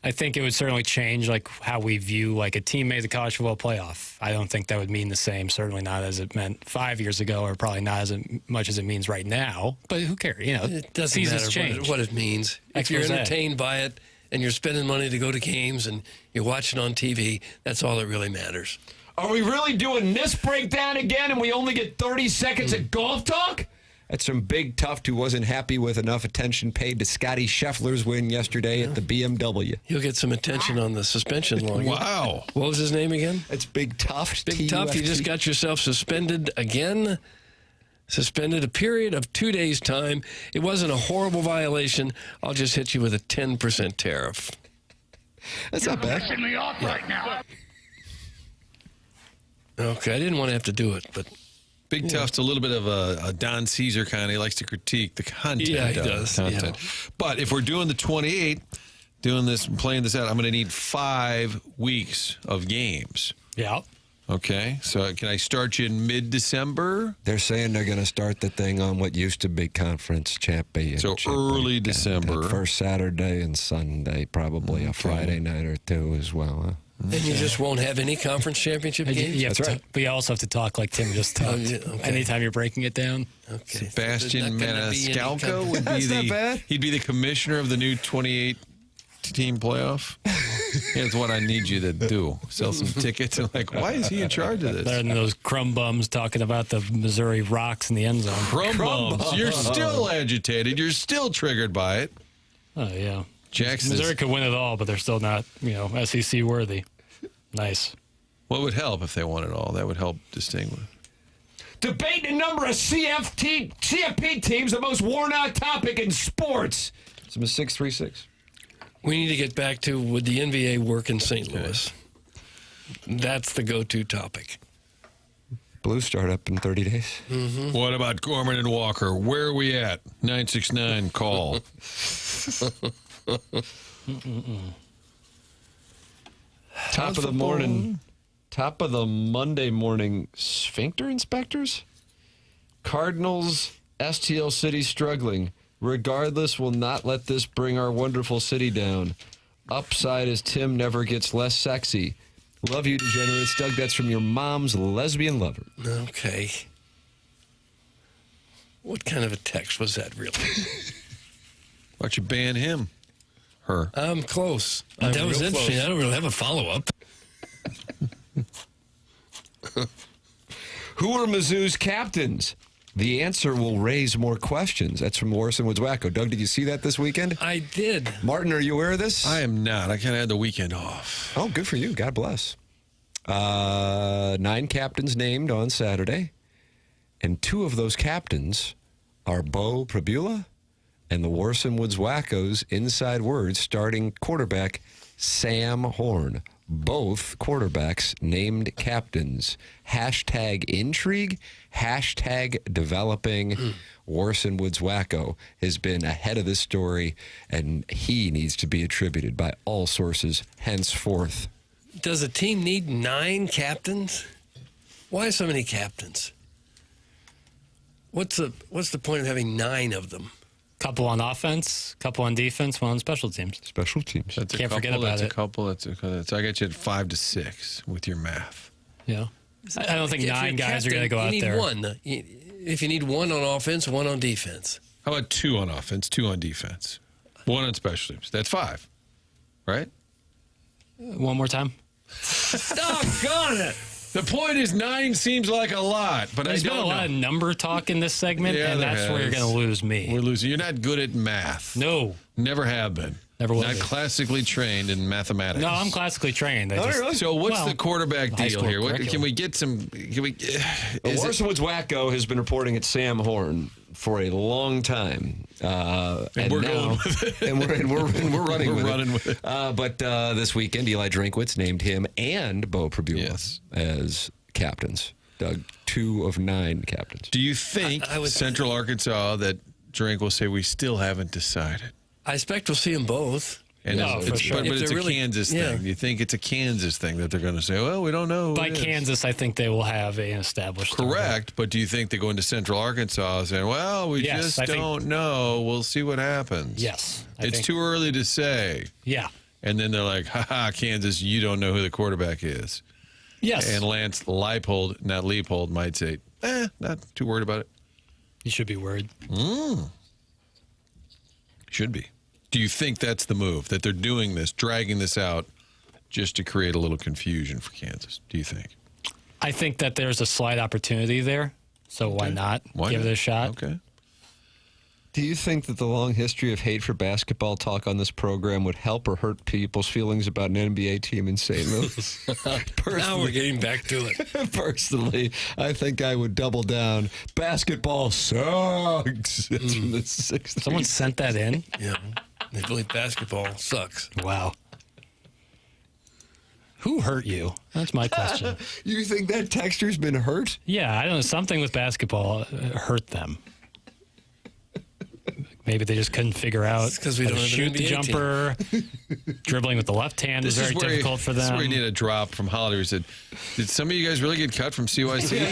I think it would certainly change like how we view like a team made the college football playoff. I don't think that would mean the same, certainly not as it meant 5 years ago, or probably not as much as it means right now. But who cares? You know, It doesn't seasons matter change. what it means. If you're Expose. entertained by it and you're spending money to go to games and you're watching on TV, that's all that really matters. Are we really doing this breakdown again and we only get 30 seconds of golf talk? That's from Big Tuft, who wasn't happy with enough attention paid to Scotty Scheffler's win yesterday at the BMW. He'll get some attention on the suspension law. Wow. What was his name again? It's Big Tuft. Big Tuft, you just got yourself suspended again. Suspended a period of 2 days' time. It wasn't a horrible violation. I'll just hit you with a 10% tariff. That's not bad. Pissing me off right now. Okay, I didn't want to have to do it, but... Big Tuft's a little bit of a Don Caesar kind of. He likes to critique the content. Yeah, he of does. the content. But if we're doing the 28, doing this, playing this out, I'm going to need 5 weeks of games. Yeah. Okay, so can I start you in mid-December? They're saying they're going to start the thing on what used to be conference championship. So early December. That first Saturday and Sunday, probably a Friday night or 2 as well. Huh? And you just won't have any conference championship games? That's right. But you also have to talk like Tim just talked. Okay. Anytime you're breaking it down. Okay. Sebastian Maniscalco would be That's not bad. he'd be the commissioner of the new 28-team playoff. Here's what I need you to do: sell some tickets. And like, why is he in charge of this? Better than those crumb bums talking about the Missouri rocks in the end zone. Crumb bums. You're still agitated. You're still triggered by it. Oh yeah. Jackson. Missouri could win it all, but they're still not, SEC worthy. Nice. What would help if they won it all? That would help distinguish. Debate the number of CFP teams, the most worn-out topic in sports. It's a 636. We need to get back to would the NBA work in St. Louis? That's the go-to topic. Blues start up in 30 days. Mm-hmm. What about Gorman and Walker? Where are we at? 969, call. Top of the morning. Top of the Monday morning sphincter inspectors? Cardinals, STL City struggling. Regardless, will not let this bring our wonderful city down. Upside is Tim never gets less sexy. Love you, degenerates. Doug, that's from your mom's lesbian lover. Okay. What kind of a text was that, really? Why don't you ban him? Her. I'm close. That was interesting. Close. I don't really have a follow-up. Who are Mizzou's captains? The answer will raise more questions. That's from Morrison Woods Wacko. Doug, did you see that this weekend? I did. Martin, are you aware of this? I am not. I kind of had the weekend off. Oh, good for you. God bless. 9 captains named on Saturday, and 2 of those captains are Bo Prabula and the Morrison Woods Wackos inside words starting quarterback Sam Horn. Both quarterbacks named captains. Hashtag intrigue, hashtag developing. Morrison Woods Wacko has been ahead of this story, and he needs to be attributed by all sources henceforth. Does a team need 9 captains? Why so many captains? What's the point of having 9 of them? Couple on offense, couple on defense, 1 on special teams. Special teams. Can't forget about it. I got you at 5 to 6 with your math. Yeah. I don't think 9 guys are going to go out there. You need 1. If you need 1 on offense, 1 on defense. How about 2 on offense, 2 on defense, 1 on special teams? That's 5, right? One more time. Doggone it! The point is 9 seems like a lot, but There's I don't been a lot of number talk in this segment, and that's where you're going to lose me. We're losing. You're not good at math. No. Never have been. Never will Not be. classically trained in mathematics. No, I'm classically trained. So what's the quarterback deal here? Can we get some? Warson Woods Wacko has been reporting at Sam Horn for a long time, and we're now, going with it. and we're running with it. it. But this weekend, Eli Drinkwitz named him and Bo Prabula as captains. Doug, 2 of 9 captains. Do you think Central Arkansas that Drink will say we still haven't decided? I expect we'll see them both. And for sure. But it's a Kansas thing. You think it's a Kansas thing that they're going to say, well, we don't know. By Kansas, I think they will have an established Correct. But do you think they go into Central Arkansas saying, well, we just don't know. We'll see what happens. Yes. It's too early to say. Yeah. And then they're like, ha, Kansas, you don't know who the quarterback is. Yes. And Lance Leipold, not Leopold, might say, not too worried about it. You should be worried. Should be. Do you think that's the move, that they're doing this, dragging this out just to create a little confusion for Kansas? Do you think? I think that there's a slight opportunity there, so why not give it a shot? Okay. Do you think that the long history of hate for basketball talk on this program would help or hurt people's feelings about an NBA team in St. Louis? Now we're getting back to it. Personally, I think I would double down. Basketball sucks. It's from the 60s. Someone sent that in? Yeah. They believe basketball sucks. Wow. Who hurt you? That's my question. You think that texture's been hurt? Yeah, I don't know. Something with basketball hurt them. Maybe they just couldn't figure out because we how don't to have shoot an the NBA jumper. Dribbling with the left hand is very difficult for them. This is where you need a drop from Holiday. He said, did some of you guys really get cut from CYC?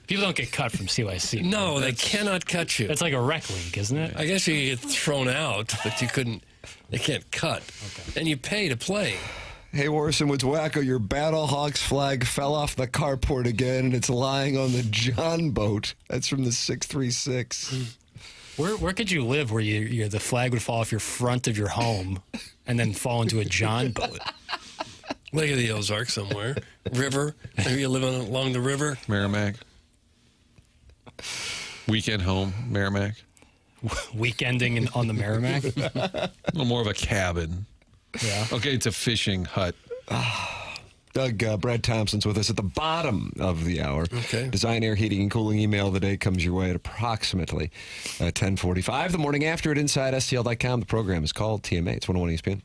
People don't get cut from CYC. No, they cannot cut you. That's like a rec league, isn't it? I guess you could get thrown out, but you couldn't. They can't cut. Okay. And you pay to play. Hey, Warson Woods Wacko, your Battlehawks flag fell off the carport again, and it's lying on the John boat. That's from the 636. Where could you live where the flag would fall off your front of your home and then fall into a John boat? Lake of the Ozarks somewhere. River. Maybe you live along the river. Merrimack. Weekend home, Merrimack. Weekending on the Merrimack? A little more of a cabin. Yeah. Okay, it's a fishing hut. Doug, Brad Thompson's with us at the bottom of the hour. Okay. Design, Air, Heating, and Cooling email of the day comes your way at approximately 10:45. The morning after at InsideSTL.com. The program is called TMA. It's 101 ESPN.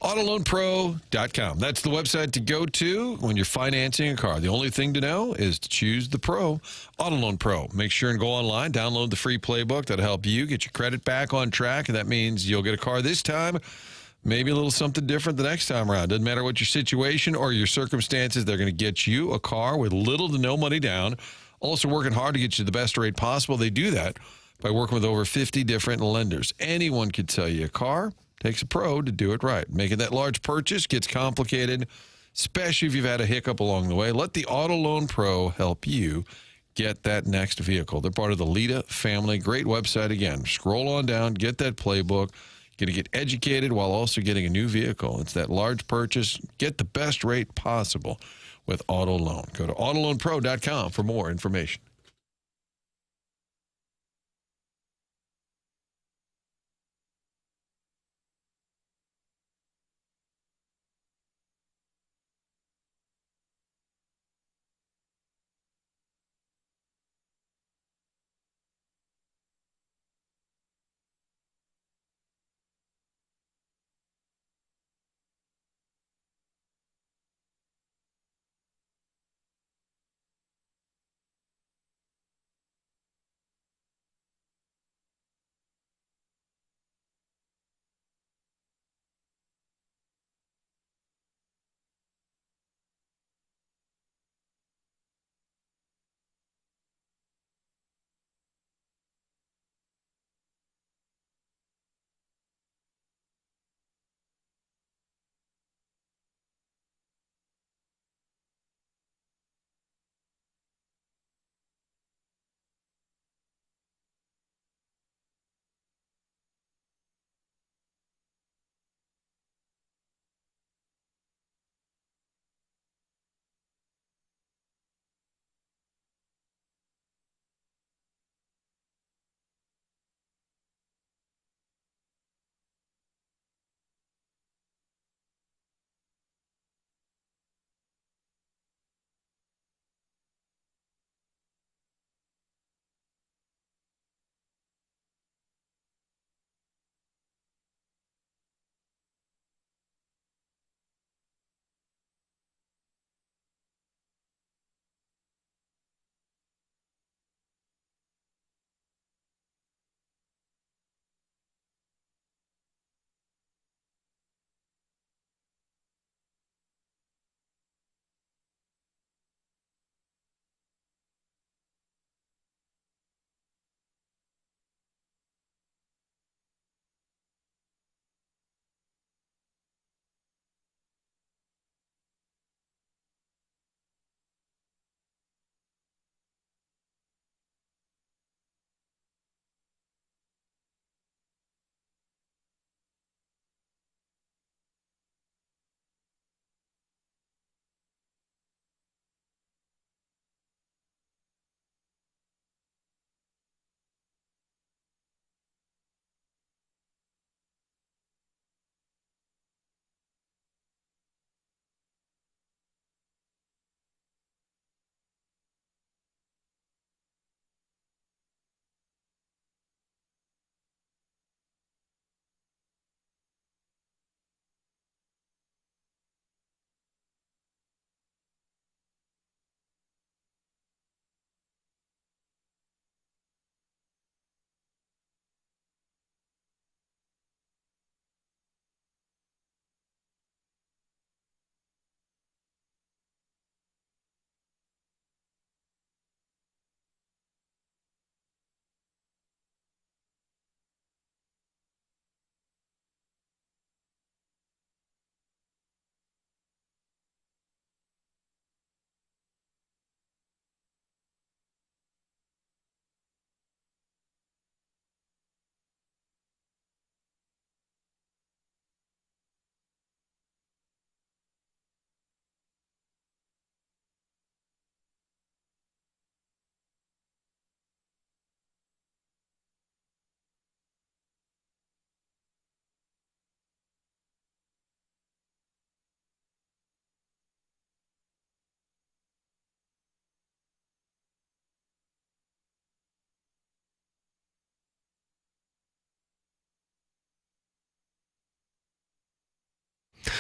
AutoLoanPro.com. That's the website to go to when you're financing a car. The only thing to know is to choose the Pro. AutoLoan Pro. Make sure and go online, download the free playbook. That'll help you get your credit back on track, and that means you'll get a car this time, maybe a little something different the next time around. Doesn't matter what your situation or your circumstances, they're going to get you a car with little to no money down. Also working hard to get you the best rate possible. They do that by working with over 50 different lenders. Anyone could sell you a car. Takes a pro to do it right. Making that large purchase gets complicated, especially if you've had a hiccup along the way. Let the Auto Loan Pro help you get that next vehicle. They're part of the Lita family. Great website again. Scroll on down, get that playbook. Going to get educated while also getting a new vehicle. It's that large purchase. Get the best rate possible with Auto Loan. Go to AutoLoanPro.com for more information.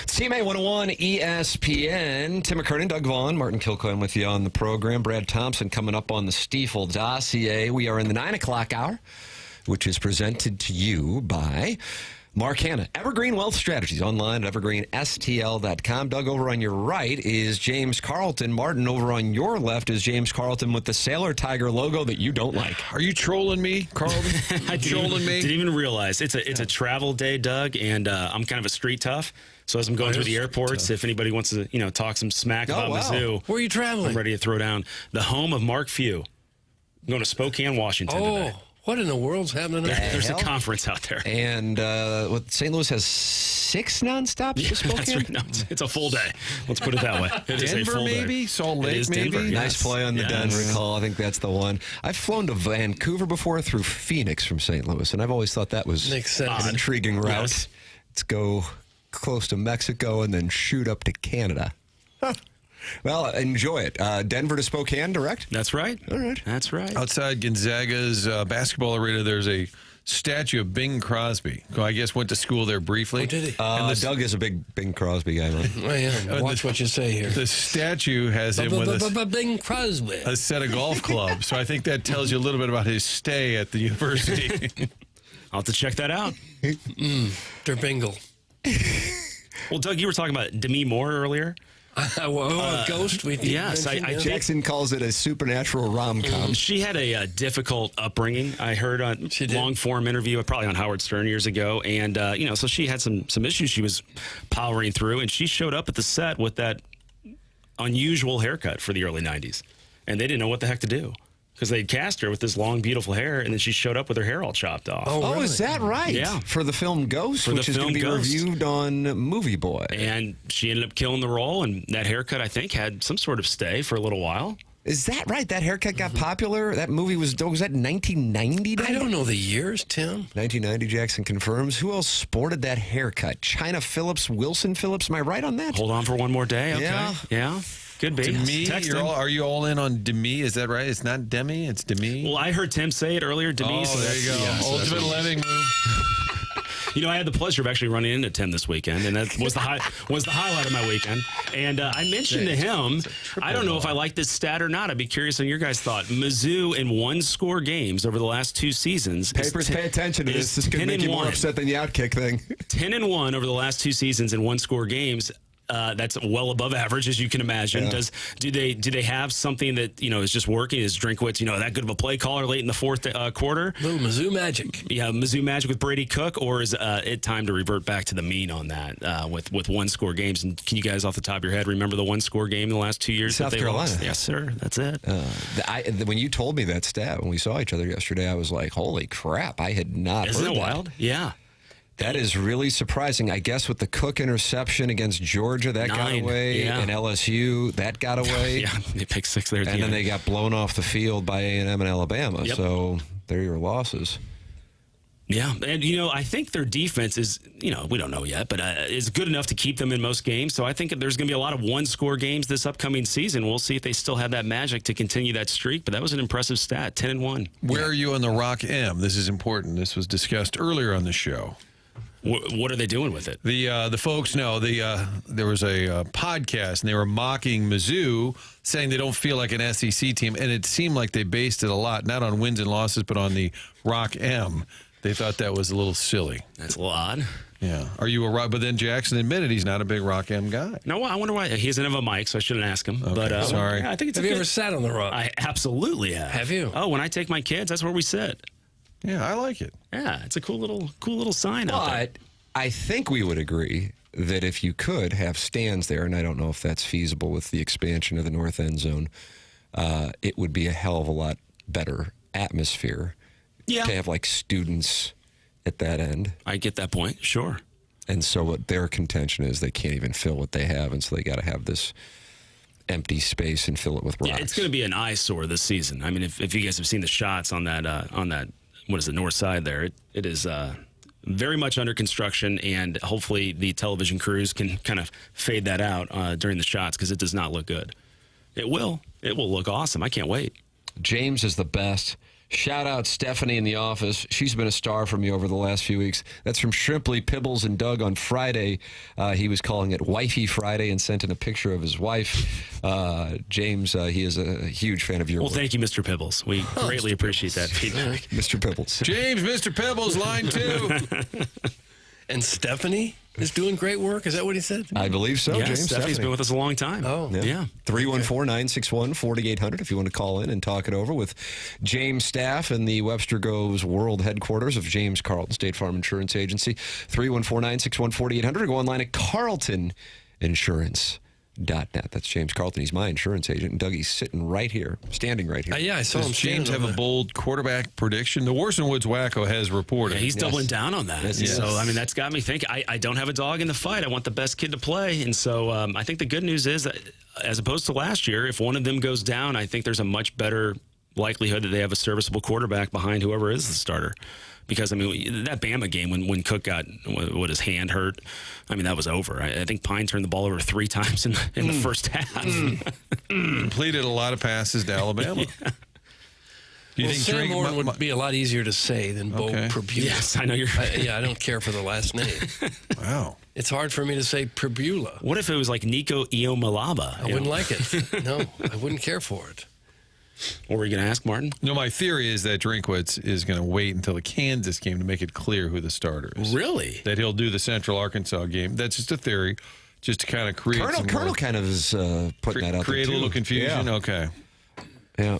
It's TMA 101 ESPN. Tim McKernan, Doug Vaughn, Martin Kilcoyne with you on the program. Brad Thompson coming up on the Stiefel dossier. We are in the 9 o'clock hour, which is presented to you by Mark Hanna, Evergreen Wealth Strategies, online at evergreenstl.com. Doug, over on your right is James Carlton. Martin, over on your left is James Carlton with the Sailor Tiger logo that you don't like. Are you trolling me, Carlton? Trolling me? Didn't even realize. It's a travel day, Doug, and I'm kind of a street tough. So as I'm going through the airports, if anybody wants to, talk some smack about Mizzou. Where are you traveling? I'm ready to throw down. The home of Mark Few. I'm going to Spokane, Washington today. What in the world's happening there? There's a conference out there. And St. Louis has 6 nonstops to Spokane? That's right. No, it's a full day. Let's put it that way. It is a Denver, full maybe? day. Salt Lake, maybe? Denver, Nice play on the Denver call. I think that's the one. I've flown to Vancouver before through Phoenix from St. Louis, and I've always thought that was an intriguing route. Yes. Let's go close to Mexico and then shoot up to Canada. Huh. Well, enjoy it. Denver to Spokane, direct? That's right. All right. That's right. Outside Gonzaga's basketball arena, there's a statue of Bing Crosby, who I guess went to school there briefly. Oh, did he? And Doug is a big Bing Crosby guy, right? I am. Watch what you say here. The statue has him with Bing Crosby. a set of golf clubs. So I think that tells you a little bit about his stay at the university. I'll have to check that out. They're bingle. Well, Doug, you were talking about Demi Moore earlier. A ghost with you. Yes, I Jackson calls it a supernatural rom-com. She had a difficult upbringing. I heard on long-form interview, probably on Howard Stern years ago, and so she had some issues she was powering through, and she showed up at the set with that unusual haircut for the early '90s, and they didn't know what the heck to do because they'd cast her with this long, beautiful hair, and then she showed up with her hair all chopped off. Oh, really? Is that right? Yeah. For the film Ghost, which is going to be reviewed on Movie Boy. And she ended up killing the role, and that haircut, I think, had some sort of stay for a little while. Is that right? That haircut got popular? That movie was that 1990? I don't know the years, Tim. 1990, Jackson confirms. Who else sported that haircut? China Phillips, Wilson Phillips? Am I right on that? Hold on for one more day. Okay. Yeah. Could be. Demi, are you all in on Demi? Is that right? It's not Demi, it's Demi. Well, I heard Tim say it earlier, Demi. Oh, there you go. Yeah, Ultimate Lemming move. I had the pleasure of actually running into Tim this weekend, and that was the highlight of my weekend. And I mentioned to him, I don't know if I like this stat or not. I'd be curious on your guys' thought. Mizzou in one-score games over the last 2 seasons. Papers, pay attention to this. This is going to make you more upset than the Outkick thing. 10-1 over the last 2 seasons in one-score games. That's well above average, as you can imagine. Yeah. Do they have something that is just working? Is Drinkwitz that good of a play caller late in the fourth quarter? Little Mizzou magic. Yeah, Mizzou magic with Brady Cook, or is it time to revert back to the mean on that with one-score games? And can you guys, off the top of your head, remember the one-score game in the last 2 years? South Carolina. Lost? Yes, sir. That's it. When you told me that stat when we saw each other yesterday, I was like, "Holy crap! I had not." Isn't heard it that. wild? Yeah. That is really surprising. I guess with the Cook interception against Georgia, that got away, and LSU, that got away. Yeah, they picked 6 there at the and then end. they got blown off the field by A&M and Alabama. Yep. So they're your losses. Yeah, and I think their defense is, we don't know yet, but is good enough to keep them in most games. So I think there's going to be a lot of one-score games this upcoming season. We'll see if they still have that magic to continue that streak. But that was an impressive stat, 10-1. Where are you on the Rock M? This is important. This was discussed earlier on the show. What are they doing with it? The folks know there was a podcast and they were mocking Mizzou, saying they don't feel like an SEC team, and it seemed like they based it a lot not on wins and losses but on the Rock M. They thought that was a little silly. That's a little odd. Yeah. Are you a Rock? But then Jackson admitted he's not a big Rock M guy. No, I wonder why. He doesn't have a mic, so I shouldn't ask him. Okay, but sorry. I think it's. Have you ever sat on the Rock? I absolutely have. Have you? Oh, when I take my kids, that's where we sit. Yeah, I like it. Yeah, it's a cool little sign out there. But I think we would agree that if you could have stands there, and I don't know if that's feasible with the expansion of the north end zone, it would be a hell of a lot better atmosphere to have like students at that end. I get that point, sure. And so what their contention is, they can't even fill what they have, and so they got to have this empty space and fill it with rocks. Yeah, it's going to be an eyesore this season. I mean, if you guys have seen the shots on that what is the north side there, it is very much under construction, and hopefully the television crews can kind of fade that out during the shots because it does not look good. It will look awesome. I can't wait. James is the best Shout out Stephanie in the office. She's been a star for me over the last few weeks. That's from Shrimply, Pibbles, and Doug on Friday. He was calling it Wifey Friday and sent in a picture of his wife. James, he is a huge fan of your work. Well, thank you, Mr. Pibbles. We greatly appreciate that feedback. Mr. Pibbles. James, Mr. Pibbles, line 2. And Stephanie is doing great work. Is that what he said? I believe so, Yeah, James. Stephanie's been with us a long time. Oh, yeah. 314-961-4800 if you want to call in and talk it over with James staff in the Webster Groves World Headquarters of James Carlton State Farm Insurance Agency. 314-961-4800. Go online at carltoninsurance.net. That's James Carlton. He's my insurance agent. And Dougie's sitting right here, standing right here. Yeah, I saw him. Does James have a bold quarterback prediction? The Worson Woods Wacko has reported. Yeah, he's doubling down on that. Yes, he So, is. I mean, that's got me thinking. I don't have a dog in the fight. I want the best kid to play. And so I think the good news is that, as opposed to last year, if one of them goes down, I think there's a much better likelihood that they have a serviceable quarterback behind whoever is the starter. Because, I mean, that Bama game when Cook got his hand hurt, I mean, that was over. I think Pine turned the ball over 3 times in the first half. Completed a lot of passes to Alabama. Yeah. Do you Well, think Sam Drake Horn would be a lot easier to say than Bo Prabula. Yes, I know you're right. I don't care for the last name. Wow. It's hard for me to say Prabula. What if it was like Nico Iomalaba? I wouldn't like it. No, I wouldn't care for it. What were you going to ask, Martin? No, my theory is that Drinkwitz is going to wait until the Kansas game to make it clear who the starter is. Really? That he'll do the Central Arkansas game. That's just a theory, just to kind of create Colonel kind of is putting that out there, create a little confusion. Yeah. Okay. Yeah.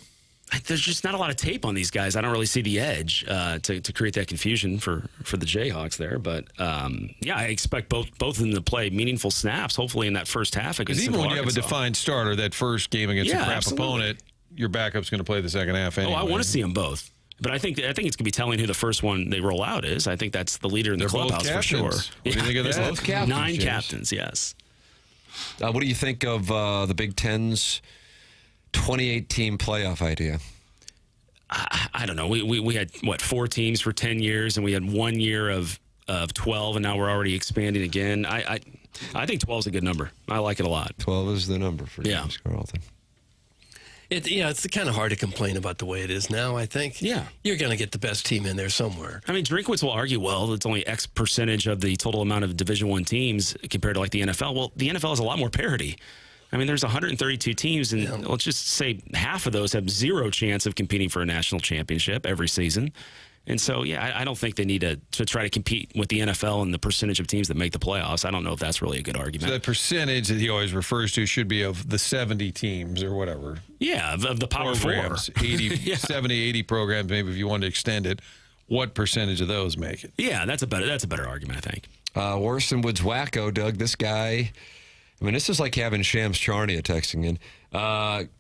There's just not a lot of tape on these guys. I don't really see the edge to create that confusion for the Jayhawks there. But, yeah, I expect both of them to play meaningful snaps, hopefully in that first half against Because even Central when you have a Arkansas. defined starter, that first game against a crap absolutely. opponent, your backup's going to play the second half anyway. Oh, I want to see them both. But I think it's going to be telling who the first one they roll out is. I think that's the leader in the They're both clubhouse for sure. captains. What do you think of that? Both captains, 9 James. captains, yes. What do you think of the Big Ten's 2018 playoff idea? I don't know. We had, 4 teams for 10 years, and we had 1 year of 12, and now we're already expanding again. I think 12 is a good number. I like it a lot. 12 is the number for James Carlton. It's kind of hard to complain about the way it is now, I think. Yeah. You're going to get the best team in there somewhere. I mean, Drinkwitz will argue, well, it's only X percentage of the total amount of Division I teams compared to like the NFL. Well, the NFL has a lot more parity. I mean, there's 132 teams, and let's just say half of those have 0 chance of competing for a national championship every season. And so, yeah, I don't think they need to try to compete with the NFL and the percentage of teams that make the playoffs. I don't know if that's really a good argument. So that percentage that he always refers to should be of the 70 teams or whatever. Yeah, of the Power programs, 4. 80, 70, 80 programs, maybe if you wanted to extend it. What percentage of those make it? Yeah, that's a better argument, I think. Worson Woods Wacko, Doug, this guy, I mean, this is like having Shams Charania texting in.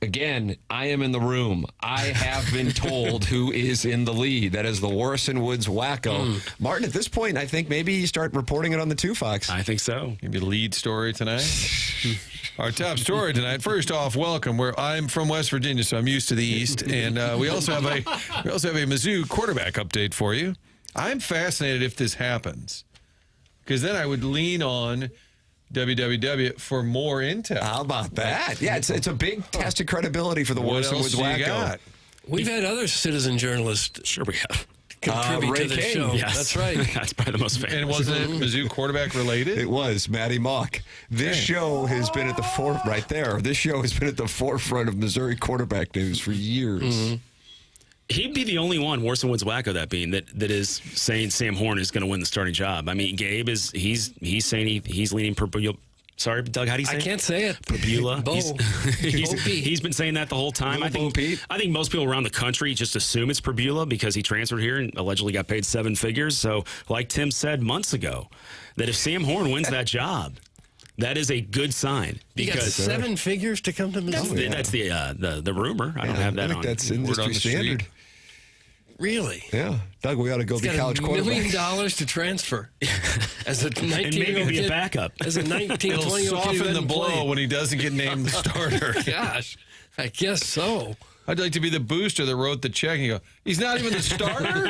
Again, I am in the room. I have been told who is in the lead. That is the Worson Woods Wacko. Martin, at this point, I think maybe you start reporting it on the 2 Fox. I think so. Maybe lead story tonight. Our top story tonight. First off, welcome. I'm from West Virginia, so I'm used to the East, and we also have a Mizzou quarterback update for you. I'm fascinated if this happens, because then I would lean on www for more intel. How about that? Yeah, it's a big test of credibility for the Worson Woods Wacko. We've had other citizen journalists. Sure, we have. Contribute Ray to the King. show. Yes. That's right. That's probably the most famous. And wasn't it Mizzou quarterback related? It was Matty Mock. This show has been at the forefront right there. This show has been at the forefront of Missouri quarterback news for years. He'd be the only one, Worson Woods Wacko, that is saying Sam Horn is going to win the starting job. I mean, Gabe he's saying he's leaning Prabula. Sorry, Doug, how do you say I can't say it. Prabula. Bo. He's been saying that the whole time. I think most people around the country just assume it's Prabula because he transferred here and allegedly got paid 7 figures. So, like Tim said months ago, that if Sam Horn wins that job, that is a good sign. You got 7 figures to come to Missouri. That's the rumor. I don't have that I think on. that's Word industry on the street. standard. Really? Yeah. Doug, we ought to go be college $1 million quarterback. to transfer as a 19-year-old And maybe be a kid. backup. As a 19, It'll 20-year-old kid who soften the doesn't blow play. when he doesn't get named the starter. Gosh, I guess so. I'd like to be the booster that wrote the check. And you go, he's not even the starter?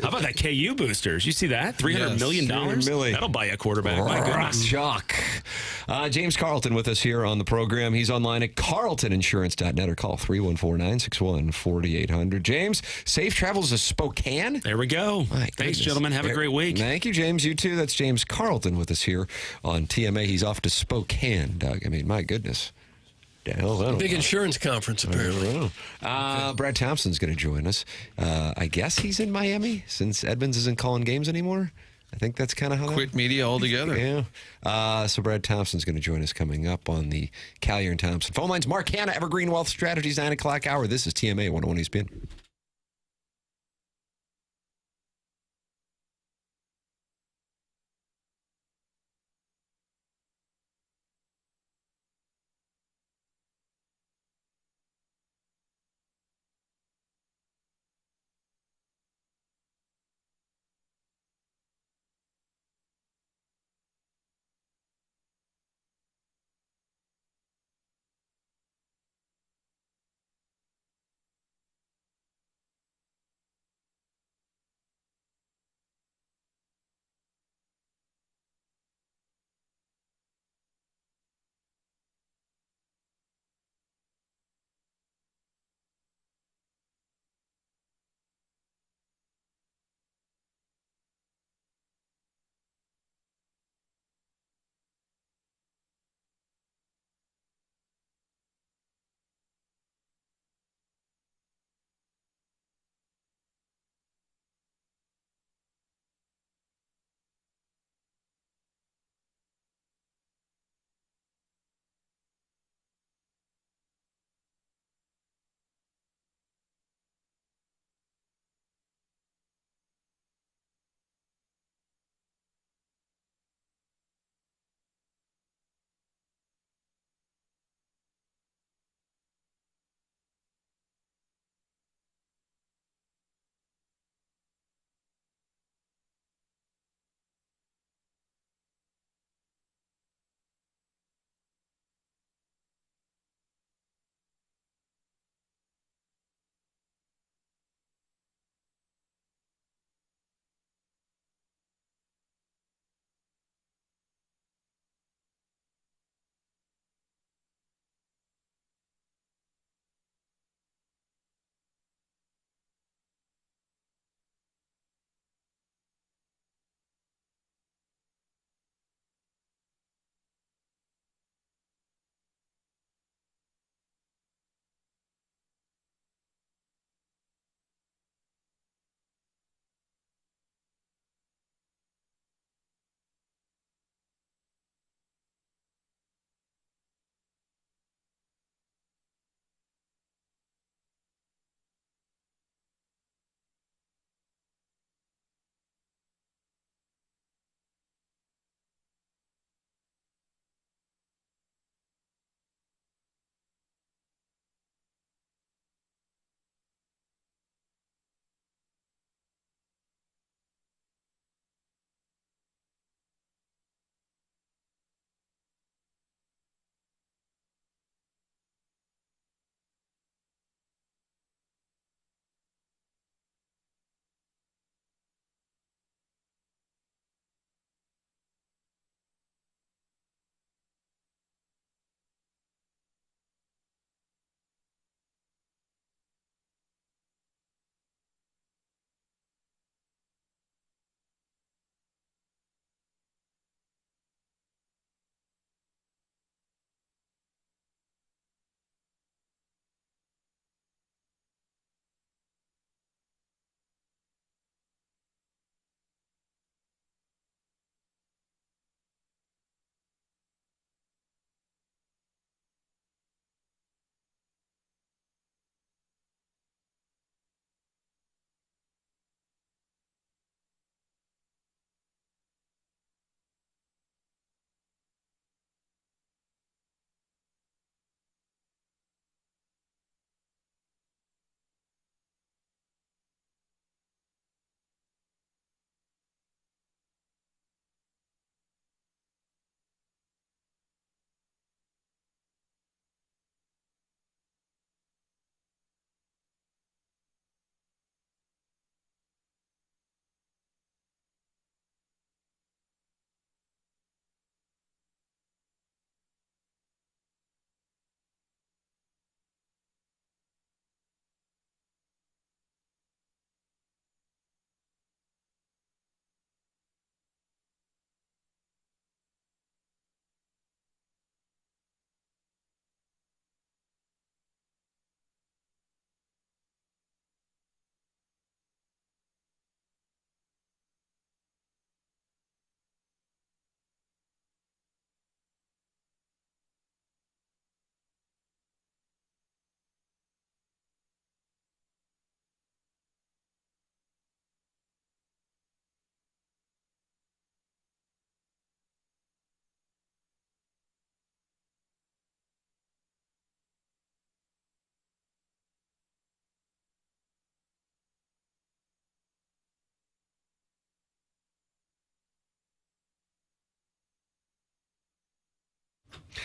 How about that KU boosters? You see that? $300 million? $300 million. That'll buy a quarterback. My goodness. Shock. James Carlton with us here on the program. He's online at carltoninsurance.net or call 314-961-4800. James, safe travels to Spokane. There we go. Thanks, gentlemen. Have a great week. Thank you, James. You too. That's James Carlton with us here on TMA. He's off to Spokane, Doug. I mean, my goodness. Big insurance conference, apparently. Brad Thompson's going to join us. I guess he's in Miami since Edmonds isn't calling games anymore. I think that's kind of how Quit media altogether. Yeah. So Brad Thompson's going to join us coming up on the Callier and Thompson phone lines. Mark Hanna, Evergreen Wealth Strategies, 9 o'clock hour. This is TMA 101 ESPN.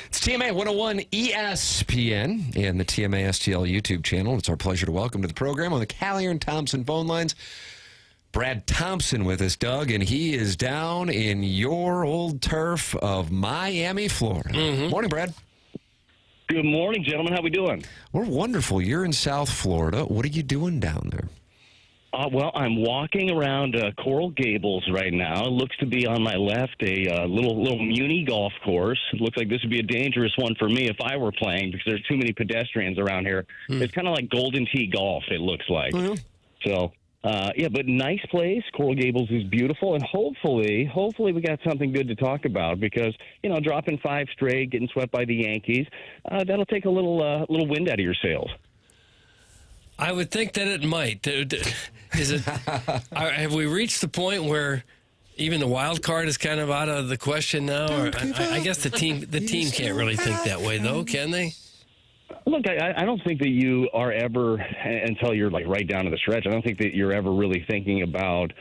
It's TMA 101 ESPN and the TMA STL YouTube channel. It's our pleasure to welcome to the program on the Callier and Thompson phone lines, Brad Thompson with us, Doug, and he is down in your old turf of Miami, Florida. Morning, Brad. Good morning, gentlemen. How we doing? We're wonderful. You're in South Florida. What are you doing down there? Well, I'm walking around Coral Gables right now. It looks to be on my left a little muni golf course. It looks like this would be a dangerous one for me if I were playing because there's too many pedestrians around here. It's kind of like Golden Tee golf, it looks like. So, but nice place. Coral Gables is beautiful, and hopefully we got something good to talk about because, dropping 5 straight, getting swept by the Yankees, that'll take a little wind out of your sails. I would think that it might. Is it? Have we reached the point where even the wild card is kind of out of the question now? Or I guess the team can't really think that way, though, can they? Look, I don't think that you are ever, until you're like right down to the stretch, I don't think that you're ever really thinking about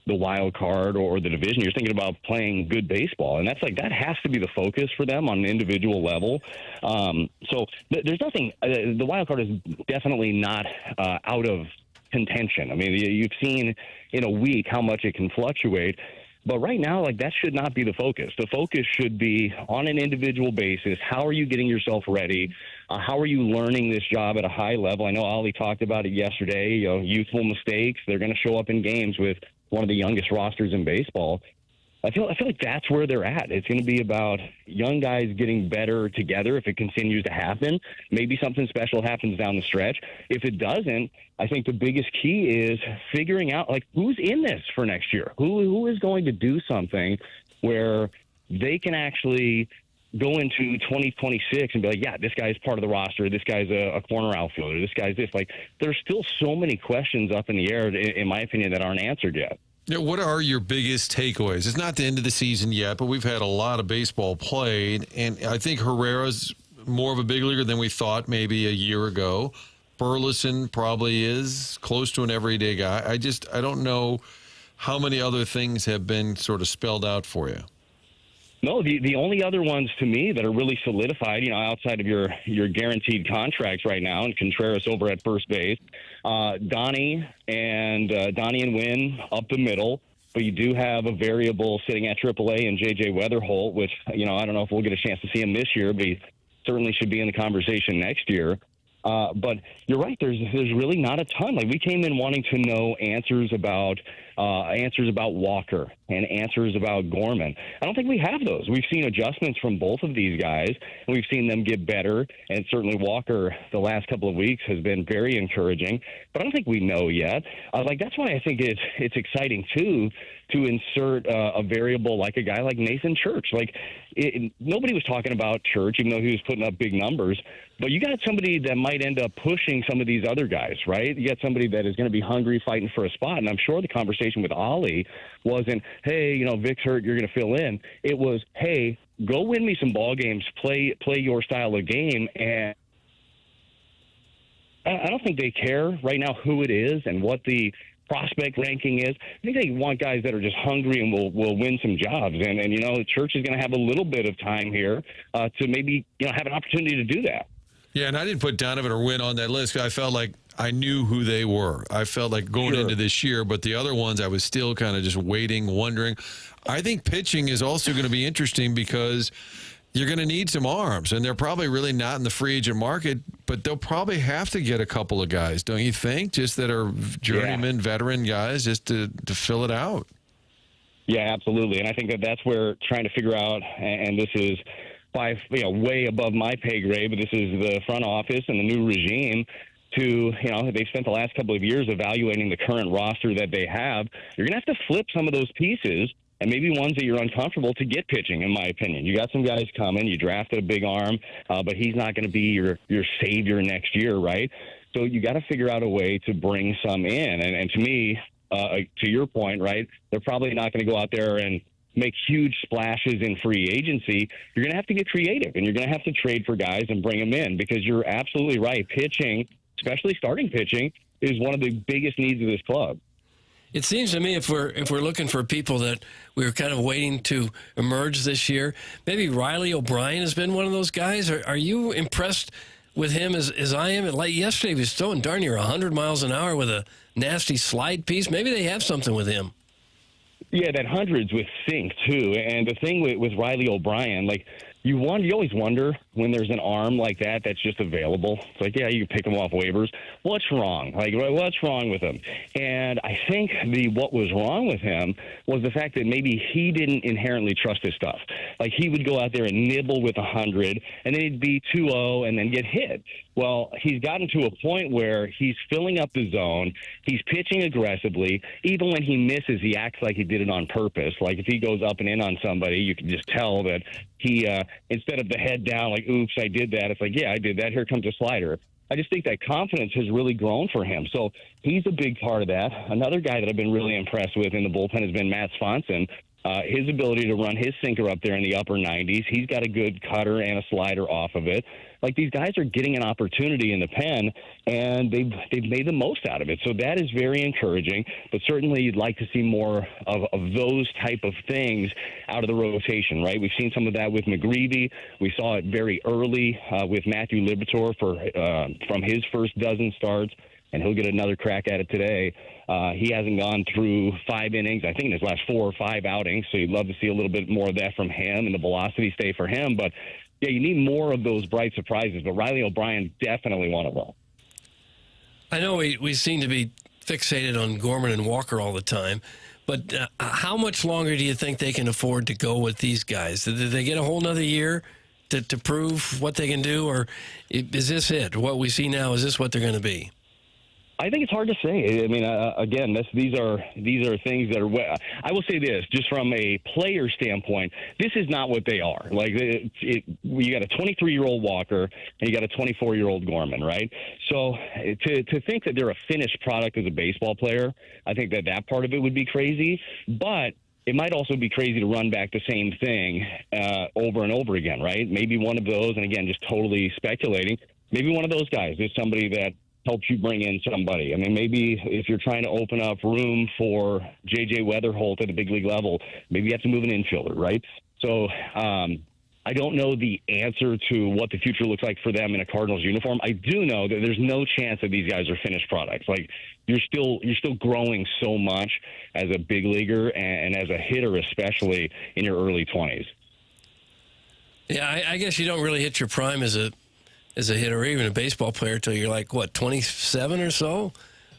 the wild card or the division. You're thinking about playing good baseball, and that has to be the focus for them on an individual level. So there's nothing. The wild card is definitely not out of contention. I mean, you've seen in a week how much it can fluctuate. But right now, that should not be the focus. The focus should be on an individual basis. How are you getting yourself ready? How are you learning this job at a high level? I know Ollie talked about it yesterday. Youthful mistakes. They're going to show up in games with one of the youngest rosters in baseball. I feel like that's where they're at. It's going to be about young guys getting better together if it continues to happen. Maybe something special happens down the stretch. If it doesn't, I think the biggest key is figuring out who's in this for next year. Who is going to do something where they can actually go into 2026 and be like, yeah, this guy's part of the roster. This guy's a corner outfielder. This guy's this. There's still so many questions up in the air, in my opinion, that aren't answered yet. Yeah, what are your biggest takeaways? It's not the end of the season yet, but we've had a lot of baseball played, and I think Herrera's more of a big leaguer than we thought maybe a year ago. Burleson probably is close to an everyday guy. I don't know how many other things have been sort of spelled out for you. No, the only other ones to me that are really solidified, outside of your guaranteed contracts right now, and Contreras over at first base, Donnie and Wynn up the middle, but you do have a variable sitting at AAA and J.J. Weatherholt, which, I don't know if we'll get a chance to see him this year, but he certainly should be in the conversation next year. But you're right. There's really not a ton. We came in wanting to know answers about Walker and answers about Gorman. I don't think we have those. We've seen adjustments from both of these guys, and we've seen them get better. And certainly Walker, the last couple of weeks, has been very encouraging. But I don't think we know yet. That's why I think it's exciting too to insert a variable like a guy like Nathan Church. Nobody was talking about Church, even though he was putting up big numbers. But you got somebody that might end up pushing some of these other guys, right? You got somebody that is going to be hungry, fighting for a spot. And I'm sure the conversation with Ollie wasn't, hey, Vic's hurt, you're going to fill in. It was, hey, go win me some ball games, play your style of game. And I don't think they care right now who it is and what the prospect ranking is. I think they want guys that are just hungry and will win some jobs. And Church is going to have a little bit of time here to maybe, have an opportunity to do that. Yeah, and I didn't put Donovan or Wynn on that list. I felt like I knew who they were. I felt like going into this year, but the other ones I was still kind of just waiting, wondering. I think pitching is also going to be interesting because you're going to need some arms, and they're probably really not in the free agent market, but they'll probably have to get a couple of guys, don't you think, just that are journeyman, veteran guys, just to fill it out. Yeah, absolutely. And I think that's where trying to figure out, and this is way above my pay grade, but this is the front office and the new regime they've spent the last couple of years evaluating the current roster that they have. You're going to have to flip some of those pieces and maybe ones that you're uncomfortable to get pitching, in my opinion. You got some guys coming. You drafted a big arm, but he's not going to be your savior next year, right? So you got to figure out a way to bring some in. And to me, to your point, right, they're probably not going to go out there and make huge splashes in free agency. You're going to have to get creative, and you're going to have to trade for guys and bring them in because you're absolutely right. Pitching, especially starting pitching, is one of the biggest needs of this club. It seems to me if we're looking for people that we were kind of waiting to emerge this year, maybe Riley O'Brien has been one of those guys. Are you impressed with him as I am? Like yesterday, he was throwing darn near 100 miles an hour with a nasty slide piece. Maybe they have something with him. Yeah, that hundreds with sync too. And the thing with Riley O'Brien, like you always wonder when there's an arm like that that's just available. It's like, yeah, you can pick him off waivers. What's wrong? Like, what's wrong with him? And I think what was wrong with him was the fact that maybe he didn't inherently trust his stuff. Like he would go out there and nibble with 100, and then he'd be 2-0 and then get hit. Well, he's gotten to a point where he's filling up the zone. He's pitching aggressively. Even when he misses, he acts like he did it on purpose. Like if he goes up and in on somebody, you can just tell that he, instead of the head down, like, oops, I did that. It's like, yeah, I did that. Here comes a slider. I just think that confidence has really grown for him. So he's a big part of that. Another guy that I've been really impressed with in the bullpen has been Matt Swanson. His ability to run his sinker up there in the upper 90s. He's got a good cutter and a slider off of it. Like these guys are getting an opportunity in the pen, and they've made the most out of it. So that is very encouraging. But certainly, you'd like to see more of those type of things out of the rotation, right? We've seen some of that with McGreevy. We saw it very early with Matthew Liberatore from his first dozen starts. And he'll get another crack at it today. He hasn't gone through 5 innings, I think, in his last 4 or 5 outings. So you'd love to see a little bit more of that from him and the velocity stay for him. But, yeah, you need more of those bright surprises. But Riley O'Brien definitely one of them. I know we seem to be fixated on Gorman and Walker all the time. But how much longer do you think they can afford to go with these guys? Did they get a whole nother year to prove what they can do? Or is this it? What we see now, is this what they're going to be? I think it's hard to say. I mean, again, these are things that are. I will say this, just from a player standpoint, this is not what they are. Like, you got a 23-year-old Walker and you got a 24-year-old Gorman, right? So to think that they're a finished product as a baseball player, I think that part of it would be crazy. But it might also be crazy to run back the same thing over and over again, right? Maybe one of those, and again, just totally speculating. Maybe one of those guys is somebody that helps you bring in somebody. I mean, maybe if you're trying to open up room for J.J. Weatherholt at a big league level, maybe you have to move an infielder, right? So I don't know the answer to what the future looks like for them in a Cardinals uniform. I do know that there's no chance that these guys are finished products. Like, you're still growing so much as a big leaguer and as a hitter, especially in your early 20s. Yeah, I guess you don't really hit your prime as a hitter or even a baseball player until you're like, what, 27 or so?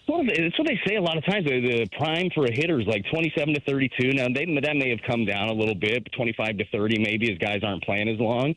Well, it's what they say a lot of times. The prime for a hitter is like 27 to 32. Now, that may have come down a little bit, 25 to 30 maybe, as guys aren't playing as long.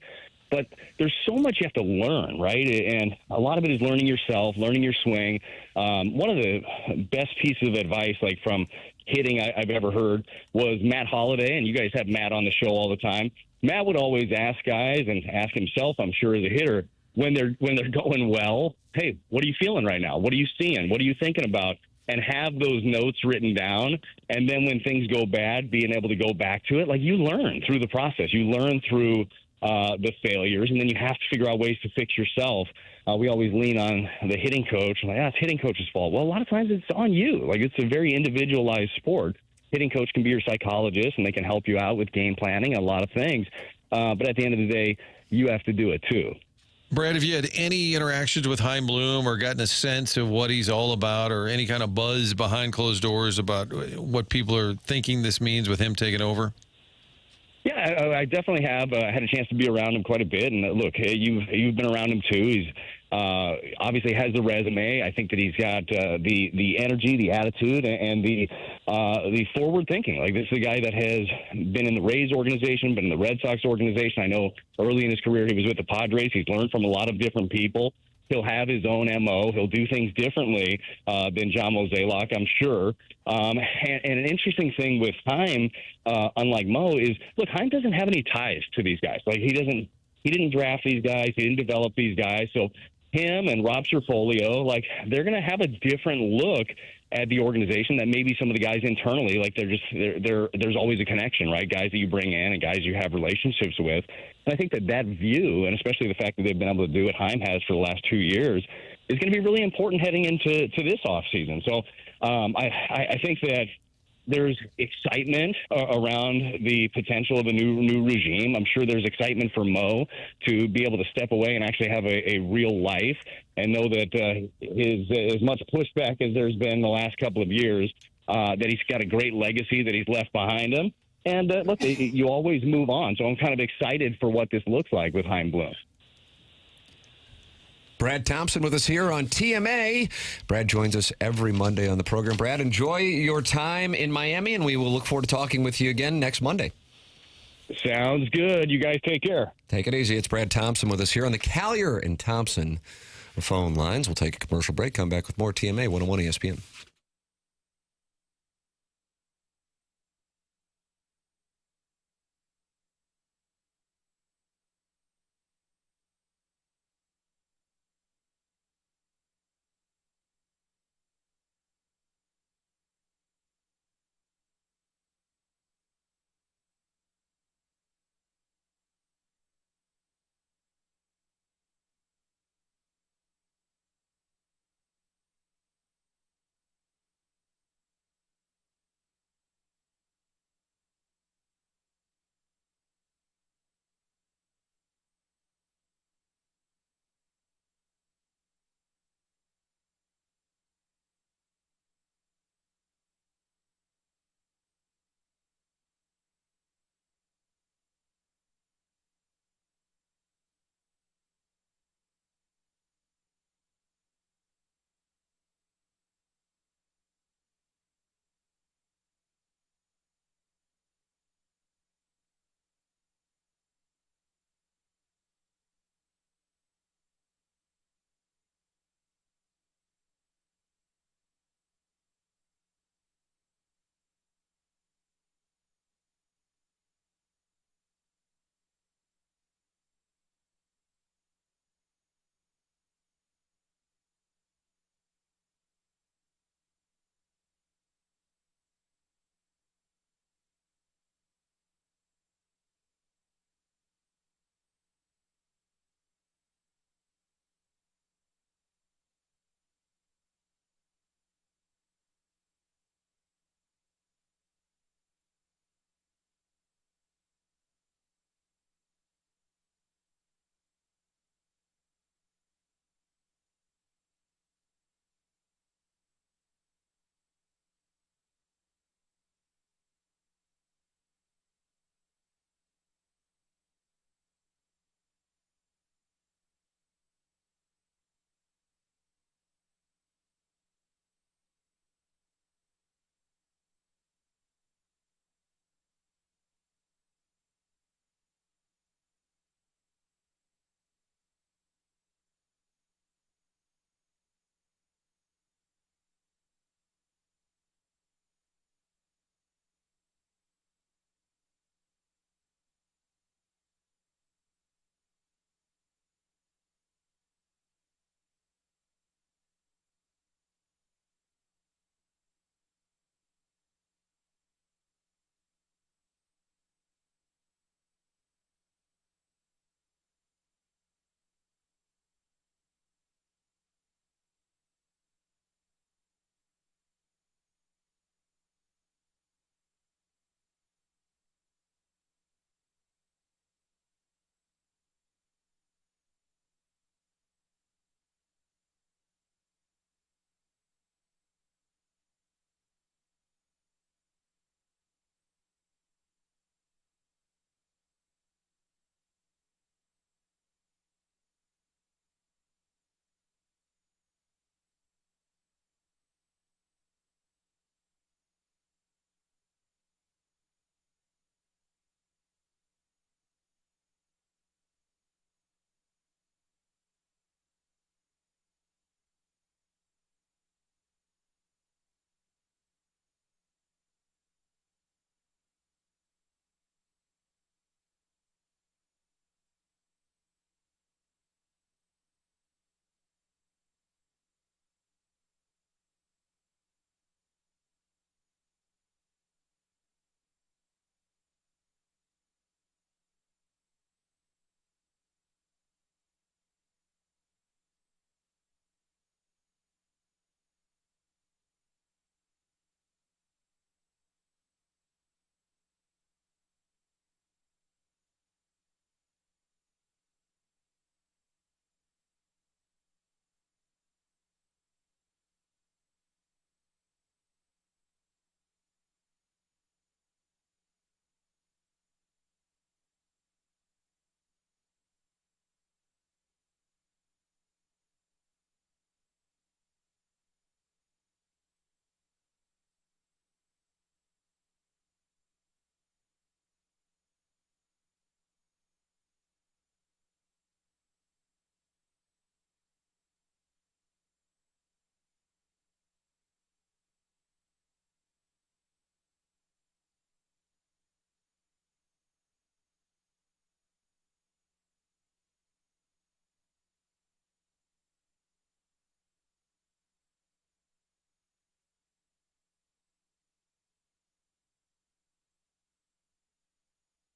But there's so much you have to learn, right? And a lot of it is learning yourself, learning your swing. One of the best pieces of advice, like from hitting I've ever heard, was Matt Holliday, and you guys have Matt on the show all the time. Matt would always ask guys, and ask himself, I'm sure, as a hitter, when they're going well, hey, what are you feeling right now? What are you seeing? What are you thinking about? And have those notes written down. And then when things go bad, being able to go back to it. Like, you learn through the process. You learn through the failures, and then you have to figure out ways to fix yourself. We always lean on the hitting coach. Like, it's hitting coach's fault. Well, a lot of times it's on you. Like, it's a very individualized sport. Hitting coach can be your psychologist, and they can help you out with game planning and a lot of things. But at the end of the day, you have to do it too. Brad, have you had any interactions with Chaim Bloom or gotten a sense of what he's all about, or any kind of buzz behind closed doors about what people are thinking this means with him taking over? Yeah, I definitely have had a chance to be around him quite a bit. And look, you've been around him too. He's obviously has the resume. I think that he's got the energy, the attitude, and the forward thinking. Like, this is a guy that has been in the Rays organization, been in the Red Sox organization. I know early in his career he was with the Padres. He's learned from a lot of different people. He'll have his own MO. He'll do things differently than John Mozeliak, I'm sure. And an interesting thing with Chaim, unlike Mo, is, look, Chaim doesn't have any ties to these guys. Like, he didn't draft these guys. He didn't develop these guys. So him and Rob Sherfolio, like, they're going to have a different look at the organization that maybe some of the guys internally, like, there's always a connection, right? Guys that you bring in and guys you have relationships with. And I think that view, and especially the fact that they've been able to do what Chaim has for the last 2 years, is going to be really important heading into this offseason. So I think that there's excitement around the potential of a new regime. I'm sure there's excitement for Mo to be able to step away and actually have a real life and know that as much pushback as there's been the last couple of years, that he's got a great legacy that he's left behind him. And look, you always move on. So I'm kind of excited for what this looks like with Chaim Bloom. Brad Thompson with us here on TMA. Brad joins us every Monday on the program. Brad, enjoy your time in Miami, and we will look forward to talking with you again next Monday. Sounds good. You guys take care. Take it easy. It's Brad Thompson with us here on the Collier and Thompson phone lines. We'll take a commercial break, come back with more TMA 101 ESPN.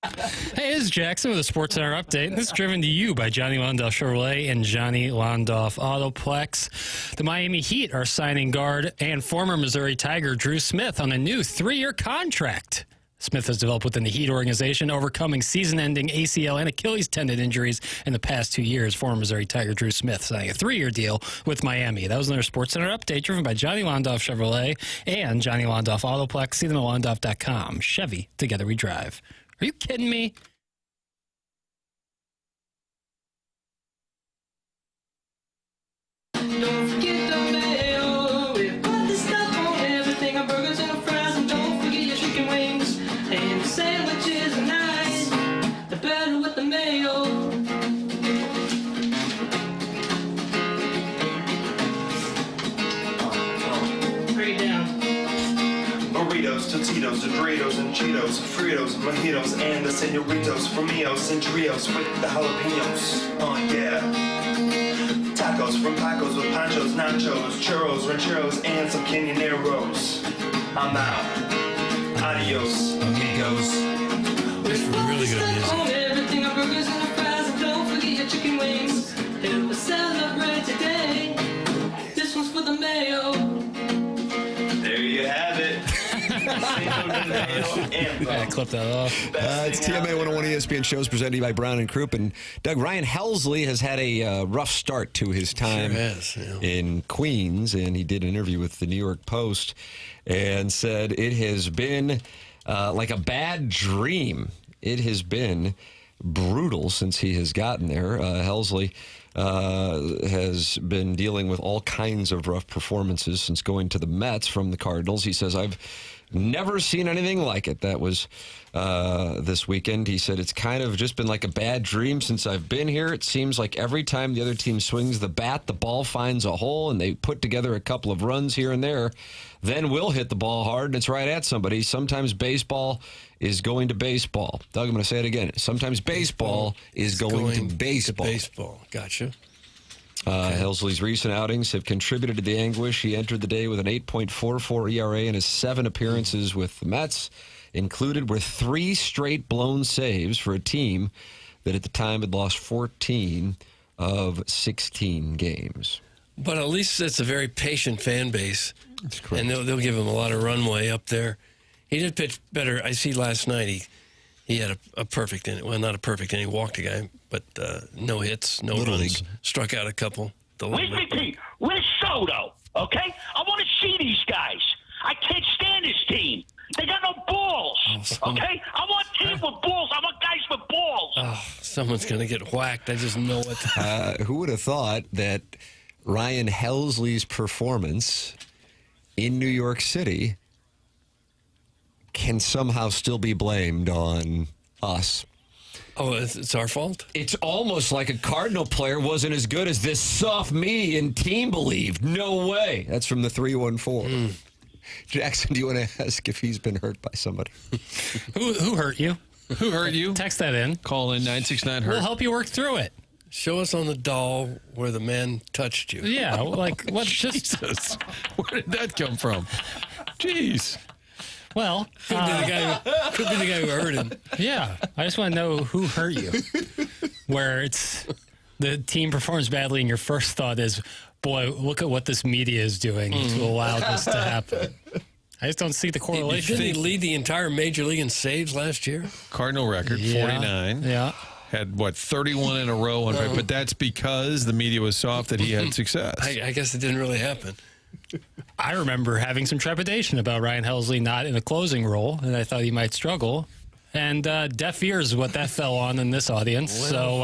Hey, this is Jackson with a Sports Center update. This is driven to you by Johnny Londoff Chevrolet and Johnny Londoff Autoplex. The Miami Heat are signing guard and former Missouri Tiger Drew Smith on a new 3-year contract. Smith has developed within the Heat organization, overcoming season-ending ACL and Achilles tendon injuries in the past 2 years. Former Missouri Tiger Drew Smith signing a 3-year deal with Miami. That was another Sports Center update driven by Johnny Londoff Chevrolet and Johnny Londoff Autoplex. See them at londoff.com. Chevy, together we drive. Are you kidding me? Don't forget the mayo. We put the stuff on everything. Our burgers and our fries. And don't forget your chicken wings. And the sandwiches are nice. They're better with the mayo. Break it down. Burritos, Totitos, Doritos, and Cheetos, Fritos, Mojitos, and the Senoritos, Framios, and Trios with the jalapenos. Yeah. Tacos from Pacos with ponchos, nachos, churros, rancheros, and some Canyoneros. I'm out. Adios, amigos. This is really good music. On everything, our burgers and our fries. And don't forget your chicken wings. Help us celebrate today. This one's for the mayo. There you have it. Yeah, clip that off. It's TMA 101 ESPN shows presented by Brown and Croup. And Doug, Ryan Helsley has had a rough start to his time in Queens, and he did an interview with the New York Post and said it has been like a bad dream. It has been brutal since he has gotten there. Helsley has been dealing with all kinds of rough performances since going to the Mets from the Cardinals. He says, I've never seen anything like it. That was this weekend. He said, it's kind of just been like a bad dream since I've been here. It seems like every time the other team swings the bat, the ball finds a hole and they put together a couple of runs here and there. Then we'll hit the ball hard and it's right at somebody. Sometimes baseball is going to baseball. Doug, I'm going to say it again. Sometimes baseball is going to baseball. Baseball. Gotcha. Helsley's recent outings have contributed to the anguish. He entered the day with an 8.44 ERA in his 7 appearances with the Mets. Included were 3 straight blown saves for a team that at the time had lost 14 of 16 games. But at least it's a very patient fan base. That's correct. And they'll give him a lot of runway up there. He did pitch better. I see last night he had a perfect inning. Well, not a perfect inning. He walked a guy, but no hits, no Little runs. League. Struck out a couple. Where's me Pete? Where's Soto? Okay? I want to see these guys. I can't stand this team. They got no balls. Okay? I want teams with balls. I want guys with balls. Oh, someone's going to get whacked. I just know it. Who would have thought that Ryan Helsley's performance in New York City can somehow still be blamed on us? Oh, it's our fault? It's almost like a Cardinal player wasn't as good as this soft me and team believed. No way. That's from the 314. Jackson, do you want to ask if he's been hurt by somebody? Who hurt you? Who hurt you? Text that in. Call in 969 hurt. We'll help you work through it. Show us on the doll where the man touched you. Yeah, like what? Jesus. Where did that come from? Jeez. Well, could be the guy who hurt him. Yeah, I just want to know who hurt you. Where it's the team performs badly, and your first thought is, "Boy, look at what this media is doing to allow this to happen." I just don't see the correlation. Didn't he lead the entire major league in saves last year? Cardinal record, 49. Yeah. Had, 31 in a row. But that's because the media was soft that he had success. I guess it didn't really happen. I remember having some trepidation about Ryan Helsley not in a closing role, and I thought he might struggle. And deaf ears is what that fell on in this audience. Well,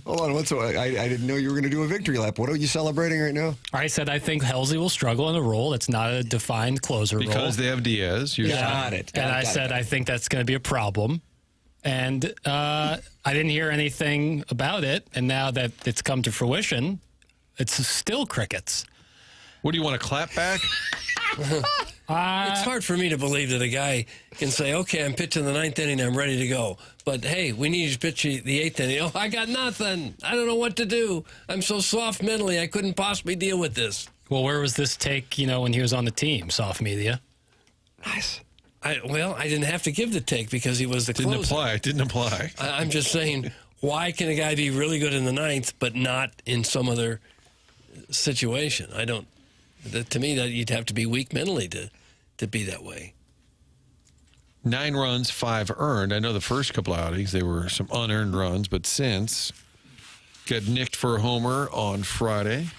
hold on. I didn't know you were going to do a victory lap. What are you celebrating right now? I said I think Helsley will struggle in a role that's not a defined closer role. Because they have Diaz. Got it. And I said I think that's going to be a problem. And I didn't hear anything about it. And now that it's come to fruition, it's still crickets. What do you want, to clap back? It's hard for me to believe that a guy can say, okay, I'm pitching the 9th inning, I'm ready to go. But, hey, we need you to pitch the 8th inning. Oh, I got nothing. I don't know what to do. I'm so soft mentally, I couldn't possibly deal with this. Well, where was this take, when he was on the team, soft media? Nice. I didn't have to give the take because he was the closer. Didn't apply. I'm just saying, why can a guy be really good in the ninth but not in some other situation? To me, that you'd have to be weak mentally to be that way. 9 runs, 5 earned. I know the first couple outings, they were some unearned runs, but since got nicked for a homer on Friday.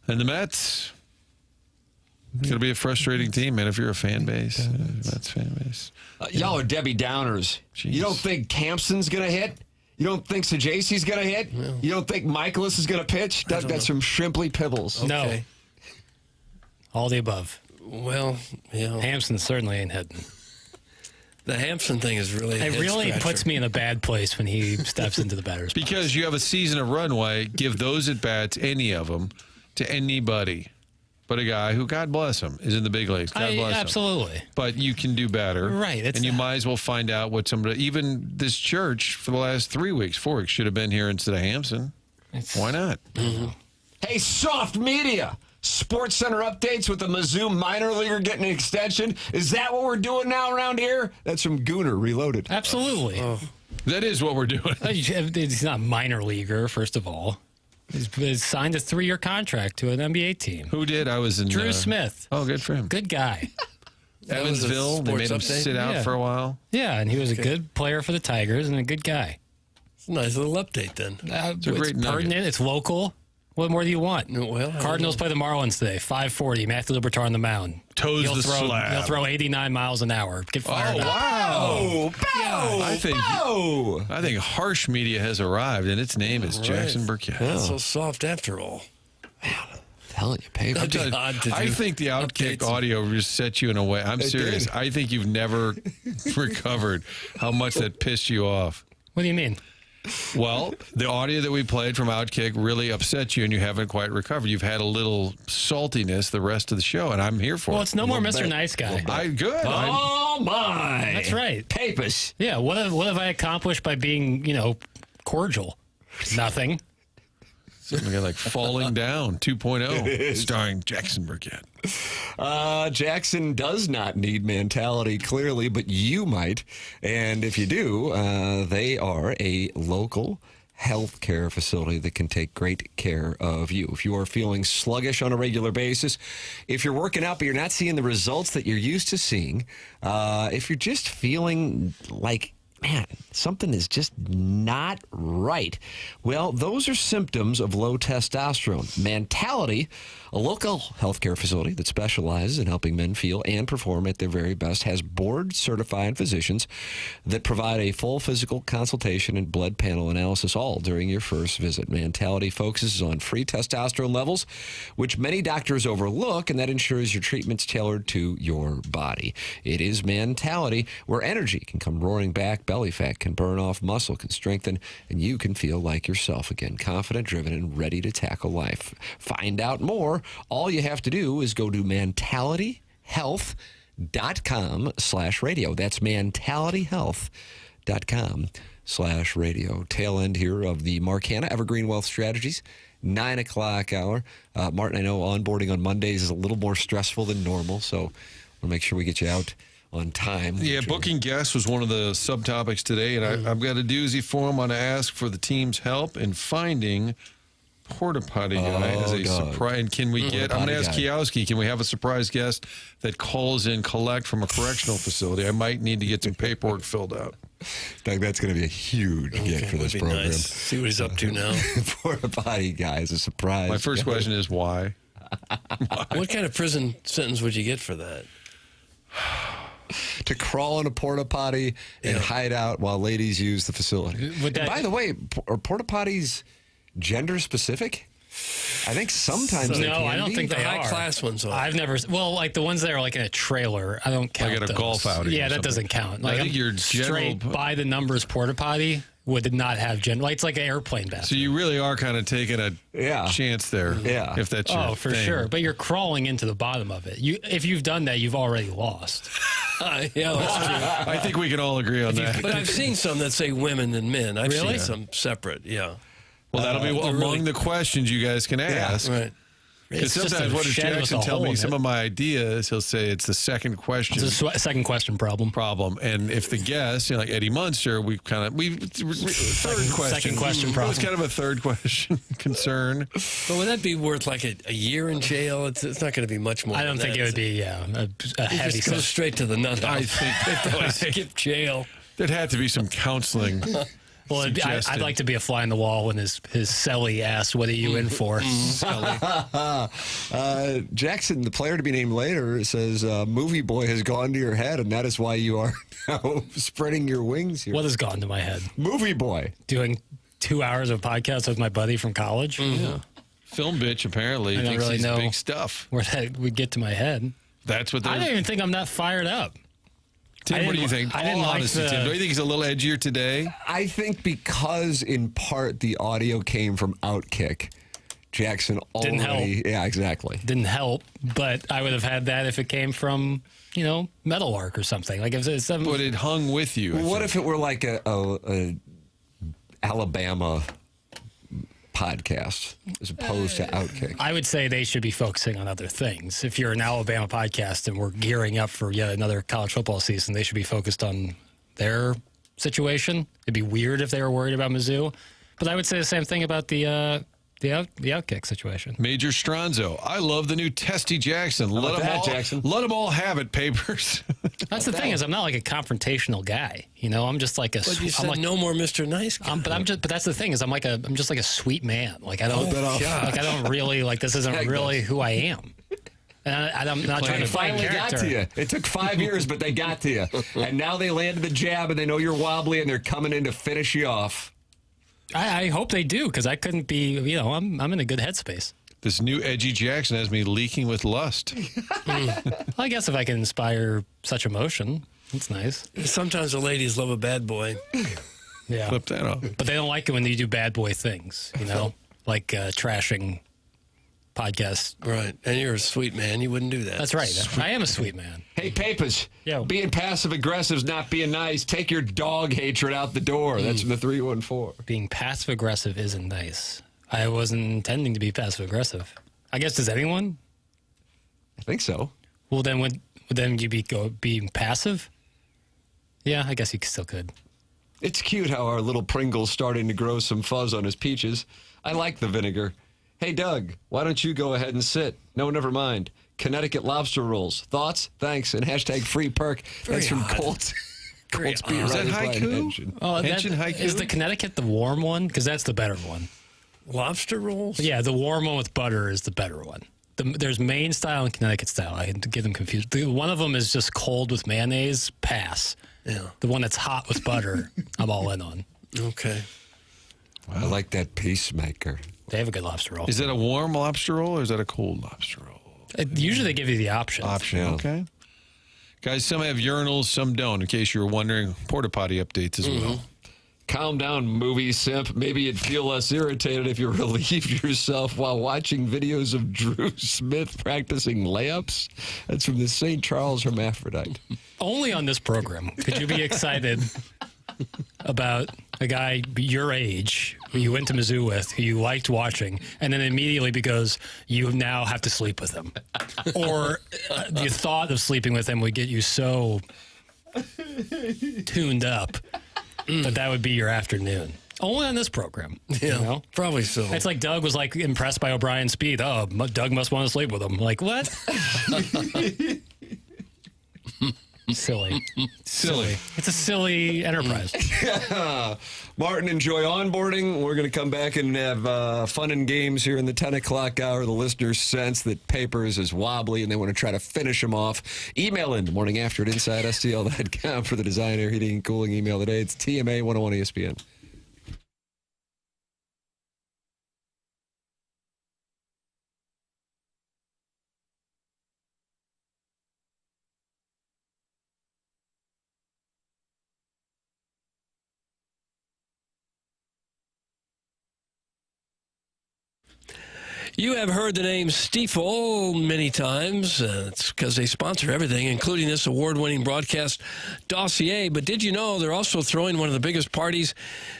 And the Mets, it's going to be a frustrating team, man, if you're a fan base. Mets fan base. Y'all are Debbie Downers. Jeez. You don't think Campson's going to hit? You don't think Sajasi's going to hit? No. You don't think Michaelis is going to pitch? Doug got some shrimply pibbles. Okay. No. All the above. Well, Hampson certainly ain't hitting. The Hampson thing is really it really puts me in a bad place when he steps into the batter's box. Because you have a season of runway, give those at-bats, any of them, to anybody but a guy who, God bless him, is in the big leagues. God bless him. Absolutely. But you can do better. Right. And you might as well find out what somebody, even this church for the last 4 weeks, should have been here instead of Hampson. Why not? Mm-hmm. Hey, soft media. Sports Center updates with the Mizzou minor leaguer getting an extension. Is that what we're doing now around here? That's from Gooner Reloaded. Absolutely. That is what we're doing. He's not a minor leaguer, first of all. He's signed a 3-year contract to an NBA team. Who did? I was in... Drew Smith. Oh, good for him. Good guy. Evansville, they made him sit out for a while. Yeah, and he was a good player for the Tigers and a good guy. It's a nice little update then. It's a great nugget. Pertinent. It's local. What more do you want? Well, Cardinals play the Marlins today. 5:40. Matthew Libertar on the mound. Toes the slab. He'll throw 89 miles an hour. Get fired up. Wow! I think harsh media has arrived, and its name is Jackson Burkett. Not so soft after all. Man, I'm telling you, pay for it. I think the Outkick audio just set you in a way. I'm serious. I think you've never recovered how much that pissed you off. What do you mean? Well, the audio that we played from Outkick really upset you, and you haven't quite recovered. You've had a little saltiness the rest of the show, and I'm here for it. Well, it's no more Mr. Nice Guy. Good. Oh, my. That's right. Papus. Yeah, what have I accomplished by being, cordial? Nothing. Something like Falling Down 2.0, starring Jackson Burkett. Jackson does not need mentality, clearly, but you might. And if you do, they are a local health care facility that can take great care of you. If you are feeling sluggish on a regular basis, if you're working out but you're not seeing the results that you're used to seeing, if you're just feeling like, man, something is just not right. Well, those are symptoms of low testosterone. Mentality, a local healthcare facility that specializes in helping men feel and perform at their very best, has board-certified physicians that provide a full physical consultation and blood panel analysis all during your first visit. Mentality focuses on free testosterone levels, which many doctors overlook, and that ensures your treatment's tailored to your body. It is Mentality, where energy can come roaring back, belly fat can burn off, muscle can strengthen, and you can feel like yourself again, confident, driven, and ready to tackle life. Find out more. All you have to do is go to mentalityhealth.com/radio. That's mentalityhealth.com/radio. Tail end here of the Marcana Evergreen Wealth Strategies 9 o'clock hour. Martin, I know onboarding on Mondays is a little more stressful than normal, so we'll make sure we get you out on time. Yeah, booking guests was one of the subtopics today, and I've got a doozy for him. I'm going to ask for the team's help in finding Porta Potty Guy as a surprise. And can we get, I'm going to ask Kiowski, can we have a surprise guest that calls in collect from a correctional facility? I might need to get some paperwork filled out. Doug, that's going to be a huge get for this program. Nice. See what he's up to now. Porta Potty Guy is a surprise. My first question is why? What kind of prison sentence would you get for that? To crawl in a porta potty and hide out while ladies use the facility. And by the way, are porta potties gender specific? I think sometimes they can I don't be. think they high are. class ones are. I've never. Well, like the ones that are like in a trailer, I don't count. Like at a those. golf outing. Yeah, that doesn't count. Like I think your straight by the numbers porta potty would not have gender. Like it's like an airplane bathroom. So you really are kind of taking a chance there. Yeah. If that's your for thing. sure. But you're crawling into the bottom of it. If you've done that, you've already lost. Yeah, that's true. I think we can all agree on that. But I've seen some that say women and men. I've seen some separate, Well, that'll be among the questions you guys can ask. Right. Because just sometimes a what does shed with Jackson a tell hole me in some it. of my ideas? He'll say it's the second question. It's a second question problem. And if the guest, like Eddie Munster, third question. Second question It problem. was kind of a third question concern. But would that be worth like a year in jail? It's not going to be much more. I don't think it would be a heavy just go sentence. straight to the nut. I think skip jail. There'd have to be some counseling. Well, I'd like to be a fly on the wall when his celly asks, "What are you in for?" Jackson, the player to be named later, says, "Movie boy has gone to your head, and that is why you are now spreading your wings here." What has gone to my head? Movie boy. Doing 2 hours of podcast with my buddy from college. Yeah. Film bitch apparently I don't thinks really he's know big stuff. where that would get to my head. That's what I don't even think I'm that fired up. Tim, what do you think? I didn't All like honesty, Tim. Do you think he's a little edgier today? I think because, in part, the audio came from Outkick. Jackson already... Didn't help. Yeah, exactly. Didn't help, but I would have had that if it came from, Meadowlark or something. Like if it's But it hung with you. What if it were like a Alabama podcast as opposed to Outkick? I would say they should be focusing on other things. If you're an Alabama podcast and we're gearing up for yet another college football season, they should be focused on their situation. It'd be weird if they were worried about Mizzou. But I would say the same thing about the Outkick situation. Major Stronzo. I love the new Testy Jackson. Let them all have it, papers. That's the thing is I'm not like a confrontational guy. I'm just like a. But you said no more Mr. Nice Guy. But that's the thing is I'm just like a sweet man. Like I don't I don't really like this isn't really who I am. And I'm not trying to find finally character. got to you. It took 5 years, but they got to you. And now they landed the jab, and they know you're wobbly, and they're coming in to finish you off. I hope they do because I couldn't be. I'm in a good headspace. This new edgy Jackson has me leaking with lust. I guess if I can inspire such emotion, it's nice. Sometimes the ladies love a bad boy. Yeah, flip that off. But they don't like it when you do bad boy things. Like trashing podcasts. Right, and you're a sweet man. You wouldn't do that. That's right. I am a sweet man. Hey, Papers, being passive-aggressive is not being nice. Take your dog hatred out the door. That's from the 314. Being passive-aggressive isn't nice. I wasn't intending to be passive-aggressive. I guess, does anyone? I think so. Well, then would you be being passive? Yeah, I guess you still could. It's cute how our little Pringle's starting to grow some fuzz on his peaches. I like the vinegar. Hey, Doug, why don't you go ahead and sit? No, never mind. Connecticut lobster rolls. Thoughts? Thanks. And hashtag free perk. That's from Colt. Colt's beer. Is that haiku? Henshin haiku? Is the Connecticut the warm one? Because that's the better one. Lobster rolls? Yeah, the warm one with butter is the better one. There's Maine style and Connecticut style. I can get them confused. One of them is just cold with mayonnaise. Pass. Yeah. The one that's hot with butter, I'm all in on. Okay. Wow. I like that Peacemaker. They have a good lobster roll. Is that a warm lobster roll or is that a cold lobster roll? Usually they give you the option. Okay. Guys, some have urinals, some don't. In case you were wondering, porta potty updates as well. Calm down, movie simp. Maybe you'd feel less irritated if you relieved yourself while watching videos of Drew Smith practicing layups. That's from the St. Charles Hermaphrodite. Only on this program could you be excited about a guy your age who you went to Mizzou with, who you liked watching, and then immediately because you now have to sleep with him. Or the thought of sleeping with him would get you so tuned up that would be your afternoon. Only on this program. Yeah, probably so. It's like Doug was like impressed by O'Brien's speed. Oh, Doug must want to sleep with him. Like, what? Silly. It's a silly enterprise. Martin, enjoy onboarding. We're going to come back and have fun and games here in the 10 o'clock hour. The listeners sense that Papers is wobbly and they want to try to finish him off. Email in the morning after at InsideSTL.com for the Design, Air, Heating, and Cooling email today. It's TMA 101 ESPN. You have heard the name Stiefel many times. It's because they sponsor everything, including this award-winning broadcast dossier. But did you know they're also throwing one of the biggest parties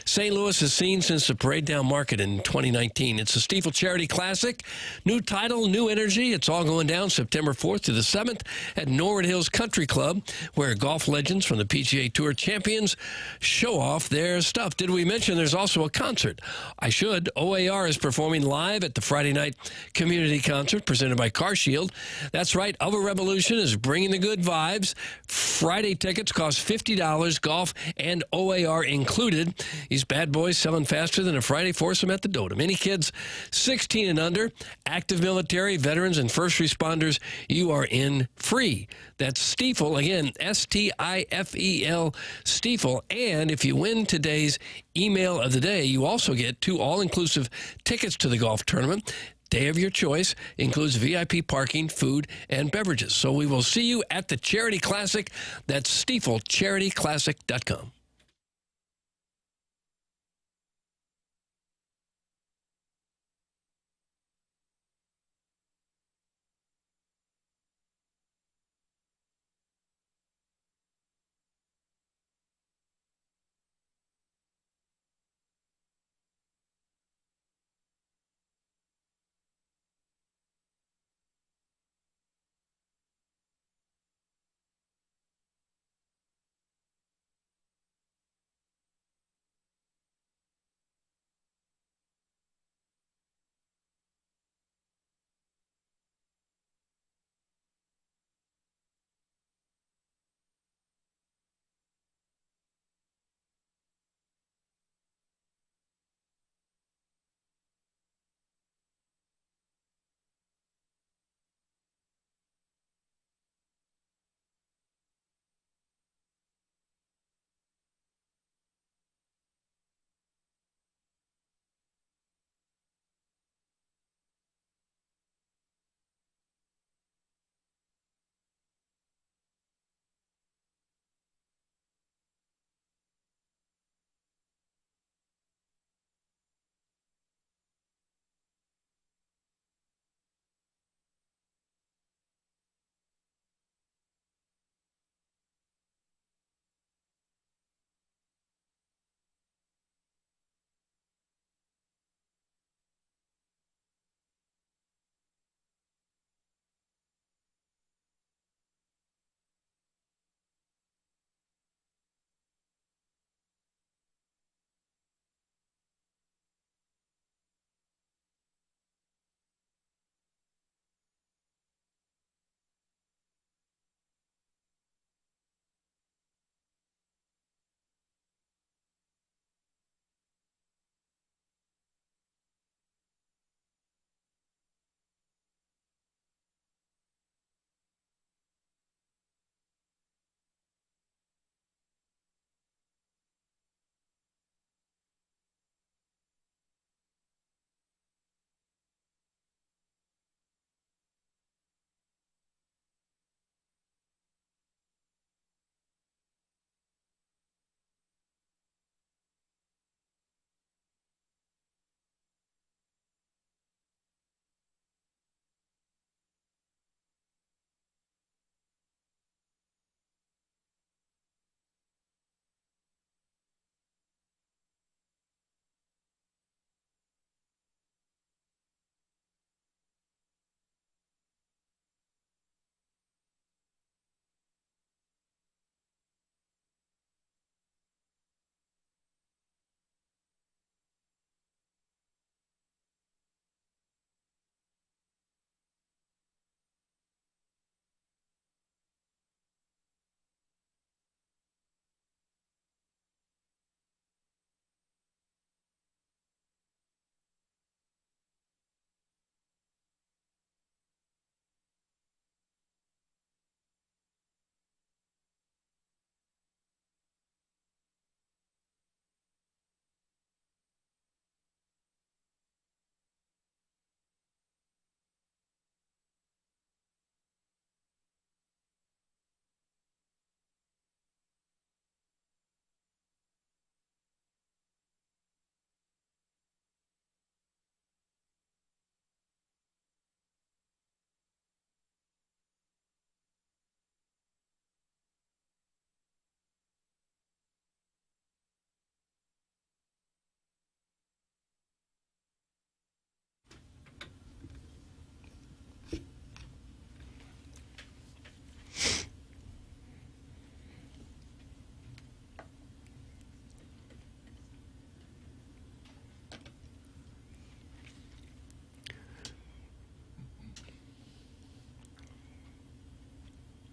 St. Louis has seen since the Parade Down Market in 2019? It's the Stiefel Charity Classic. New title, new energy. It's all going down September 4th to the 7th at Norwood Hills Country Club, where golf legends from the PGA Tour champions show off their stuff. Did we mention there's also a concert? I should. OAR is performing live at the Friday night community concert presented by CarShield. That's right. Of a Revolution is bringing the good vibes. Friday tickets cost $50, golf and OAR included. These bad boys selling faster than a Friday foursome at the Dotem. Any kids 16 and under, active military, veterans, and first responders, you are in free. That's Stiefel. Again, Stiefel, Stiefel. And if you win today's email of the day, you also get 2 all-inclusive tickets to the golf tournament. Day of your choice includes VIP parking, food, and beverages. So we will see you at the Charity Classic. That's StiefelCharityClassic.com.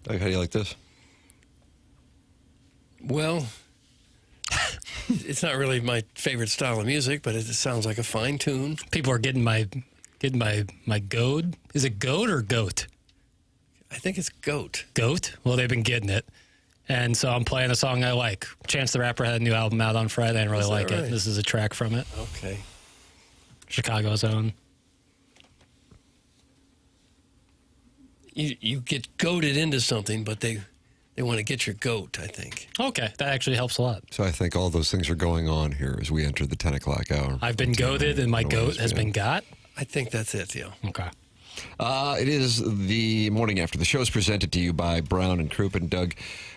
How do you like this? Well, it's not really my favorite style of music, but it sounds like a fine tune. People are getting my goad. Is it goat or goat? I think it's goat. Goat? Well, they've been getting it. And so I'm playing a song I like. Chance the Rapper had a new album out on Friday. I didn't really like it. This is a track from it. Okay. Chicago's own. You get goaded into something, but they want to get your goat, I think. Okay, that actually helps a lot. So I think all those things are going on here as we enter the 10 o'clock hour. I've been goaded and my goat has been got. I think that's it, Theo. Okay. It is the morning after. The show is presented to you by Brown and Crouppen. Doug,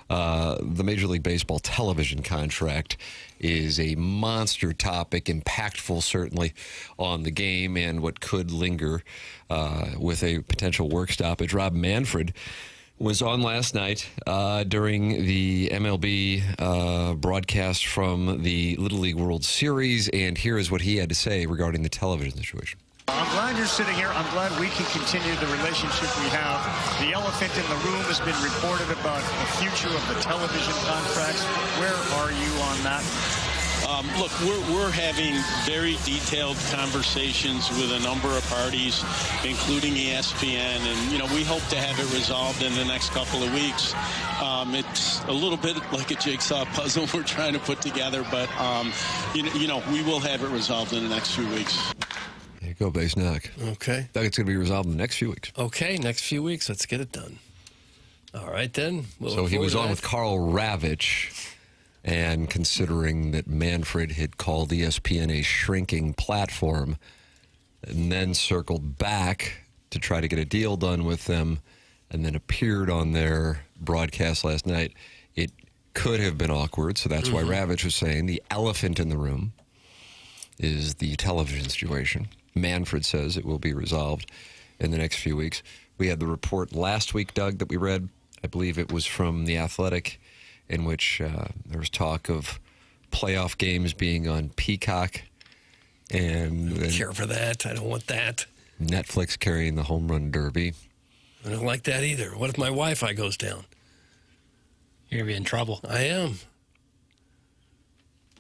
the Major League Baseball television contract is a monster topic, impactful certainly on the game and what could linger with a potential work stoppage. Rob Manfred was on last night during the MLB broadcast from the Little League World Series, and here is what he had to say regarding the television situation. I'm glad you're sitting here. I'm glad we can continue the relationship we have. The elephant in the room has been reported about the future of the television contracts. Where are you on that? Look, we're having very detailed conversations with a number of parties, including ESPN, and, we hope to have it resolved in the next couple of weeks. It's a little bit like a jigsaw puzzle we're trying to put together, but, we will have it resolved in the next few weeks. There you go, Base Knock. Okay. Doug, it's going to be resolved in the next few weeks. Okay, next few weeks. Let's get it done. All right, then. So he was on with Carl Ravitch, and considering that Manfred had called ESPN a shrinking platform and then circled back to try to get a deal done with them and then appeared on their broadcast last night, it could have been awkward. So that's why Ravitch was saying the elephant in the room is the television situation. Manfred says it will be resolved in the next few weeks. We had the report last week, Doug, that we read. I believe it was from The Athletic, in which there was talk of playoff games being on Peacock. And I don't care for that. I don't want that. Netflix carrying the home run derby. I don't like that either. What if my Wi-Fi goes down? You're going to be in trouble. I am.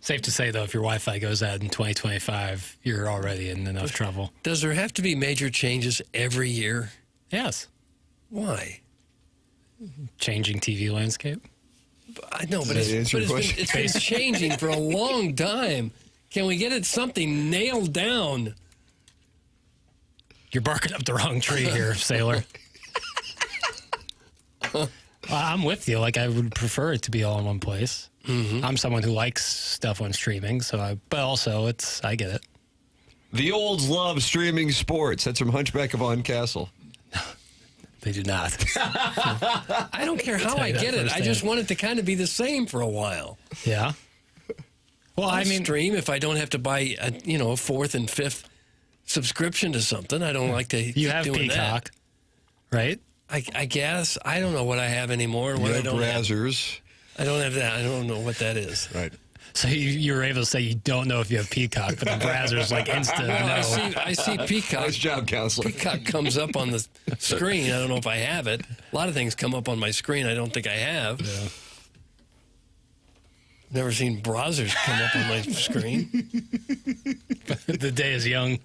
Safe to say, though, if your Wi-Fi goes out in 2025, you're already in enough trouble. Does there have to be major changes every year? Yes. Why? Changing TV landscape? I know, but it's been changing for a long time. Can we get something nailed down? You're barking up the wrong tree here, sailor. I'm with you. Like, I would prefer it to be all in one place. I'm someone who likes stuff on streaming, but also I get it. The olds love streaming sports. That's from Hunchback of On Castle. They do not. I don't care how I get it. I just want it to kind of be the same for a while. Yeah. Well, I'll stream if I don't have to buy a fourth and fifth subscription to something. I don't like to keep have doing Peacock, right? I guess. I don't know what I have anymore. You have Brazzers. I don't have that. I don't know what that is. Right. So you were able to say you don't know if you have Peacock, but the Brazzers like instant. No, I see Peacock. Nice job, counselor. Peacock comes up on the screen. I don't know if I have it. A lot of things come up on my screen I don't think I have. Yeah. Never seen Brazzers come up on my screen. The day is young.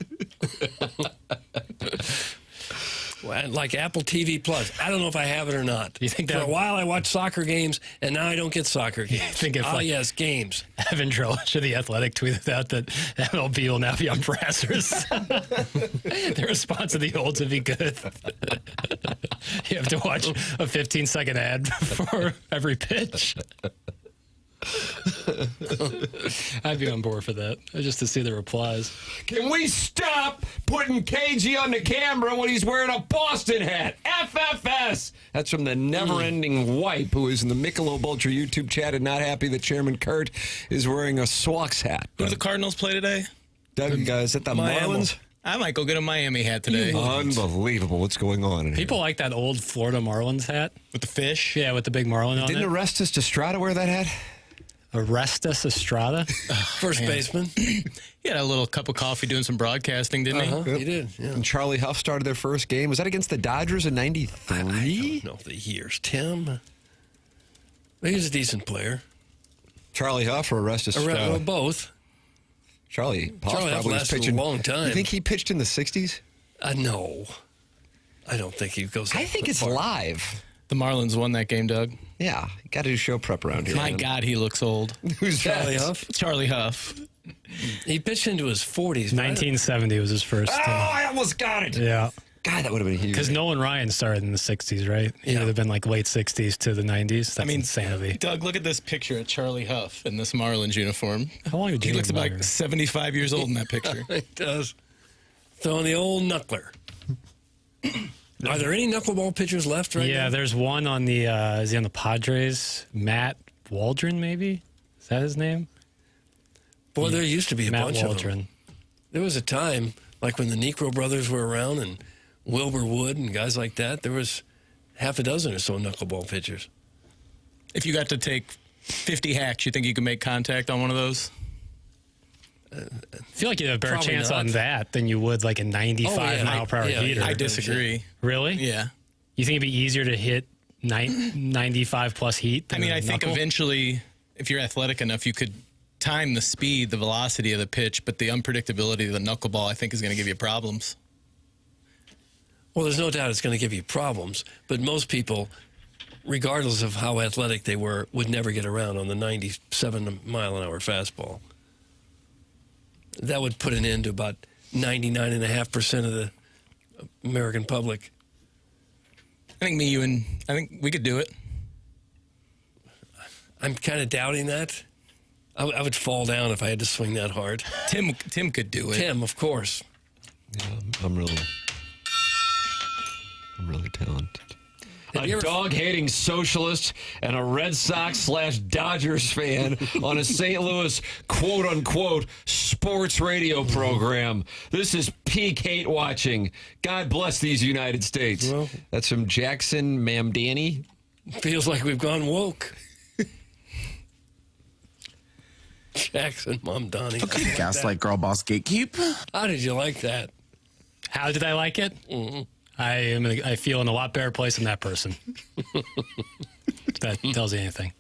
Like Apple TV Plus. I don't know if I have it or not. You think For a while I watched soccer games, and now I don't get soccer games. Yes, games. Evan Drellish of The Athletic tweeted out that MLB will now be on Brazzers. The response of the olds would be good. You have to watch a 15-second ad for every pitch. I'd be on board for that, just to see the replies. Can we stop putting KG on the camera when he's wearing a Boston hat? FFS! That's from the never-ending wipe who is in the Michelob Ultra YouTube chat and not happy that Chairman Kurt is wearing a Swaks hat. Who do the Cardinals play today? Doug, is that the Marlins? I might go get a Miami hat today. Unbelievable. What's going on in here? People like that old Florida Marlins hat. With the fish? Yeah, with the big marlin on it. Didn't Orestes Destrada wear that hat? Orestes Estrada, first baseman. He had a little cup of coffee doing some broadcasting, didn't he? He did. Yeah. And Charlie Huff started their first game. Was that against the Dodgers in '93? I don't know the years, Tim. He was a decent player. Charlie Huff or Orestes Estrada? Both. Charlie Huff Huff probably was lasted pitching a long time. You think he pitched in the '60s? No. I don't think he goes. I think it's live. The Marlins won that game, Doug. Yeah, got to do show prep around here. My man. God, he looks old. Who's Charlie that? Huff? Charlie Huff. He pitched into his 40s. 1970 was his first. I almost got it. Yeah. God, that would have been huge. Because Nolan Ryan started in the 60s, right? He would have been like late 60s to the 90s. That's insanity. Doug, look at this picture of Charlie Huff in this Marlins uniform. How long did He you looks about like 75 years old in that picture. He does. Throwing the old knuckler. Are there any knuckleball pitchers left right now? Yeah, there's one on the, is he on the Padres? Matt Waldron, maybe? Is that his name? Boy, there used to be a Matt bunch Waldron. of them. There was a time, like when the Negro brothers were around and Wilbur Wood and guys like that, there was half a dozen or so knuckleball pitchers. If you got to take 50 hacks, you think you could make contact on one of those? I feel like you have a better Probably chance not. on that than you would like a 95 mile per hour heater. I disagree. Really? Yeah. You think it'd be easier to hit 95 plus heat? I than mean, a I think knuckle? eventually, if you're athletic enough, you could time the speed, the velocity of the pitch, but the unpredictability of the knuckleball, I think, is going to give you problems. Well, there's no doubt it's going to give you problems, but most people, regardless of how athletic they were, would never get around on the 97-mile-an-hour fastball. That would put an end to about 99.5% of the American public. I think I think we could do it. I'm kind of doubting that. I would fall down if I had to swing that hard. Tim could do it. Tim, of course. Yeah, I'm really talented. A dog-hating socialist and a Red Sox/Dodgers fan on a St. Louis quote-unquote sports radio program. This is peak hate watching. God bless these United States. Well, that's from Jackson Mamdani. Feels like we've gone woke. Jackson Mamdani. Gaslight girl boss gatekeep. How did you like that? How did I like it? Mm-hmm. I feel in a lot better place than that person. If that tells you anything.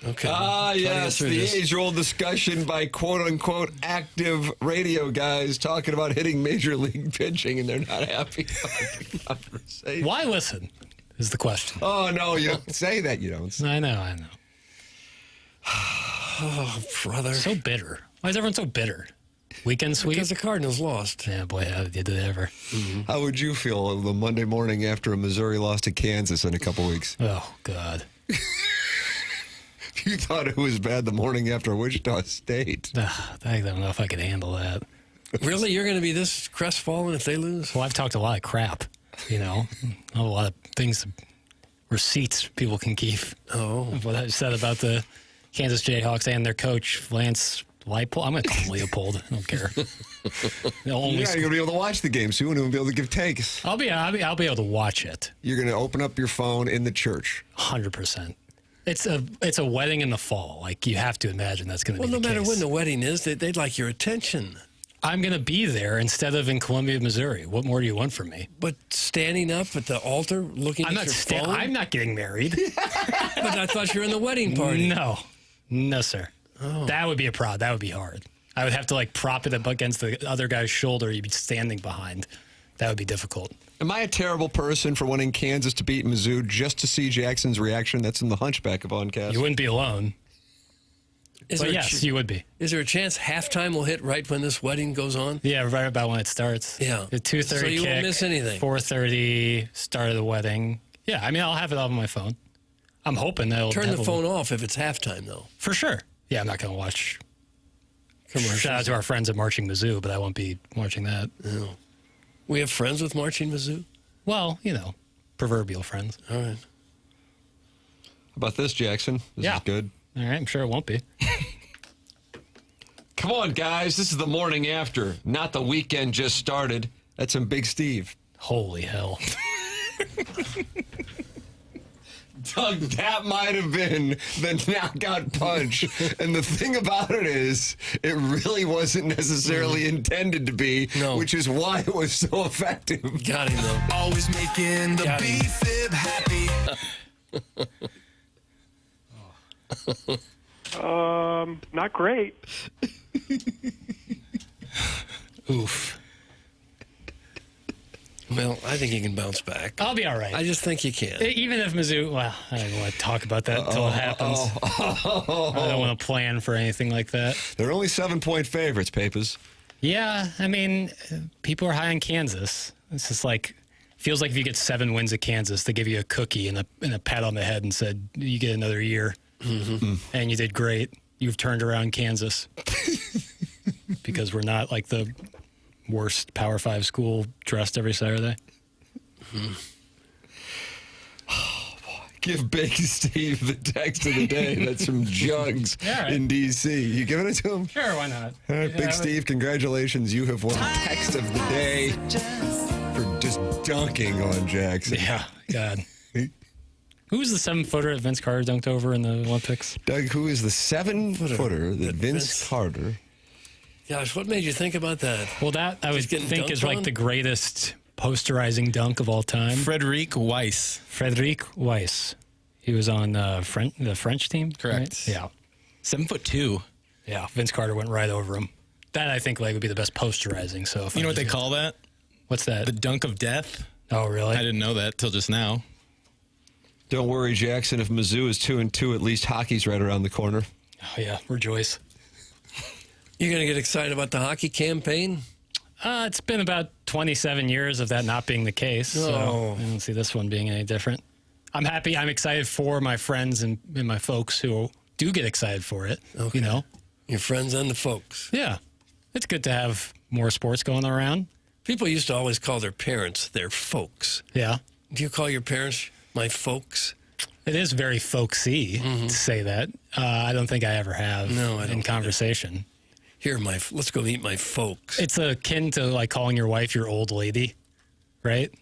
Okay. Yes, the age-old discussion by quote-unquote active radio guys talking about hitting major league pitching, and they're not happy about the conversation. Why listen is the question. Oh, no, you don't say that. You don't. I know. Oh, brother. So bitter. Why is everyone so bitter? Weekend sweep? Because the Cardinals lost. Yeah, boy, how did they ever? Mm-hmm. How would you feel the Monday morning after a Missouri loss to Kansas in a couple weeks? Oh, God. You thought it was bad the morning after Wichita State. I don't know if I could handle that. Really? You're going to be this crestfallen if they lose? Well, I've talked a lot of crap, a lot of things, receipts people can keep. Oh. What I said about the Kansas Jayhawks and their coach, Lance Leipold. I'm going to call him Leopold. I don't care. You're not going to be able to watch the game, so you won't even be able to give takes. I'll be able to watch it. You're going to open up your phone in the church. 100%. It's a wedding in the fall. Like, you have to imagine that's going to be Well, the no matter case. when the wedding is, they'd like your attention. I'm going to be there instead of in Columbia, Missouri. What more do you want from me? But standing up at the altar looking at your phone? I'm not getting married. But I thought you were in the wedding party. No, sir. Oh. That would be that would be hard. I would have to prop it up against the other guy's shoulder you'd be standing behind. That would be difficult. Am I a terrible person for wanting Kansas to beat Mizzou just to see Jackson's reaction? That's in the Hunchback of Oncast. You wouldn't be alone. But yes, you would be. Is there a chance halftime will hit right when this wedding goes on? Yeah, right about when it starts. Yeah. The 2:30 So you kick, won't miss anything. 4:30 start of the wedding. Yeah, I mean, I'll have it on my phone. I'm hoping that it'll Turn the phone off if it's halftime, though. For sure. Yeah, I'm not going to watch commercials. Shout out to our friends at Marching Mizzou, but I won't be watching that. No. We have friends with Marching Mizzou? Well, proverbial friends. All right. How about this, Jackson? This is good. All right, I'm sure it won't be. Come on, guys. This is the morning after, not the weekend just started. That's some Big Steve. Holy hell. Doug, that might have been the knockout punch. And the thing about it is, it really wasn't necessarily intended to be, which is why it was so effective. Got him, though. Always making the B-fib happy. Not great. Oof. Well, I think you can bounce back. I'll be all right. I just think you can. Even if Mizzou, well, I don't want to talk about that until it happens. I don't want to plan for anything like that. They're only 7-point favorites, Papers. Yeah, I mean, people are high on Kansas. It's just like, feels like if you get 7 wins at Kansas, they give you a cookie and a pat on the head and said, you get another year. Mm-hmm. And you did great. You've turned around Kansas. Because we're not like the worst Power 5 school dressed every Saturday. Oh, boy. Give Big Steve the text of the day. That's from Jugs in D.C. You giving it to him? Sure, why not? All right, Big Steve, congratulations. You have won text of the day for just dunking on Jackson. Yeah, God. Who was the 7-footer that Vince Carter dunked over in the Olympics? Doug, who is the 7-footer that Vince Carter... Gosh, what made you think about that? Well, that I would think is like the greatest posterizing dunk of all time. Frederic Weiss. He was on the French team. Correct. Right? Yeah. 7'2". Yeah. Vince Carter went right over him. That I think would be the best posterizing. So you know what they call that? What's that? The dunk of death. Oh, really? I didn't know that till just now. Don't worry, Jackson. If Mizzou is 2-2, at least hockey's right around the corner. Oh yeah, rejoice. You going to get excited about the hockey campaign? It's been about 27 years of that not being the case. So I don't see this one being any different. I'm happy. I'm excited for my friends and my folks who do get excited for it. Okay. You know? Your friends and the folks. Yeah. It's good to have more sports going around. People used to always call their parents their folks. Yeah. Do you call your parents my folks? It is very folksy to say that. I don't think I ever have in conversation. Here, let's go meet my folks. It's akin to like calling your wife your old lady, right?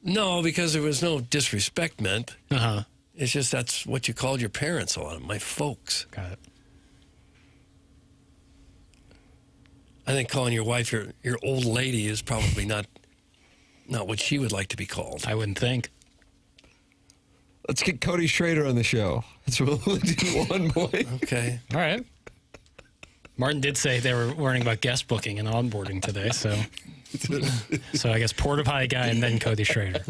No, because there was no disrespect meant. Uh-huh. It's just that's what you called your parents a lot, my folks. Got it. I think calling your wife your old lady is probably not what she would like to be called. I wouldn't think. Let's get Cody Schrader on the show. That's what we'll do one point. Okay. All right. Martin did say they were learning about guest booking and onboarding today, so I guess porta potty guy and then Cody Schrader.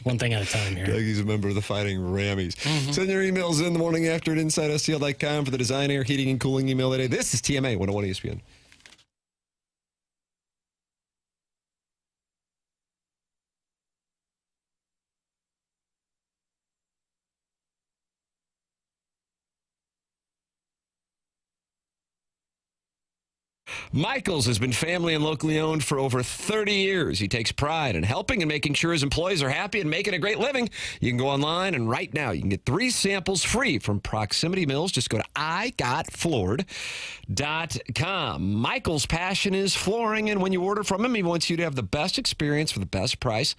One thing at a time here. Dougie's a member of the Fighting Rammies. Send your emails in the morning after at InsideSTL.com for the Design, Air, Heating, and Cooling email today. This is TMA 101 ESPN. Michaels has been family and locally owned for over 30 years. He takes pride in helping and making sure his employees are happy and making a great living. You can go online, and right now you can get 3 samples free from Proximity Mills. Just go to igotfloored.com. Michael's passion is flooring, and when you order from him, he wants you to have the best experience for the best price.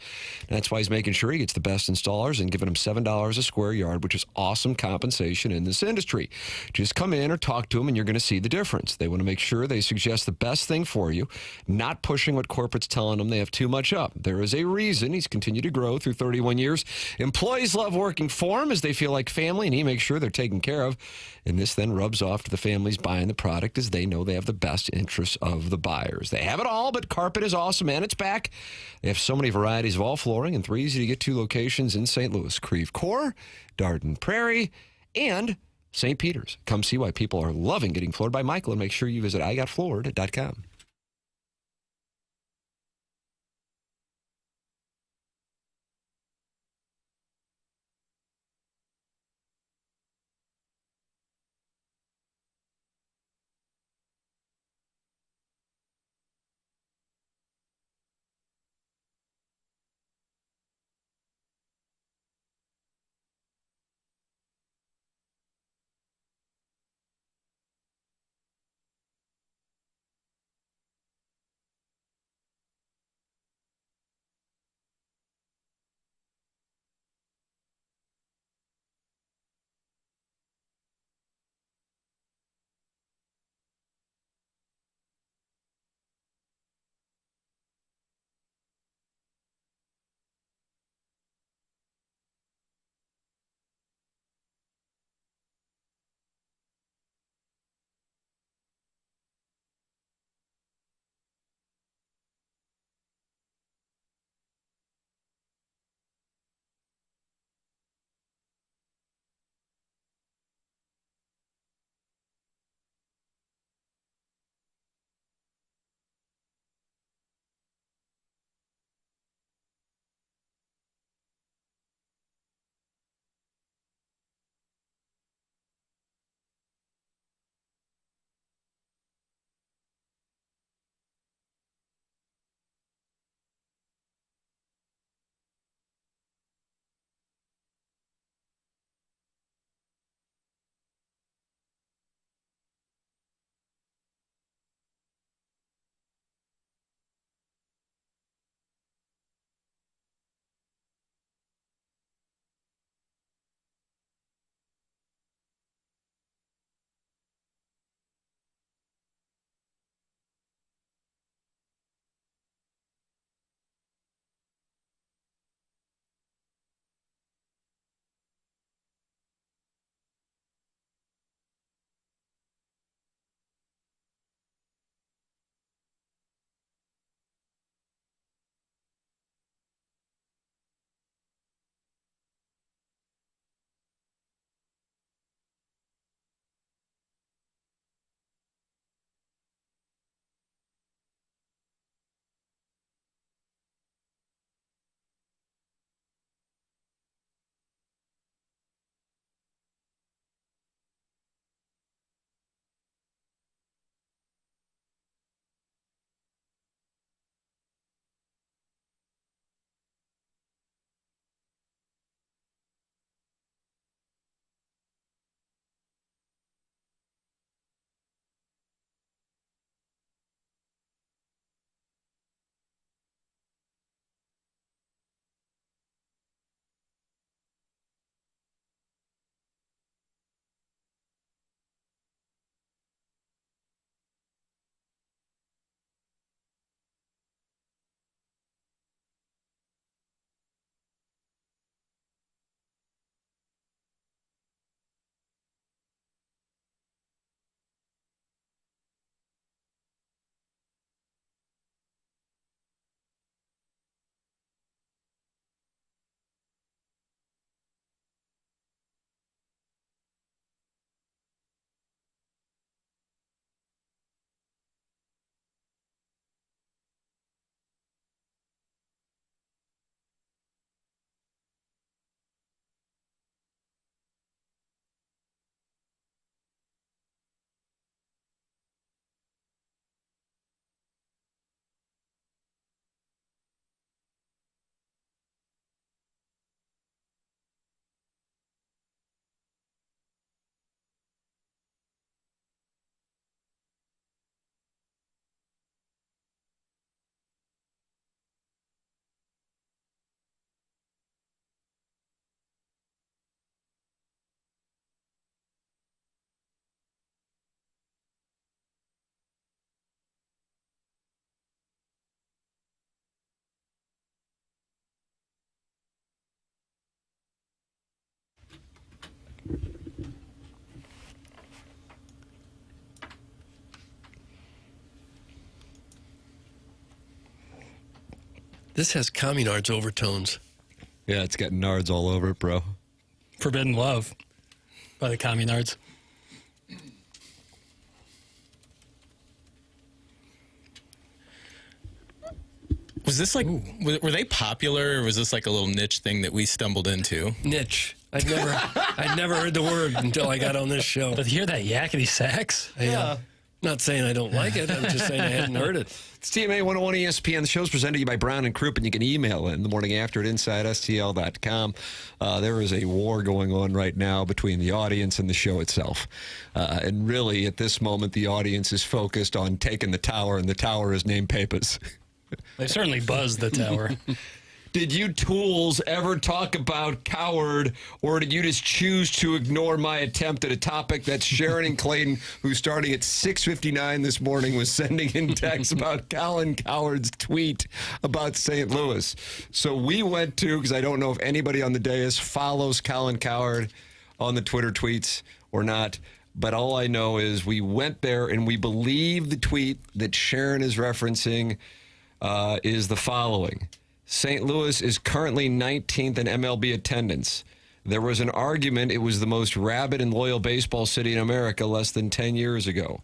That's why he's making sure he gets the best installers and giving him $7 a square yard, which is awesome compensation in this industry. Just come in or talk to him, and you're going to see the difference. They want to make sure they suggest the best thing for you, not pushing what corporate's telling them they have too much up. There is a reason he's continued to grow through 31 years. Employees love working for him as they feel like family, and he makes sure they're taken care of. And this then rubs off to the families buying the product as they know they have the best interests of the buyers. They have it all, but carpet is awesome, and it's back. They have so many varieties of all flooring and 3 easy-to-get-to locations in St. Louis, Creve Coeur, Darden Prairie, and St. Peter's. Come see why people are loving getting floored by Michael, and make sure you visit igotfloored.com. This has communards overtones. Yeah, it's got nards all over it, bro. Forbidden Love by the Communards. Was this like, were they popular, or was this like a little niche thing that we stumbled into? Niche. I'd never heard the word until I got on this show. But hear that yakety sax? Yeah. Not saying I don't like it. I'm just saying I hadn't heard it. It's TMA 101 ESPN. The show's presented to you by Brown and Croup, and you can email in the morning after at InsideSTL.com. There is a war going on right now between the audience and the show itself. And really, at this moment, the audience is focused on taking the tower, and the tower is named Papers. They certainly buzzed the tower. Did you tools ever talk about Coward, or did you just choose to ignore my attempt at a topic that Sharon and Clayton, who starting at 6:59 this morning, was sending in texts about Colin Coward's tweet about St. Louis? So we went to, because I don't know if anybody on the dais follows Colin Coward on the Twitter tweets or not, but all I know is we went there and we believe the tweet that Sharon is referencing is the following. St. Louis is currently 19th in MLB attendance. There was an argument it was the most rabid and loyal baseball city in America less than 10 years ago.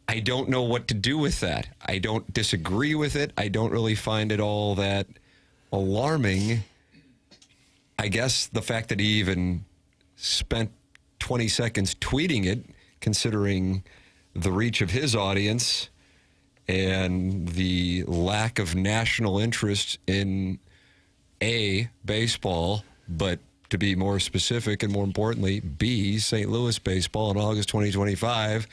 I don't know what to do with that. I don't disagree with it. I don't really find it all that alarming. I guess the fact that he even spent 20 seconds tweeting it, considering the reach of his audience and the lack of national interest in A, baseball, but to be more specific and more importantly, B, St. Louis baseball in August 2025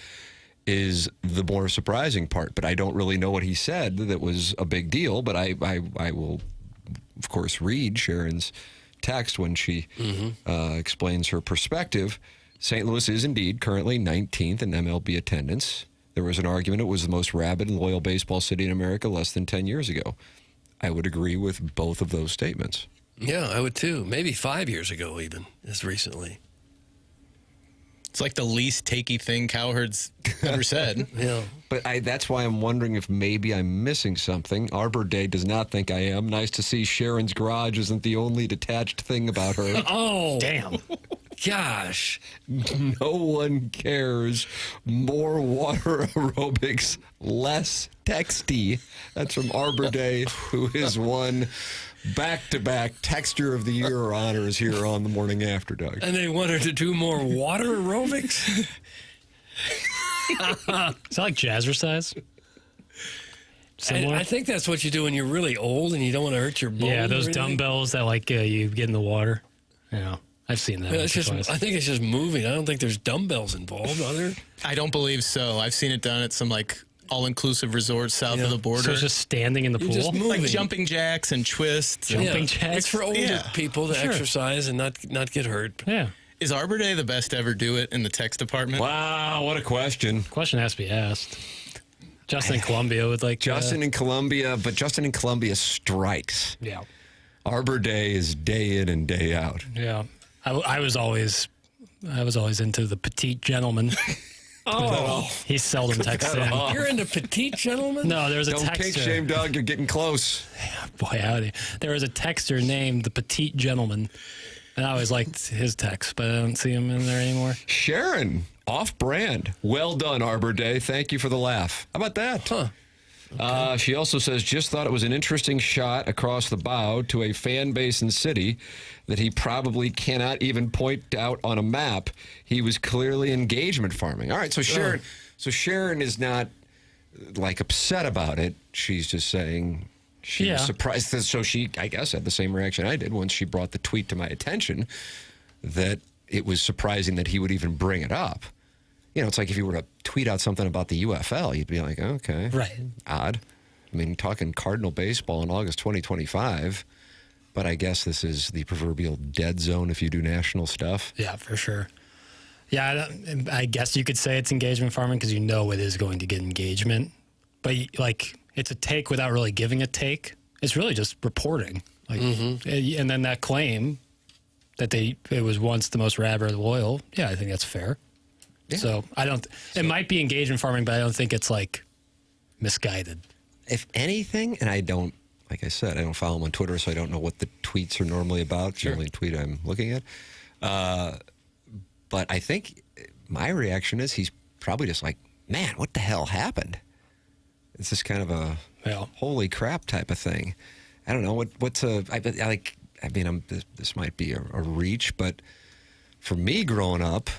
is the more surprising part. But I don't really know what he said that was a big deal, but I will, of course, read Sharon's text when she explains her perspective. St. Louis is indeed currently 19th in MLB attendance. There was an argument it was the most rabid and loyal baseball city in America less than 10 years ago. I would agree with both of those statements. Yeah, I would too. Maybe 5 years ago even, as recently. It's like the least takey thing Cowherd's ever said. Yeah. But that's why I'm wondering if maybe I'm missing something. Arbor Day does not think I am. Nice to see Sharon's garage isn't the only detached thing about her. Oh. Damn. Gosh. No one cares. More water aerobics, less texty. That's from Arbor Day, who has won back-to-back Texture of the Year honors here on the morning after, Doug. And they want her to do more water aerobics? Is that like jazzercise? I think that's what you do when you're really old and you don't want to hurt your bones. Yeah, those dumbbells that like you get in the water. Yeah. I've seen that. I think it's just moving. I don't think there's dumbbells involved, are there? I don't believe so. I've seen it done at some like all-inclusive resorts south of the border. So it's just standing in the pool? Just like jumping jacks and twists. Jumping jacks? It's for older people to exercise and not get hurt. Yeah. Is Arbor Day the best to ever do it in the text department? Wow, what a question. Question has to be asked. Justin in Columbia would like Justin in Columbia, but Justin in Columbia strikes. Yeah. Arbor Day is day in and day out. Yeah. I was always into the petite gentleman. Oh. He seldom texts in. You're into petite gentlemen? No, there's a Don't texter. kink shame, Doug. You're getting close. Yeah, boy, howdy. There was a texter named the petite gentleman, and I always liked his text, but I don't see him in there anymore. Sharon, off-brand. Well done, Arbor Day. Thank you for the laugh. How about that? Huh. Okay. She also says, just thought it was an interesting shot across the bow to a fan base and city that he probably cannot even point out on a map. He was clearly engagement farming. All right, so Sharon is not like upset about it. She's just saying she was surprised. So she, I guess, had the same reaction I did once she brought the tweet to my attention, that it was surprising that he would even bring it up. You know, it's like if you were to tweet out something about the UFL, you'd be like, okay. Right. Odd. I mean, talking Cardinal baseball in August 2025, but I guess this is the proverbial dead zone if you do national stuff. Yeah, for sure. Yeah, I guess you could say it's engagement farming because you know it is going to get engagement. But, like, it's a take without really giving a take. It's really just reporting. Like, and then that claim that it was once the most rabid or loyal, yeah, I think that's fair. Yeah. So it might be engagement farming, but I don't think it's like misguided. If anything, and I don't like I said, I don't follow him on Twitter, so I don't know what the tweets are normally about. Sure. The only tweet I'm looking at. But I think my reaction is he's probably just like, man, what the hell happened? It's just kind of a holy crap type of thing. I don't know this might be a reach, but for me growing up,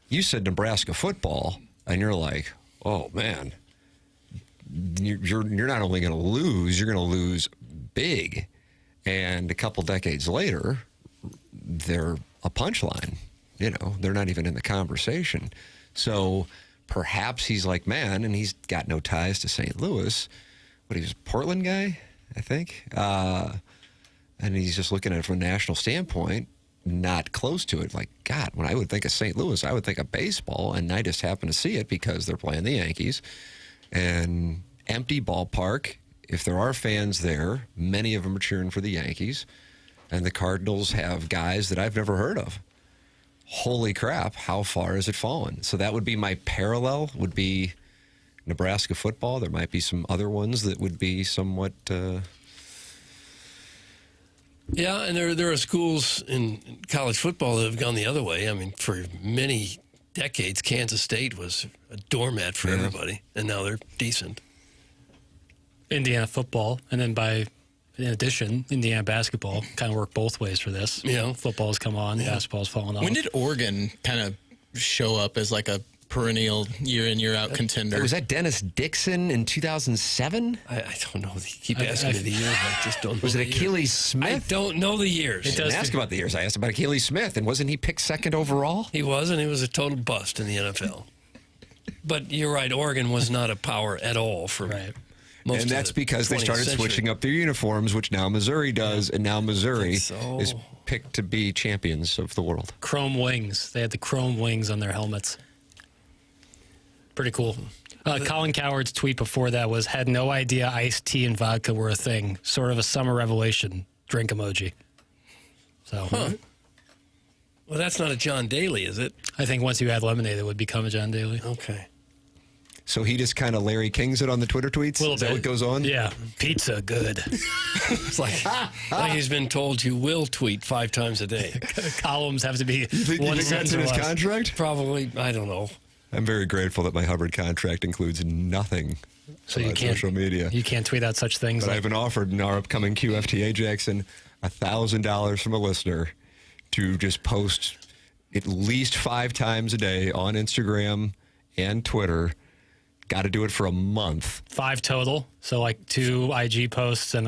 you said Nebraska football, and you're like, oh man, you're not only going to lose, you're going to lose big. And a couple decades later, they're a punchline. You know, they're not even in the conversation. So perhaps he's like, man, and he's got no ties to St. Louis. But he was a Portland guy, I think. And he's just looking at it from a national standpoint, not close to it. Like, God, when I would think of St. Louis, I would think of baseball, and I just happen to see it because they're playing the Yankees. And empty ballpark. If there are fans there, many of them are cheering for the Yankees. And the Cardinals have guys that I've never heard of. Holy crap, how far has it fallen? So that would be my parallel, would be Nebraska football. There might be some other ones that would be somewhat... Yeah, and there are schools in college football that have gone the other way. I mean, for many decades, Kansas State was a doormat for everybody, and now they're decent. Indiana football, and then in addition, Indiana basketball kind of work both ways for this. Yeah. Football's come on, basketball's fallen off. When did Oregon kind of show up as like a perennial year in, year out contender? Was that Dennis Dixon in 2007? I don't know. You keep asking me the years. I just don't know. Was it Achilles Smith? I don't know the years. I didn't ask about the years. I asked about Achilles Smith, and wasn't he picked second overall? He was, and he was a total bust in the NFL. But you're right, Oregon was not a power at all for most and that's of the because they 20th started century. switching up their uniforms, which now Missouri does, and now Missouri is picked to be champions of the world. Chrome wings. They had the chrome wings on their helmets. Pretty cool. Colin Coward's tweet before that was, had no idea iced tea and vodka were a thing. Sort of a summer revelation. Drink emoji. So, Well, that's not a John Daly, is it? I think once you add lemonade, it would become a John Daly. Okay. So he just kind of Larry Kings it on the Twitter tweets? Is that what goes on? Yeah. Pizza, good. It's like he's been told you will tweet 5 times a day. Columns have to be You think that's in his contract? Probably. I don't know. I'm very grateful that my Hubbard contract includes nothing So you about can't, social media. You can't tweet out such things. But I've been offered in our upcoming QFTA, Jackson, $1,000 from a listener to just post at least 5 times a day on Instagram and Twitter. Got to do it for a month. 5 total. So like 2 IG posts and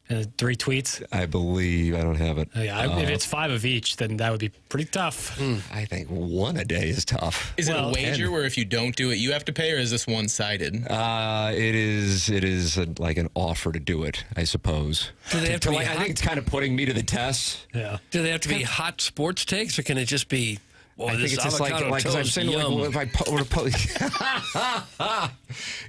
3 tweets. I believe. I don't have it. Yeah, if it's 5 of each, then that would be pretty tough. I think 1 a day is tough. Is it a wager where if you don't do it, you have to pay, or is this one-sided? It is like an offer to do it, I suppose. Do they have to be I think it's kind of putting me to the test. Yeah. Do they have to be hot sports takes, or can it just be? Well, I think it's just like because I'm saying, like, well, if I were to post,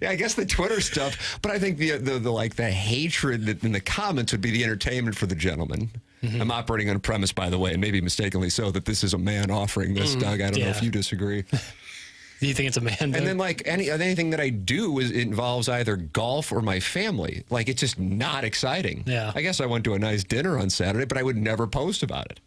yeah, I guess the Twitter stuff. But I think the hatred in the comments would be the entertainment for the gentleman. Mm-hmm. I'm operating on a premise, by the way, and maybe mistakenly so, that this is a man offering this. Doug, I don't know if you disagree. Do you think it's a man? And then, like, anything that I do involves either golf or my family. Like, it's just not exciting. Yeah. I guess I went to a nice dinner on Saturday, but I would never post about it.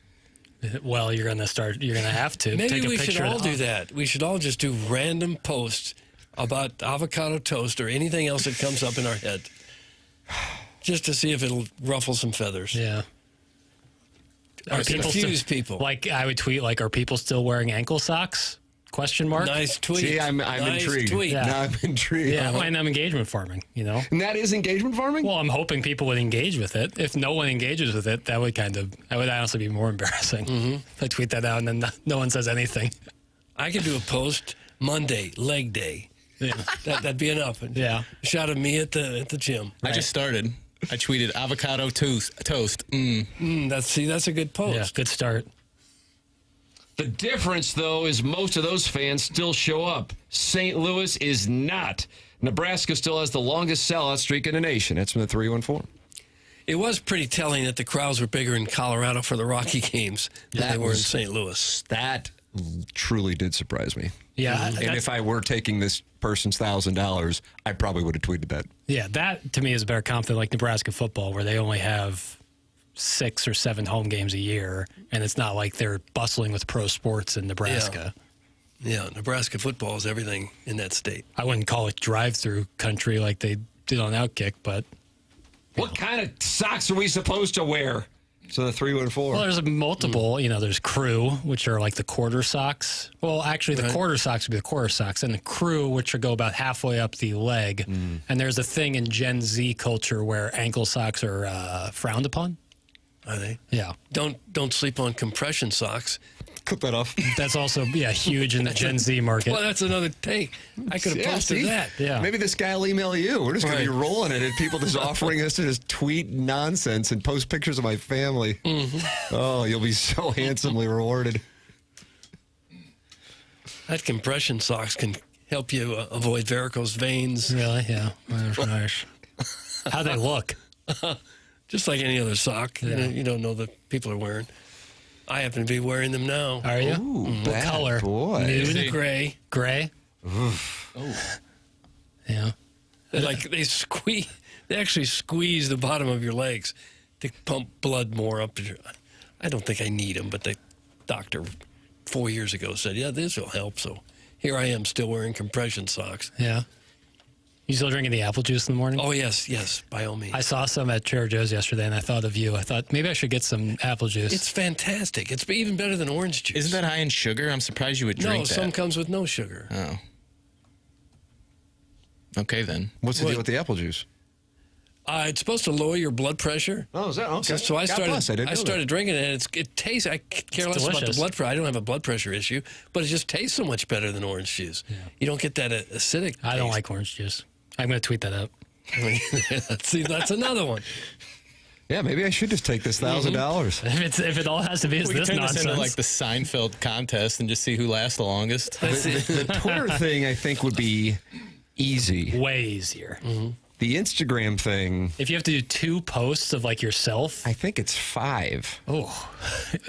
Well, you're going to have to. Maybe take a we picture should all of do that. We should all just do random posts about avocado toast or anything else that comes up in our head, just to see if it'll ruffle some feathers. Yeah. Or confuse people. Like I would tweet, like, are people still wearing ankle socks? Question mark. Nice tweet. See, I'm nice intrigued. Tweet. Yeah. Now I'm intrigued. Yeah, and I'm engagement farming, you know. And that is engagement farming? Well, I'm hoping people would engage with it. If no one engages with it, that would honestly be more embarrassing. Mm-hmm. If I tweet that out and then no one says anything. I could do a post Monday, leg day. Yeah. That'd be enough. Yeah. Shot of me at the gym. I just started. I tweeted avocado toast. That's a good post. Yeah, good start. The difference, though, is most of those fans still show up. St. Louis is not. Nebraska still has the longest sellout streak in the nation. That's from the 314. It was pretty telling that the crowds were bigger in Colorado for the Rocky games than they were in St. Louis. That truly did surprise me. Yeah. And if I were taking this person's $1,000, I probably would have tweeted that. Yeah, that to me is a better comp than like Nebraska football, where they only have 6 or 7 home games a year, and it's not like they're bustling with pro sports in Nebraska. Yeah, Nebraska football is everything in that state. I wouldn't call it drive-through country like they did on Outkick, but... What kind of socks are we supposed to wear? So the 314. Well, there's multiple. There's crew, which are like the quarter socks. Well, actually, the quarter socks would be the quarter socks, and the crew, which go about halfway up the leg. And there's a thing in Gen Z culture where ankle socks are frowned upon. Are they? Yeah. Don't sleep on compression socks. Cut that off. That's also huge in the Gen Z market. Well, that's another take. I could have posted that. Yeah. Maybe this guy will email you. We're just going to be rolling it, and people just offering us to just tweet nonsense and post pictures of my family. Oh, you'll be so handsomely rewarded. That compression socks can help you avoid varicose veins. Really? Yeah. Nice. How they look? Just like any other sock. Yeah. You don't know that people are wearing. I happen to be wearing them now. Are you? Ooh, What bad color? Boy. Nude gray. Gray? Oh. Yeah. They actually squeeze the bottom of your legs to pump blood more up. I don't think I need them, but the doctor 4 years ago said, yeah, this will help. So here I am still wearing compression socks. Yeah. You still drinking the apple juice in the morning? Oh, yes, by all means. I saw some at Trader Joe's yesterday, and I thought of you. I thought maybe I should get some apple juice. It's fantastic. It's even better than orange juice. Isn't that high in sugar? I'm surprised you would drink that. No, some comes with no sugar. Oh. Okay, then. What's the deal with the apple juice? It's supposed to lower your blood pressure. Oh, is that okay? So I I started drinking it, and it tastes. I care less about the blood pressure. I don't have a blood pressure issue, but it just tastes so much better than orange juice. Yeah. You don't get that acidic. I don't like orange juice. I'm going to tweet that out. See, that's another one. Yeah, maybe I should just take this $1,000. If it all has to be as we this can turn nonsense. this into like the Seinfeld contest and just see who lasts the longest. The Twitter thing, I think, would be easy. Way easier. The Instagram thing. If you have to do 2 posts of like yourself. I think it's 5. Oh,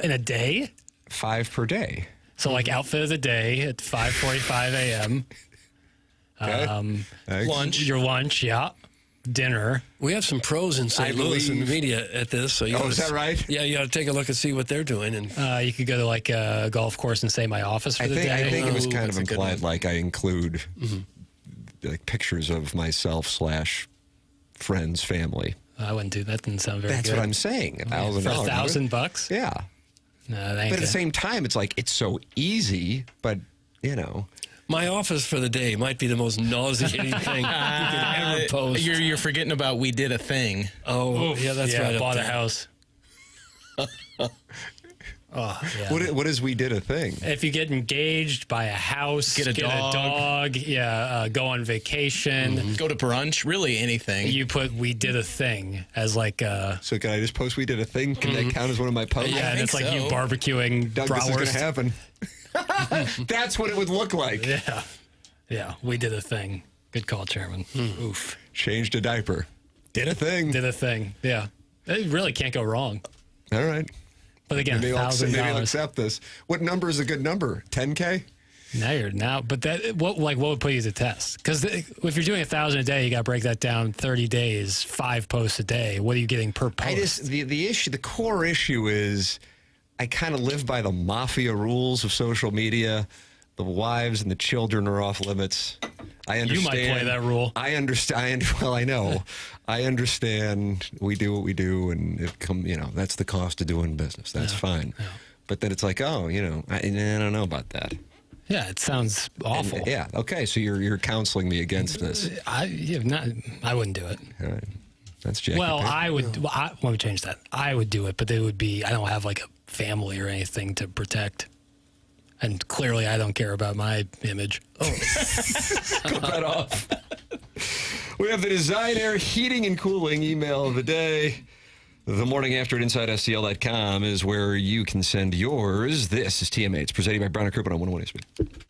in a day? 5 per day. So like outfit of the day at 5:45 a.m. Okay. Your lunch, yeah. Dinner. We have some pros in St. Louis in the media at this. So is that right? Yeah, you got to take a look and see what they're doing. And you could go to like a golf course and say my office for the day. I think it was kind of implied like I include like pictures of myself / friends, family. I wouldn't do that. Didn't sound very good. That's what I'm saying. $1,000. For $1,000? Yeah. No, that ain't but at good. the same time, it's like it's so easy, but my office for the day might be the most nauseating thing you could ever post. You're forgetting about we did a thing. Oh, yeah, that's right. I bought a house. Oh, yeah. What is we did a thing? If you get engaged, buy a house, get a dog, go on vacation, go to brunch, really anything. You put "we did a thing" as like. So can I just post "we did a thing"? Can that count as one of my posts? Yeah, and it's like you barbecuing Doug, bratwurst. this is going to happen. That's what it would look like. Yeah, we did a thing. Good call, Chairman. Oof. Changed a diaper. Did a thing. Did a thing. Yeah, it really can't go wrong. All right. But again, maybe I'll $1,000. accept this. What number is a good number? 10K? But that what would put you to test? Because if you're doing 1,000 a day, you got to break that down 30 days, 5 posts a day. What are you getting per post? The core issue is I kind of live by the mafia rules of social media. The wives and the children are off limits. I understand. You might play that rule. I understand. Well, I know. I understand. We do what we do, and that's the cost of doing business. That's fine. Yeah. But then it's like, I don't know about that. Yeah, it sounds awful. Yeah. Okay. So you're counseling me against this. I wouldn't do it. All right. That's Jackie. Well, I would. Let me change that. I would do it, but it would be. I don't have like a family or anything to protect. And clearly, I don't care about my image. Oh, cut that off. We have the Design Air Heating and Cooling email of the day. The morning after at InsideSTL.com is where you can send yours. This is TMA. It's presented by Brown & Crouppen on 101 ESPN.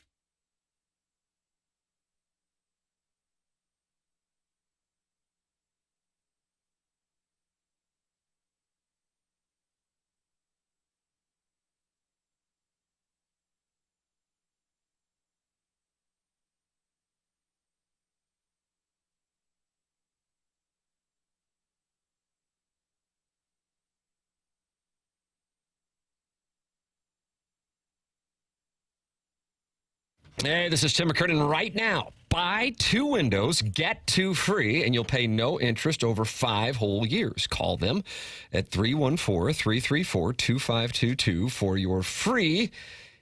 Hey, this is Tim McKernan. Right now, buy 2 windows, get 2 free, and you'll pay no interest over 5 whole years. Call them at 314-334-2522 for your free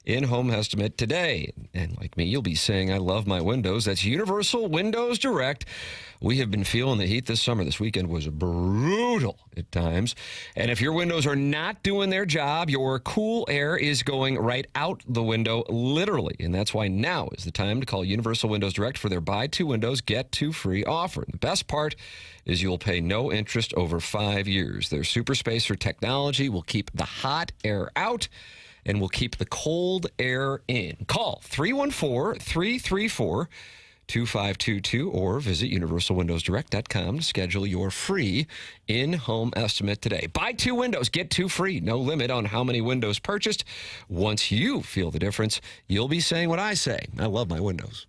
in-home estimate today. And like me, you'll be saying, I love my windows. That's Universal Windows Direct. We have been feeling the heat this summer. This weekend was brutal at times. And if your windows are not doing their job, your cool air is going right out the window, literally. And that's why now is the time to call Universal Windows Direct for their buy 2 windows, get 2 free offer. And the best part is you'll pay no interest over 5 years. Their super spacer technology will keep the hot air out and will keep the cold air in. Call 314-334-2522 or visit universalwindowsdirect.com to schedule your free in-home estimate today. Buy 2 windows, get 2 free. No limit on how many windows purchased. Once you feel the difference, you'll be saying what I say. I love my windows.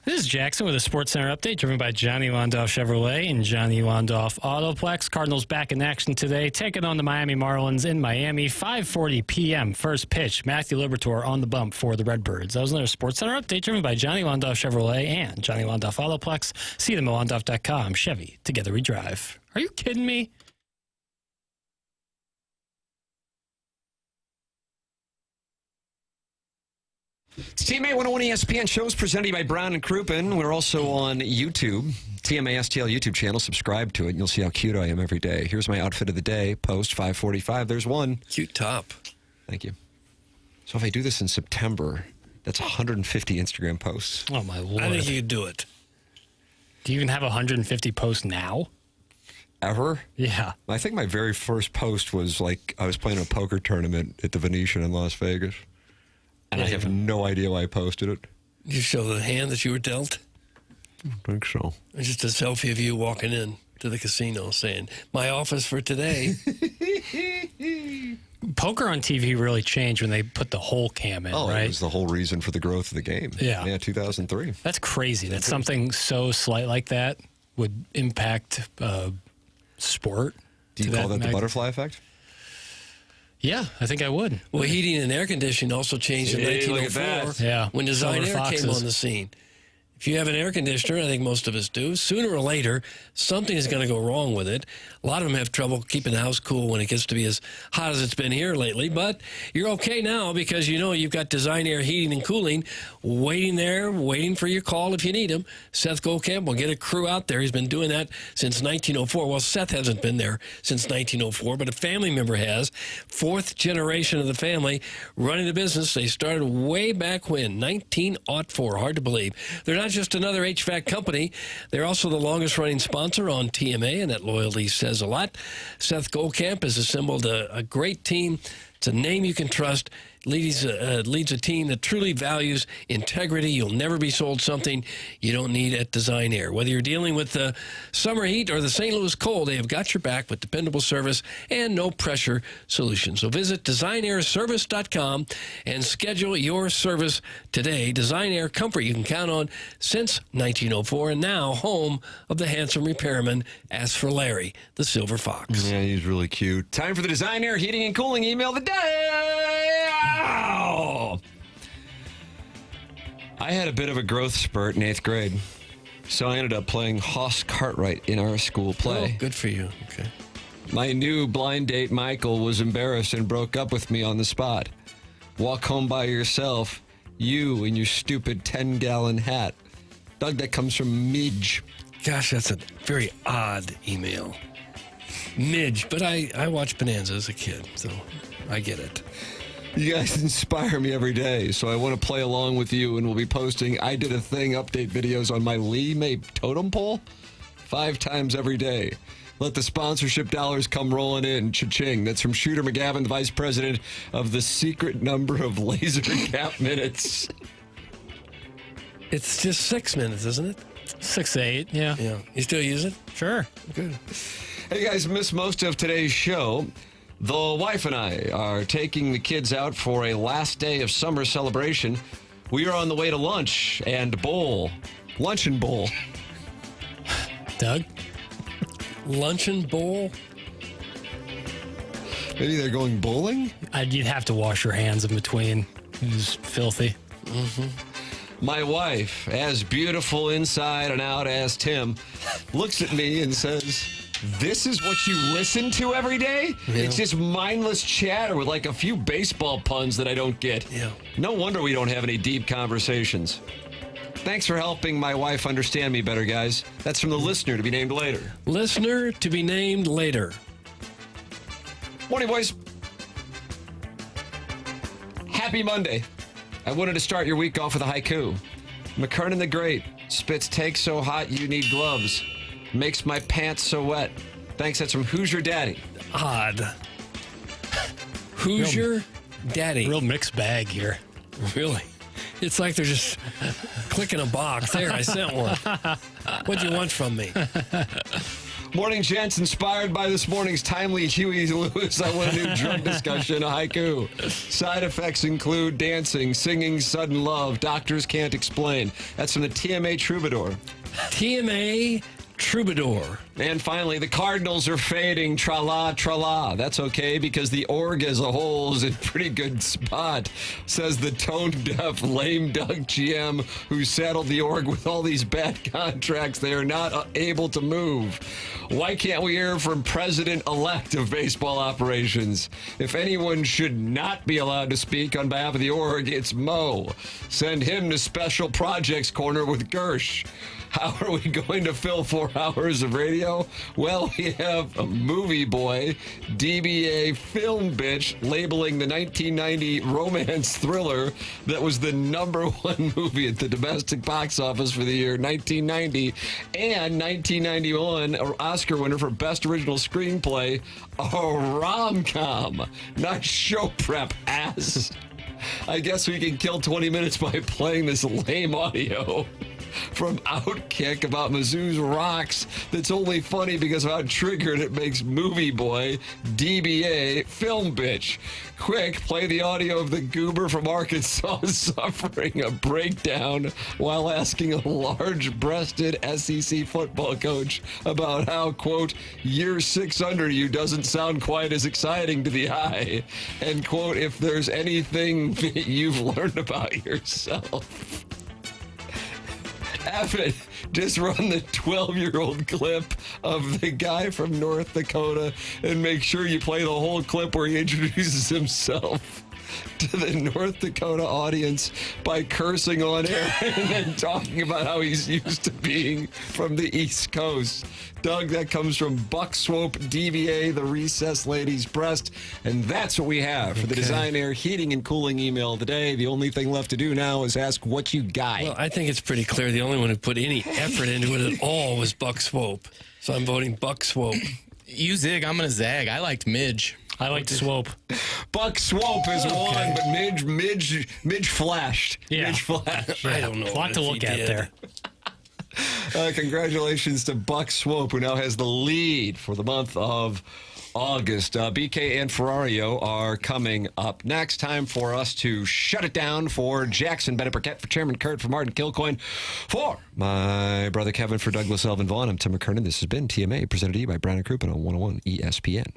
This is Jackson with a Sports Center update driven by Johnny Londoff Chevrolet and Johnny Londoff Autoplex. Cardinals back in action today, taking on the Miami Marlins in Miami. 5:40 p.m. first pitch. Matthew Liberatore on the bump for the Redbirds. That was another Sports Center update driven by Johnny Londoff Chevrolet and Johnny Londoff Autoplex. See them at londoff.com. Chevy, together we drive. Are you kidding me? It's TMA 101 ESPN shows presented by Brown and Crouppen. We're also on YouTube, TMA STL YouTube channel. Subscribe to it, and you'll see how cute I am every day. Here's my outfit of the day, post 5:45. There's one. Cute top. Thank you. So if I do this in September, that's 150 Instagram posts. Oh, my Lord. I think you could do it. Do you even have 150 posts now? Ever? Yeah. I think my very first post was like I was playing a poker tournament at the Venetian in Las Vegas. And I have no idea why I posted it. You show the hand that you were dealt? I think so. It's just a selfie of you walking in to the casino saying, my office for today. Poker on TV really changed when they put the whole cam in, right? It was the whole reason for the growth of the game. Yeah. 2003. That's crazy that something so slight like that would impact sport. Do you call that the butterfly effect? Yeah, I think I would. Well, heating and air conditioning also changed in 1904 when Design Air came on the scene. If you have an air conditioner, I think most of us do, sooner or later, something is going to go wrong with it. A lot of them have trouble keeping the house cool when it gets to be as hot as it's been here lately. But you're okay now because you know you've got Design Air Heating and Cooling waiting there, waiting for your call if you need them. Seth Goldcamp will get a crew out there. He's been doing that since 1904. Well, Seth hasn't been there since 1904, but a family member has. Fourth generation of the family running the business. They started way back when, 1904. Hard to believe. They're not just another HVAC company. They're also the longest-running sponsor on TMA, and that loyalty says a lot. Seth Goldcamp has assembled a great team. It's a name you can trust. Leads a team that truly values integrity. You'll never be sold something you don't need at Design Air. Whether you're dealing with the summer heat or the St. Louis cold, they have got your back with dependable service and no-pressure solutions. So visit designairservice.com and schedule your service today. Design Air, comfort you can count on since 1904, and now home of the handsome repairman. Ask for Larry, the Silver Fox. Yeah, he's really cute. Time for the Design Air Heating and Cooling email of the day. Ow! I had a bit of a growth spurt in 8th grade, so I ended up playing Hoss Cartwright in our school play. Oh, good for you. Okay. My new blind date, Michael, was embarrassed and broke up with me on the spot. Walk home by yourself, you in your stupid 10-gallon hat. Doug, that comes from Midge. Gosh, that's a very odd email. Midge, but I watched Bonanza as a kid, so I get it. You guys inspire me every day, so I want to play along with you, and we'll be posting I Did a Thing update videos on my Lee May totem pole 5 times every day. Let the sponsorship dollars come rolling in. Cha-ching. That's from Shooter McGavin, the vice president of the secret number of laser cap minutes. It's just 6 minutes, isn't it? 6 to 8, yeah. Yeah. You still use it? Sure. Good. Hey, guys, missed most of today's show. The wife and I are taking the kids out for a last day of summer celebration. We are on the way to lunch and bowl. Lunch and bowl. Doug? Lunch and bowl? Maybe they're going bowling? You'd have to wash your hands in between. It was filthy. Mm-hmm. My wife, as beautiful inside and out as Tim, looks at me and says, "This is what you listen to every day?" Yeah. It's just mindless chatter with like a few baseball puns that I don't get. Yeah. No wonder we don't have any deep conversations. Thanks for helping my wife understand me better, guys. That's from the listener to be named later. Listener to be named later. Morning, boys. Happy Monday. I wanted to start your week off with a haiku. McKernan the Great spits takes so hot you need gloves. Makes my pants so wet. Thanks, that's from Who's Your Daddy? Odd. Who's your daddy? Real mixed bag here. Really? It's like they're just clicking a box. There, I sent one. What'd you want from me? Morning, gents. Inspired by this morning's timely Huey Lewis, I want a new drug discussion, a haiku. Side effects include dancing, singing, sudden love. Doctors can't explain. That's from the TMA Troubadour. TMA Troubadour. And finally, the Cardinals are fading. Tra-la, tra-la. That's okay because the org as a whole is in pretty good spot, says the tone-deaf, lame duck GM who saddled the org with all these bad contracts they are not able to move. Why can't we hear from President-elect of baseball operations? If anyone should not be allowed to speak on behalf of the org, it's Mo. Send him to Special Projects Corner with Gersh. How are we going to fill 4 hours of radio? Well, we have a movie boy, DBA film bitch, labeling the 1990 romance thriller that was the #1 movie at the domestic box office for the year 1990 and 1991 Oscar winner for Best Original Screenplay, a rom-com, not show prep, ass. I guess we can kill 20 minutes by playing this lame audio from Outkick about Mizzou's rocks that's only funny because of how triggered it makes movie boy, DBA, film bitch. Quick, play the audio of the goober from Arkansas suffering a breakdown while asking a large-breasted SEC football coach about how, quote, year 6 under you doesn't sound quite as exciting to the eye, and, quote, if there's anything you've learned about yourself. Have it. Just run the 12-year-old clip of the guy from North Dakota and make sure you play the whole clip where he introduces himself to the North Dakota audience by cursing on air and then talking about how he's used to being from the East Coast. Doug, that comes from Buck Swope, DBA, the recessed lady's breast. And that's what we have for the Design Air Heating and Cooling email of the day. The only thing left to do now is ask what you got. Well, I think it's pretty clear the only one who put any effort into it at all was Buck Swope. So I'm voting Buck Swope. You zig, I'm going to zag. I liked Midge. I liked Swope. Buck Swope is one, but Midge flashed. Yeah. Midge flashed. I don't know. A lot to look at there. Congratulations to Buck Swope, who now has the lead for the month of August. BK and Ferrario are coming up next. Time for us to shut it down for Jackson Burkett, for Chairman Kurt, for Martin Kilcoyne, for my brother Kevin, for Douglas Elvin Vaughn. I'm Tim McKernan. This has been TMA, presented to you by Brown & Crouppen on 101 ESPN.